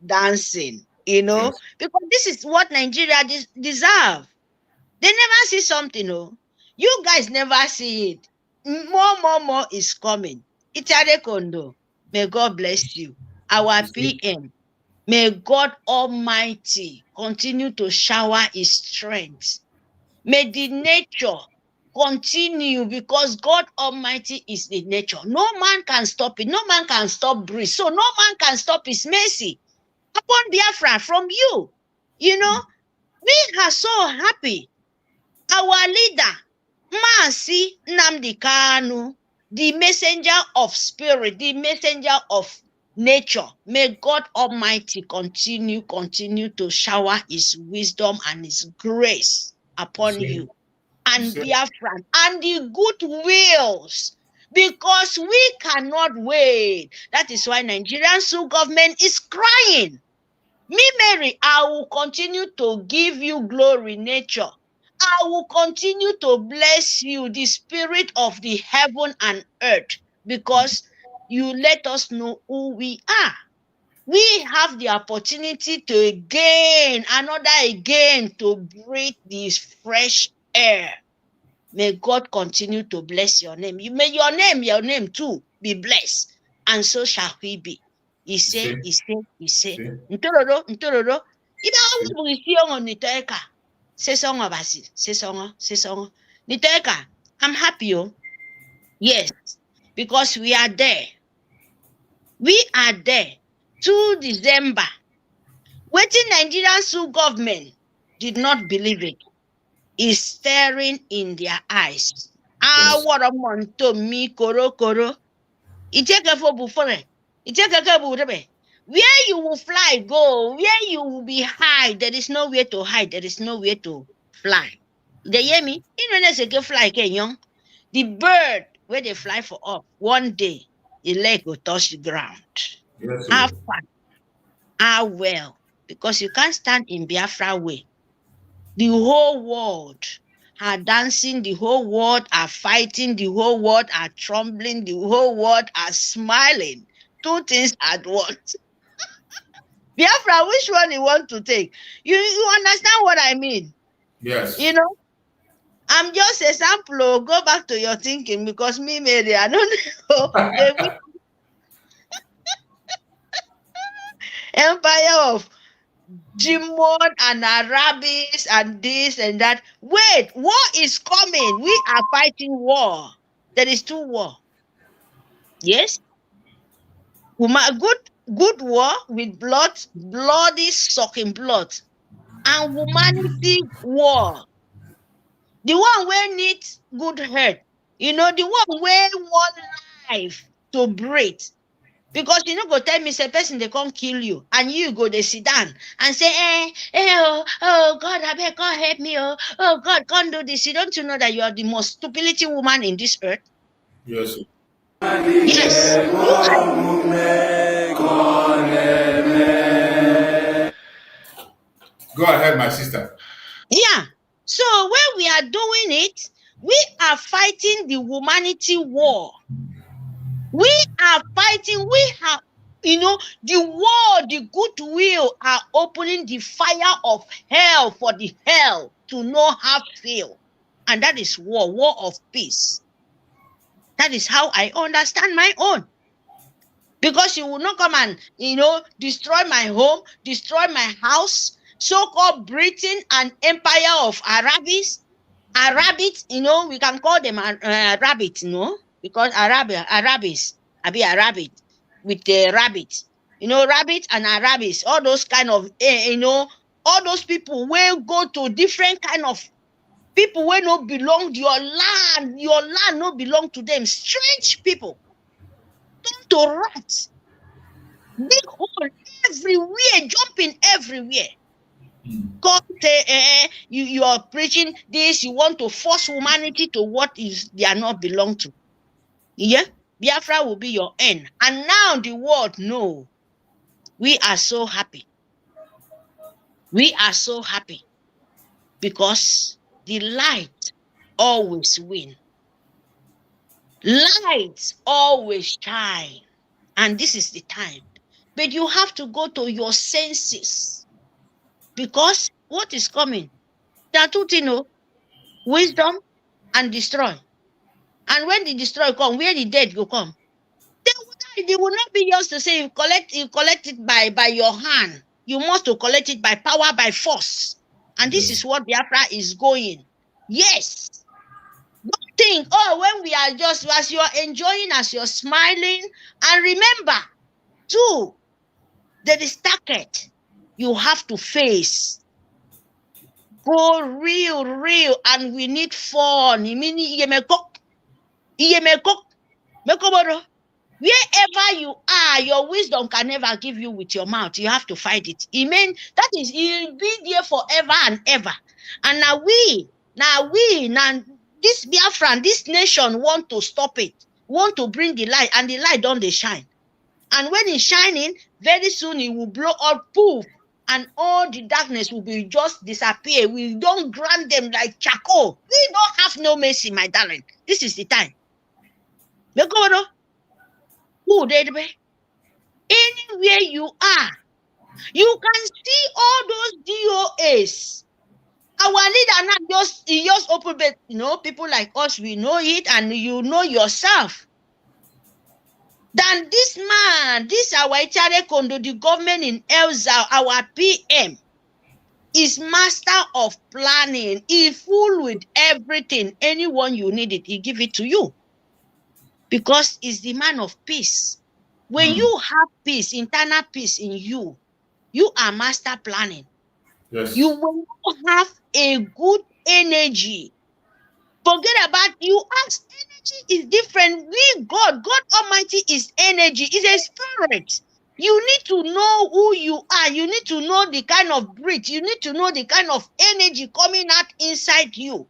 J: dancing, you know, because this is what Nigeria deserve. They never see something, you guys never see it. More is coming. Itiare Kondo. May God bless you. Our PM, may God Almighty continue to shower His strength. May the nature continue, because God Almighty is the nature. No man can stop it. No man can stop breeze. So no man can stop His mercy upon Biafra from you. You know, we are so happy. Our leader, Maasi Nnamdi Kanu, the messenger of spirit, the messenger of nature. May God Almighty continue to shower His wisdom and His grace upon you and Biafran and the good wills, because we cannot wait. That is why Nigerian government is crying. Me, Mary, I will continue to give you glory, nature. I will continue to bless you, the spirit of the heaven and earth, because you let us know who we are. We have the opportunity to to breathe this fresh air. May God continue to bless your name. May your name too be blessed, and so shall we be. He said. Ntororo. Iba awu bu isi ongo niteka. Sesongo basi. Sesongo. Niteka, I'm happy, oh. Yes, because we are there. We are there. 2 December. Waiting Nigerian government did not believe it. Is staring in their eyes. What a monto mi koro. Itekefo bufore. Itekeke burebe. Where you will fly, go. Where you will be hide, there is nowhere to hide. There is nowhere to fly. They hear me? You know, let's get fly, young. The bird where they fly for up, one day the leg will touch the ground.
E: Yes,
J: Have fun. Well, because you can't stand in Biafra way. The whole world are dancing, the whole world are fighting, the whole world are trembling, the whole world are smiling. 2 things at once. Biafra, which one you want to take? You understand what I mean?
E: Yes.
J: You know, I'm just a sample. Go back to your thinking, because me, Mary, I don't know. Empire of Jimon and Arabis and this and that. Wait, war is coming. We are fighting war. There is 2 war. Yes? Good war with bloody sucking blood. And humanity war. The one where needs good health. You know, the one where want life to breathe. Because you know, go tell me, say person they can't kill you, and you go they sit down and say, oh God, I beg, God help me, oh God, can't do this. You don't know that you are the most stupidity woman in this earth?
E: Yes.
J: Yes.
E: Go ahead, my sister.
J: Yeah. So when we are doing it, we are fighting the humanity war. We are fighting. We have, you know, the war, the goodwill are opening the fire of hell for the hell to know how to feel. And that is war of peace. That is how I understand my own. Because you will not come and, you know, destroy my home, destroy my house, so-called Britain and empire of Arabis, you know, we can call them rabbit, you know, because Arabis, with the rabbit, you know, rabbit and Arabis, all those kind of, you know, all those people will go to different kind of people where no belong to your land no belong to them, strange people, turn to rats, big hole everywhere, jumping everywhere. God say, you are preaching this, you want to force humanity to what is they are not belong to. Yeah, Biafra will be your end. And now the world know. We are so happy. We are so happy because the light always win. Light always shine. And this is the time. But you have to go to your senses. Because what is coming? There are 2 things, wisdom and destroy. And when the destroy come, where the dead go come? They would It will not be yours to say you collect it by your hand. You must to collect it by power, by force. And this is what Biafra is going. Yes. Don't think, oh, when we are just, as you are enjoying, as you're smiling. And remember, too, there is target you have to face. Go real, and we need fun. Wherever you are, your wisdom can never give you with your mouth. You have to fight it. It means that is, you'll be there forever and ever. And now this Biafran, this nation want to stop it, want to bring the light, and the light don't they shine. And when it's shining, very soon it will blow up, poof, and all the darkness will be just disappear. We don't grant them like charcoal. We don't have no mercy, my darling. This is the time. Anywhere you are, you can see all those DOAs. Our leader now just open, but people like us, we know it, and you know yourself. Then this man, this our Ichere Kondo, the government in Elza, our PM, is master of planning. He full with everything. Anyone you need it, he give it to you. Because he's the man of peace. When you have peace, internal peace in you, you are master planning.
E: Yes.
J: You will have a good energy. Forget about you. Ask, energy is different. God Almighty is energy, is a spirit. You need to know who you are. You need to know the kind of breath. You need to know the kind of energy coming out inside you.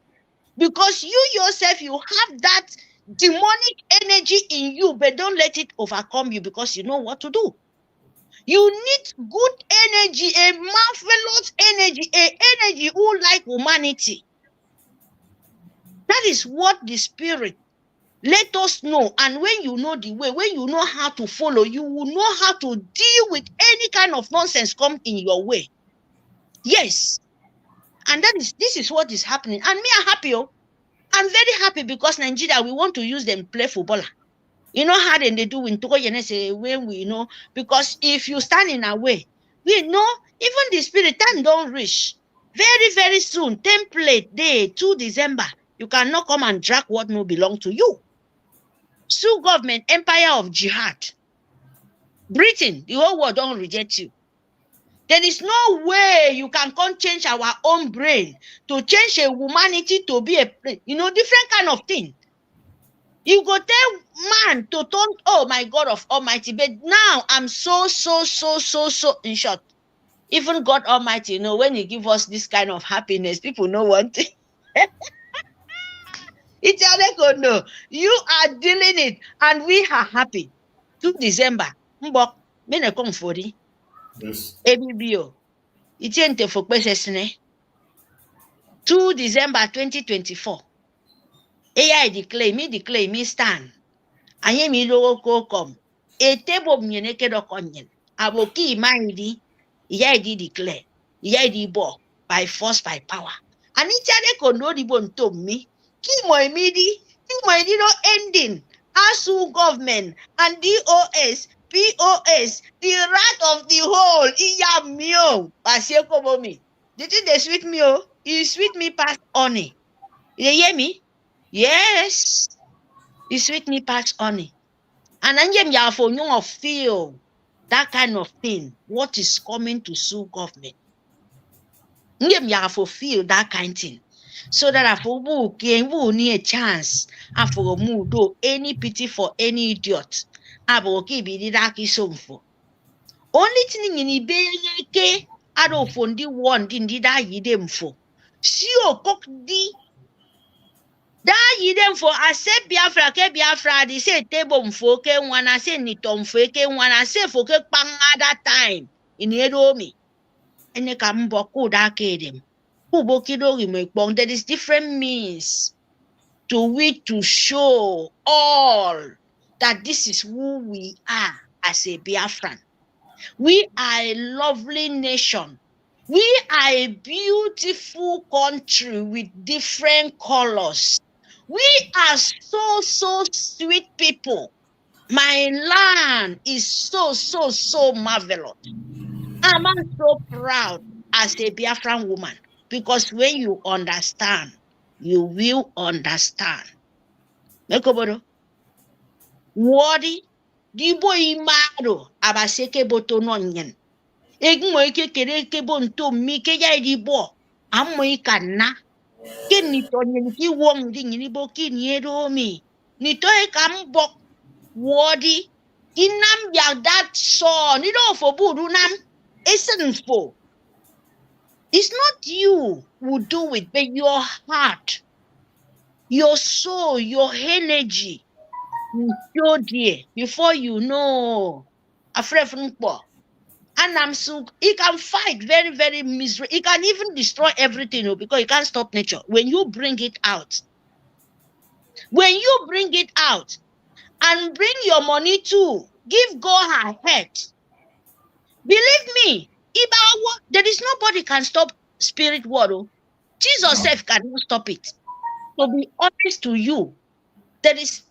J: Because you yourself, you have that demonic energy in you, but don't let it overcome you because you know what to do. You need good energy, a marvelous energy, a energy who like humanity. That is what the Spirit let us know. And when you know the way, when you know how to follow, you will know how to deal with any kind of nonsense come in your way. Yes. And this is what is happening. And me, I'm happy. I'm very happy because Nigeria, we want to use them play footballer. You know how they do in Togo when we know, because if you stand in our way, we know even the spirit time don't reach. Very, very soon, template day 2 December, you cannot come and drag what no belong to you. Sue government, empire of jihad. Britain, the whole world don't reject you. There is no way you can come change our own brain to change a humanity to be a, different kind of thing. You go tell man to turn, oh my God of Almighty, but now I'm so in short. Even God Almighty, when He give us this kind of happiness, people know one thing. It's go no. You are dealing it, and we are happy. 2 December, mbok, mene come for it.
E: Yes.
J: ABBO. It's ente for kwesesne. 2 December 2024. AI declare, me stand. Anye mi logo ko kom. Etebo myeneke do konyen. Aboki imandi, di declare. Di bo, by force, by power. And it's ko no di bon to me. Ki mo no ending. ASU government and DOS, POS, the rat of the whole. Iya mio. Pasieko momi. Did they sweet me? Oh, you sweet me past honey. You hear me? Yes. You sweet me past honey. And then you have to feel that kind of thing. What is coming to sue government? You have to feel that kind of thing. So that I will need a chance. I for do any pity for any idiot. I will give it that is for. Only thing in Ibeke, I don't find the one in the that you them for. See you cook the. That you them for I say Biafra, they say table mfo ke one, I say nitom fo ke one, I say for ke panga that time in Edomi. And they come boku that kedem. There is different means to show all that this is who we are as a Biafran. We are a lovely nation. We are a beautiful country with different colors. We are so sweet people. My land is so marvelous. I'm so proud as a Biafran woman, because when you understand, you will understand. Mekobodo, wadi, di boy mado, abaseke boto nonyen. Egmo ike kere kebo nto mi ke ya di bo. Amo ikana. Ken ni tonyen ki wong di ni bo ki ni edo mi. Ni to e kambok wadi. Inam ya that so ni do for budu nam. Esenfo. It's not you who do it, but your heart, your soul, your energy will show there before you know. Afraid from poor. And I'm so he can fight very miserable. He can even destroy everything because he can't stop nature. When you bring it out, and bring your money too, give God her head. Believe me, there is nobody can stop spirit world. Jesus self cannot stop it. To be honest to you, there is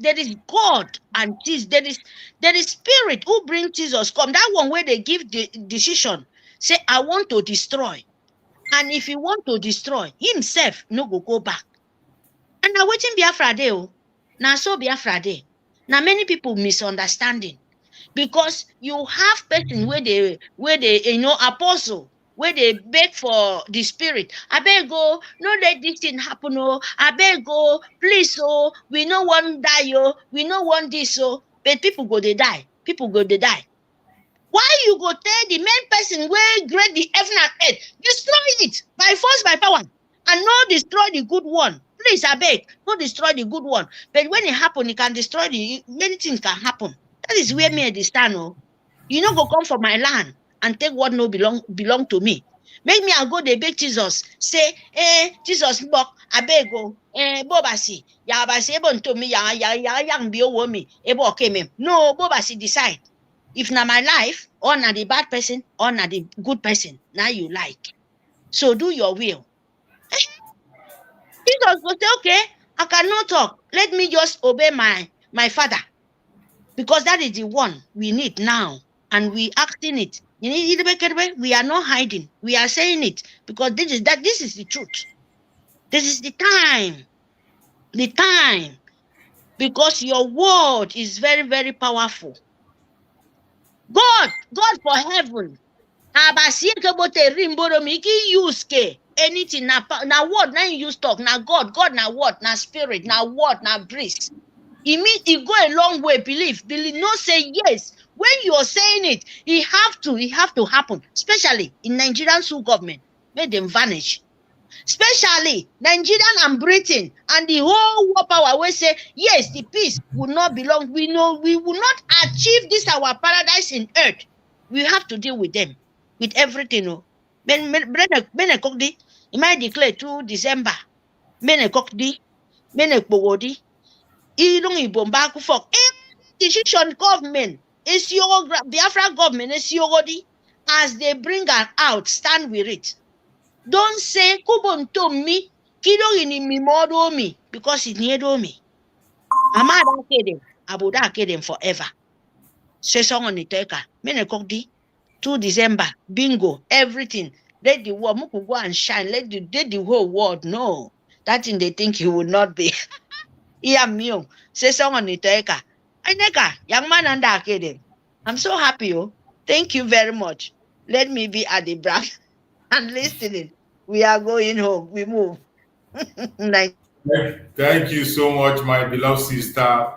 J: God and Jesus. There is spirit who bring Jesus come. That one where they give the decision, say I want to destroy, and if you want to destroy himself, no go back. And now waiting Biafra day, now so Biafra day. Now many people misunderstanding because you have person where they apostle. Where they beg for the spirit. I beg go, no let this thing happen. Oh, I beg go, please. Oh, we no want die. Oh, we no want this. Oh, but people go they die. People go they die. Why you go tell the main person where great the heaven and earth? Destroy it by force, by power, and not destroy the good one. Please, I beg, not destroy the good one. But when it happen, it can destroy many things can happen. That is where me understand. Oh, you know, go come for my land and take what no belong to me. Make me I go they beg Jesus. Say, Jesus block, I beg go, Bobasi, Yabasi able to me, yang be over me, able came him. No, Bobasi decide. If na my life, or na the bad person, or na the good person, now you like. So do your will. Jesus will say, okay, I cannot talk. Let me just obey my father. Because that is the one we need now. And we acting it. We are not hiding. We are saying it. Because this is the truth. This is the time. The time. Because your word is very, very powerful. God for heaven. Use anything na word na use talk na God na what na spirit na what na breeze. It means it go a long way. Believe not say yes. When you are saying it, it have to happen. Especially in Nigerian government, make them vanish. Especially Nigerian and Britain and the whole world power will say yes, the peace will not belong. We know we will not achieve this our paradise in earth. We have to deal with them, with everything. Oh, it might declare to December. For decision government is your Biafra government is your as they bring her out, stand with it. Don't say Kubonto me, Kido in me more me because it near me. Amada Kedem, Abuda Kedem forever. Say song on the taker, Menekokdi, 2 December, bingo, everything. Let the world go and shine, let the whole world know. That thing they think you will not be. Yeah, me. Say song on the taker. I neka, young man and Kedem. I'm so happy. Oh. Thank you very much. Let me be at the back and listening. We are going home. We move.
E: Thank you so much, my beloved sister.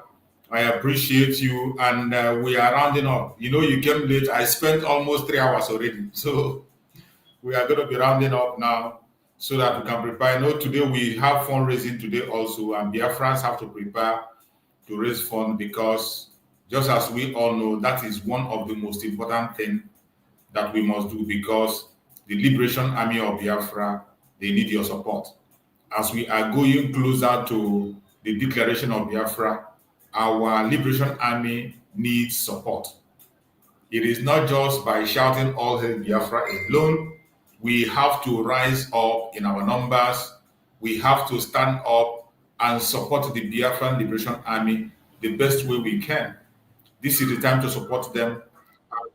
E: I appreciate you. And we are rounding up. You know, you came late. I spent almost 3 hours already. So we are going to be rounding up now so that we can prepare. I know today we have fundraising today also. And Biafrans have to prepare to raise funds because just as we all know, that is one of the most important things that we must do because the Liberation Army of Biafra, they need your support. As we are going closer to the declaration of Biafra, our Liberation Army needs support. It is not just by shouting all hail Biafra alone. We have to rise up in our numbers. We have to stand up and support the Biafran Liberation Army the best way we can. This is the time to support them.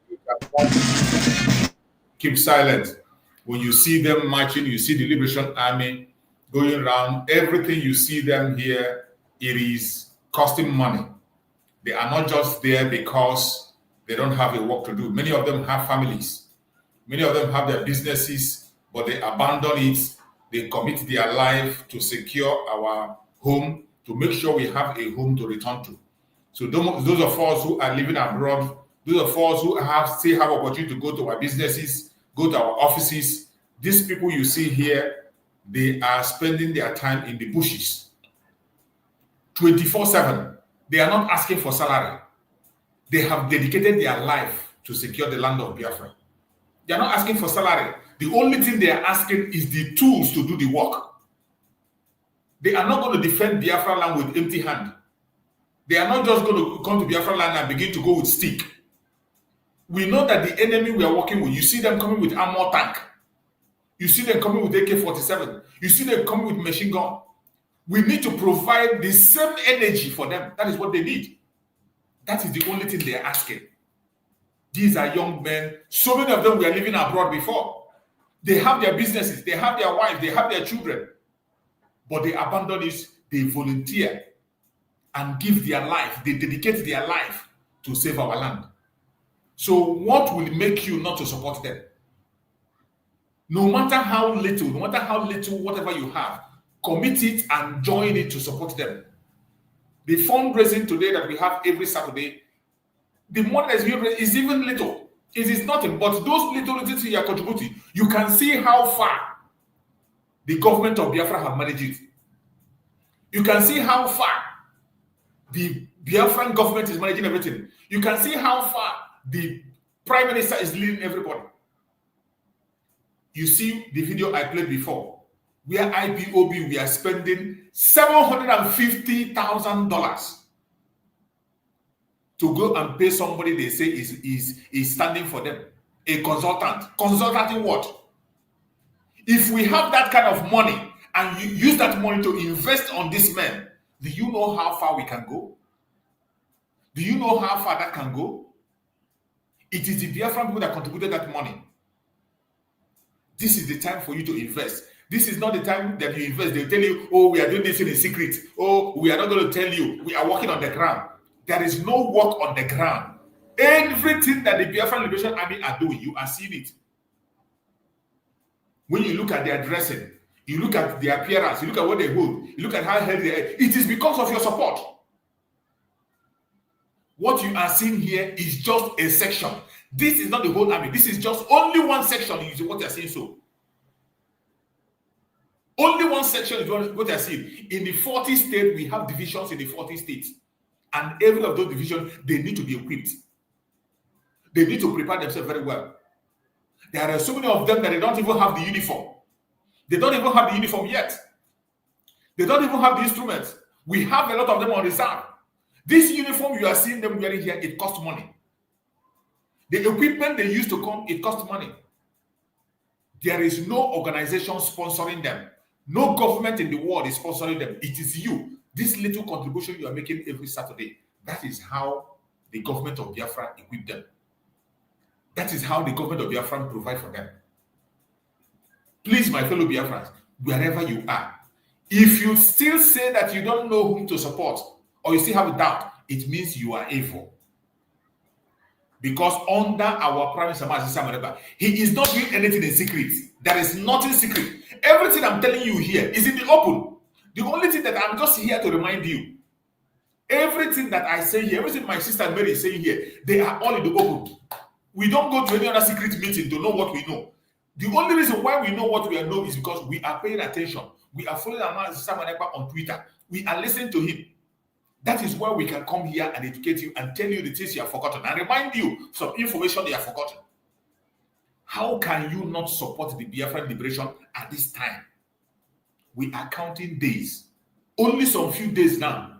E: You cannot keep silent. When you see them marching, you see the Liberation Army going around, everything you see them here, it is costing money. They are not just there because they don't have a work to do. Many of them have families. Many of them have their businesses, but they abandon it. They commit their life to secure our home, to make sure we have a home to return to. So those of us who are living abroad, those of us who still have opportunity to go to our businesses, go to our offices, these people you see here, they are spending their time in the bushes 24/7. They are not asking for salary. They have dedicated their life to secure the land of Biafra. They are not asking for salary. The only thing they are asking is the tools to do the work. They are not going to defend Biafra land with empty hand. They are not just going to come to Biafra land and begin to go with stick. We know that the enemy we are working with, you see them coming with armor tank. You see them coming with AK-47. You see them coming with machine gun. We need to provide the same energy for them. That is what they need. That is the only thing they are asking. These are young men. So many of them were living abroad before. They have their businesses. They have their wives. They have their children. But they abandon it. They volunteer and give their life. They dedicate their life to save our land. So what will make you not to support them? No matter how little, whatever you have, commit it and join it to support them. The fundraising today that we have every Saturday, the money is even little. It is nothing, but those little things you are contributing, you can see how far the government of Biafra have managed it. You can see how far the Biafran government is managing everything. You can see how far the Prime Minister is leading everybody. You see the video I played before, where IPOB, we are spending $750,000 to go and pay somebody they say is standing for them, a consultant. Consulting what? If we have that kind of money and you use that money to invest on these men, do you know how far we can go? Do you know how far that can go? It is the Biafran people that contributed that money. This is the time for you to invest. This is not the time that you invest. They'll tell you, oh, we are doing this in secret. Oh, we are not going to tell you. We are working on the ground. There is no work on the ground. Everything that the Biafran Liberation Army are doing, you are seeing it. When you look at their dressing, you look at their appearance, you look at what they hold, you look at how healthy they are. It is because of your support. What you are seeing here is just a section. This is not the whole army. This is just only one section. Is what you are seeing. So only one section is what you are seeing. In the 40 states, we have divisions in the 40 states. And every of those divisions, they need to be equipped. They need to prepare themselves very well. There are so many of them that they don't even have the uniform. They don't even have the uniform yet. They don't even have the instruments. We have a lot of them on reserve. This uniform you are seeing them wearing here, it costs money. The equipment they use to come, it costs money. There is no organization sponsoring them. No government in the world is sponsoring them. It is you. This little contribution you are making every Saturday, that is how the government of Biafra equip them. That is how the government of Biafra provide for them. Please, my fellow Biafrans, wherever you are, if you still say that you don't know whom to support, or you still have a doubt, it means you are evil. Because under our Prime Minister, Simon Ekpa, he is not doing anything in secret. There is nothing secret. Everything I'm telling you here is in the open. The only thing that I'm just here to remind you, everything that I say here, everything my sister Mary is saying here, they are all in the open. We don't go to any other secret meeting to know what we know. The only reason why we know what we know is because we are paying attention. We are following our man Simon Ekpa on Twitter. We are listening to him. That is why we can come here and educate you and tell you the things you have forgotten and remind you some information you have forgotten. How can you not support the Biafran liberation at this time? We are counting days. Only some few days now,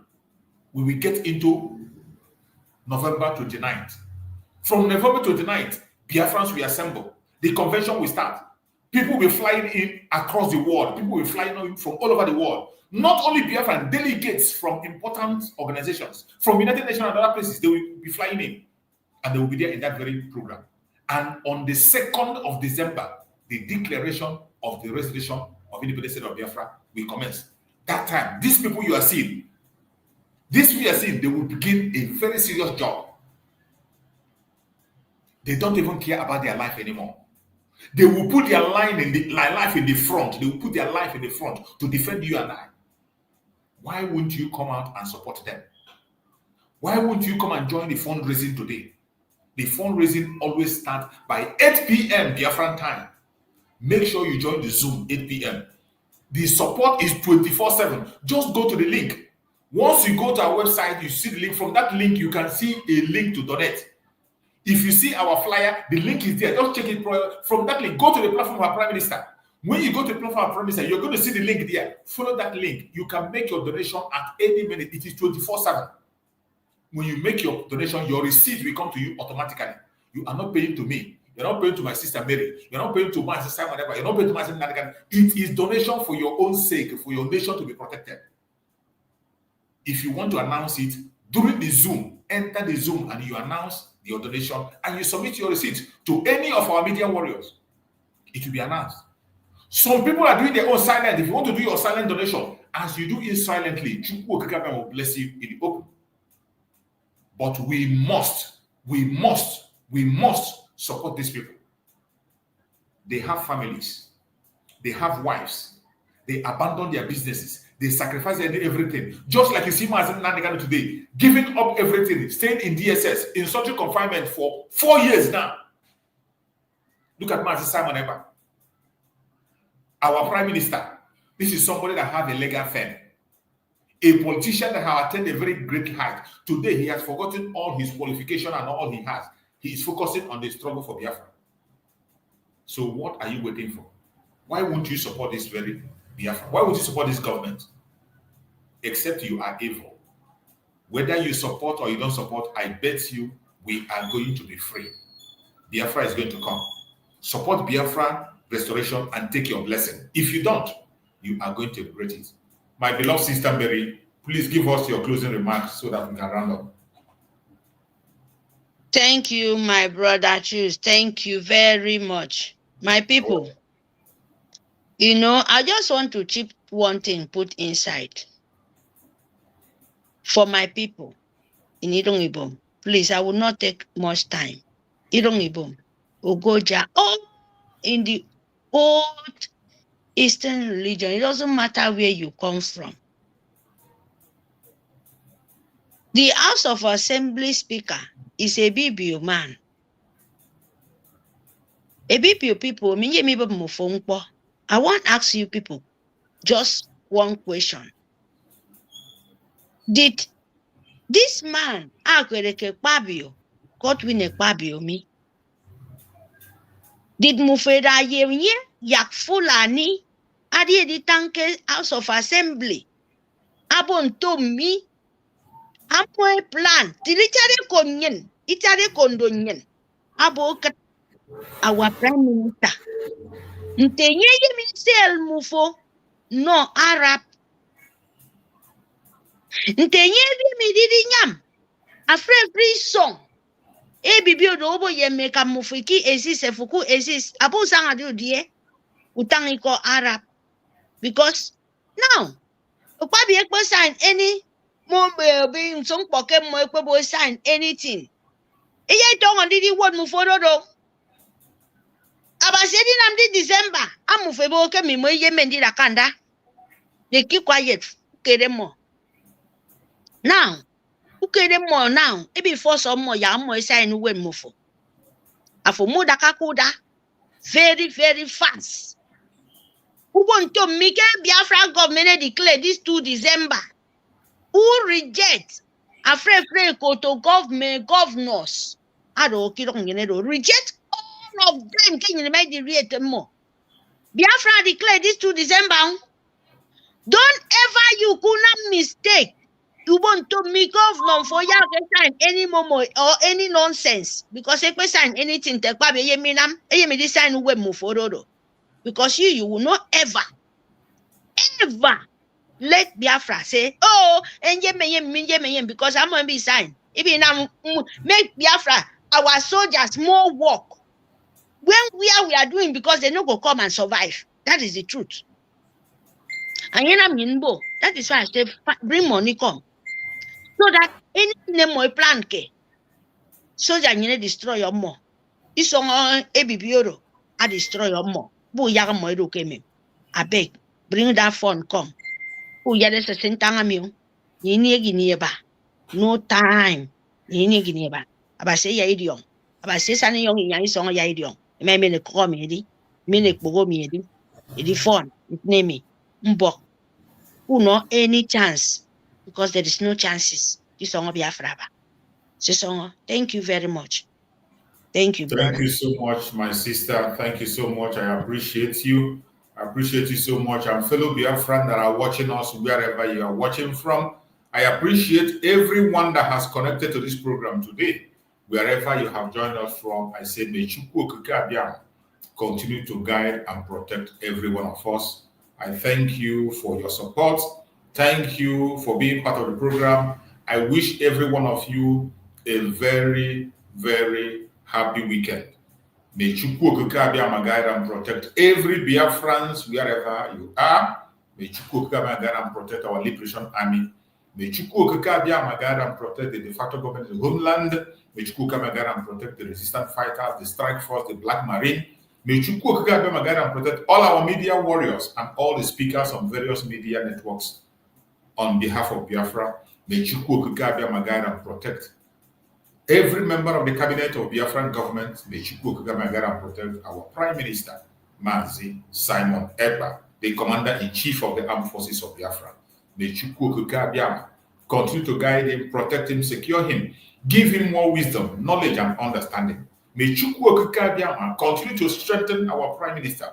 E: we will get into November 29th. From November 29th, Biafrans will assemble. The convention will start. People will be flying in across the world. People will be flying in from all over the world. Not only Biafran, delegates from important organizations, from United Nations and other places, they will be flying in. And they will be there in that very program. And on the 2nd of December, the declaration of the resolution of independence state of Biafra will commence. That time, these people you are seeing, they will begin a very serious job. They don't even care about their life anymore. They will put their life in the front. They will put their life in the front to defend you and I. Why wouldn't you come out and support them? Why wouldn't you come and join the fundraising today? The fundraising always starts by 8 p.m. Biafran time. Make sure you join the Zoom 8 p.m. The support is 24/7. Just go to the link. Once you go to our website, you see the link. From that link, you can see a link to donate. If you see our flyer, the link is there. Just check it from that link. Go to the platform of our Prime Minister. When you go to the platform of our Prime Minister, you're going to see the link there. Follow that link. You can make your donation at any minute. It is 24/7. When you make your donation, your receipt will come to you automatically. You are not paying to me. You're not paying to my sister Mary. You're not paying to my sister Simon Ekpa. You're not paying to my sister Nnamdi Kanu. It is donation for your own sake, for your nation to be protected. If you want to announce it during the Zoom, enter the Zoom and you announce your donation and you submit your receipt to any of our media warriors. It will be announced. Some people are doing their own silent. If you want to do your silent donation, as you do it silently, Chukwu will bless you in the open. But we must support these people. They have families. They have wives. They abandon their businesses. They sacrifice everything. Just like you see Nnamdi Kanu today, giving up everything, staying in DSS, in solitary confinement for 4 years now. Look at Simon Ekpa, our Prime Minister. This is somebody that has a legal firm. A politician that has attained a very great height. Today, he has forgotten all his qualification and all he has. He is focusing on the struggle for Biafra. So what are you waiting for? Why won't you support this very Biafra? Why would you support this government? Except you are evil. Whether you support or you don't support, I bet you we are going to be free. Biafra is going to come. Support Biafra restoration and take your blessing. If you don't, you are going to regret it. My beloved sister Mary, please give us your closing remarks so that we can round up.
J: Thank you, my brother Choose. Thank you very much. My people, you know, I just want to chip one thing put inside. For my people in Idongibom, please, I will not take much time. Idongibom, Ogoja, all in the old Eastern religion, it doesn't matter where you come from. The House of Assembly Speaker is a BBO man. A BBO people, I want to ask you people just one question. Did this man, Ekpa God win Ekpa me? Did Mufeda Yemye Yak Fulani Adi the Tanke House of Assembly? Abon to me. Ampo plan. Tilichare konyen. Itare kondonyen. Abo kat our Prime Minister. Ntenye yemisel mufo no Arab. Ntenye yemididi nyam. Afre free song. Bibio do obo yemeka mufiki esis efuku esis. Abo sanga do die. Utangiko Arab. Because now, Okpabi Ekpa sign any being some pocket more Ekpa sign anything. Eya don't on the word mufodo do. Abasedi Nnamdi December. Amufebo ke mi mo yemendi la kanda. They keep quiet. Ukedemo. Now, ukedemo now. Ebi for some more ya mo sign when mufo. Afo mo dakakuda. Very, very fast. Who want to make Biafra government declare this 2 December? Who reject a free to governors? Reject all of them. Can you make the rate more? Biafra declare this 2 December. Don't ever you could mistake. You want to make government for you sign any more or any nonsense because if we sign anything, take this sign we move forward. Because you will not ever let Biafra say, oh, and because I'm going to be signed. Even now, make Biafra, our soldiers, more work. When we are doing, because they no go come and survive. That is the truth. And that is why I say, bring money come. So that anything more plan ke. Soldier, you destroy your more. This on ABBO, I destroy your more. Bo yaga mo edo keme. I beg, bring that phone come. Oh, yeah, there's a centangamio. No time. Aba say ya idiom. Aba say sani young in song ya idiom. Me me call me edi. Me bogo me edi. Edi phone. Name me. Mbo. Who know any chance? Because there is no chances. This song of Biafra. So thank you very much. Thank you, brother.
E: Thank you so much, my sister. Thank you so much. I appreciate you. I appreciate you so much. And fellow Biafran that are watching us wherever you are watching from, I appreciate everyone that has connected to this program today. Wherever you have joined us from, I say, may Chukwu Okike Abiama continue to guide and protect every one of us. I thank you for your support. Thank you for being part of the program. I wish every one of you a very, very happy weekend. May Chukwu Okike Abiama guide and protect every Biafrans wherever you are. May Chukwu Okike Abiama guide and protect our Liberation Army. May Chukwu Okike Abiama guide and protect the de facto government of the homeland. May Chukwu Okike Abiama guide and protect the resistant fighters, the strike force, the Black Marine. May Chukwu Okike Abiama guide and protect all our media warriors and all the speakers on various media networks on behalf of Biafra. May Chukwu Okike Abiama guide and protect every member of the cabinet of Biafran government. May Chukwu Okike Abiama guide and protect our Prime Minister, Mazi Simon Ekpa, the Commander-in-Chief of the Armed Forces of Biafra. May Chukwu Okike Abiama continue to guide him, protect him, secure him, give him more wisdom, knowledge, and understanding. May Chukwu Okike Abiama continue to strengthen our Prime Minister.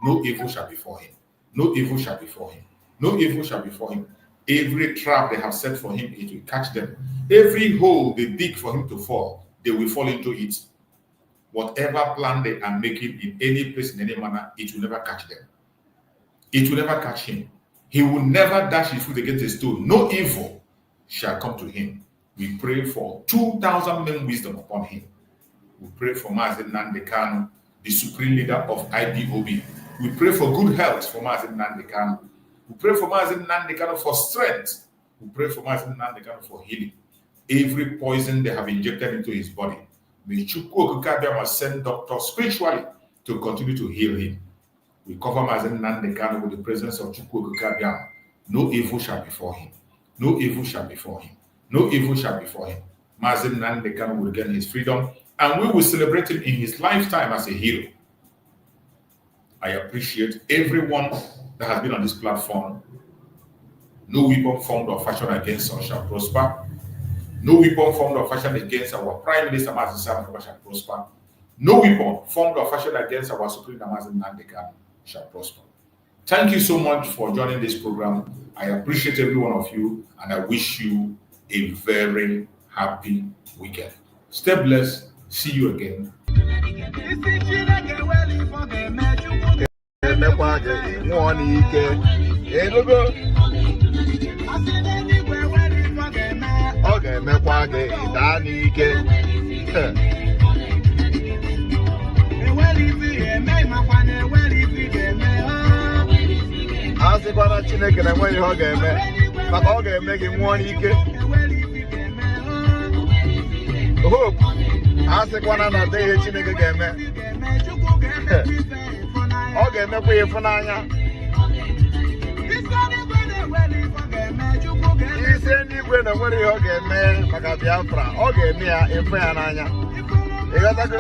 E: No evil shall befall him. No evil shall befall him. No evil shall befall him. Every trap they have set for him, it will catch them. Every hole they dig for him to fall, they will fall into it. Whatever plan they are making in any place, in any manner, it will never catch them. It will never catch him. He will never dash his foot against a stone. No evil shall come to him. We pray for 2,000 men wisdom upon him. We pray for Nnamdi Kanu, the supreme leader of IPOB. We pray for good health for Nnamdi Kanu. We pray for Nnamdi Kanu for strength. We pray for Nnamdi Kanu for healing. Every poison they have injected into his body, may Chukwu Okike Abiama send doctors spiritually to continue to heal him. We cover Nnamdi Kanu with the presence of Chukwu Okike Abiama. No evil shall befall him. No evil shall befall him. No evil shall befall him. Nnamdi Kanu will gain his freedom, and we will celebrate him in his lifetime as a hero. I appreciate everyone that has been on this platform. No weapon formed or fashioned against us shall prosper. No weapon formed or fashioned against our Prime Minister shall prosper. No weapon formed or fashioned against our Supreme Nnamdi Kanu shall prosper. Thank you so much for joining this program. I appreciate every one of you, and I wish you a very happy weekend. Stay blessed. See you again.
L: Asịkwana Chineke na enweghị ihe ọ ga-eme maka ọ ga-eme gị nwụọ n'ike. Hope asịkwana na ọ dịghị ihe Chineke ga-eme. Ọ ga-emekwa ya ịfụnanya. Isi eluigwe na enwere ihe ọ ga-eme maka Biafra, ọ ga-eme ya ịfụ ya n'anya. Ịghọtago?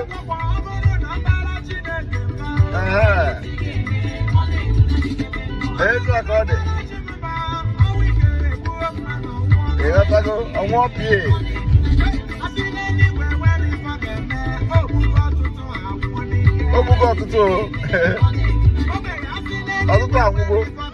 L: Ezu aka ọ dị. Ịghọtago? Ọnwụọ pie. O gbugo ọtụtụ anwụgo.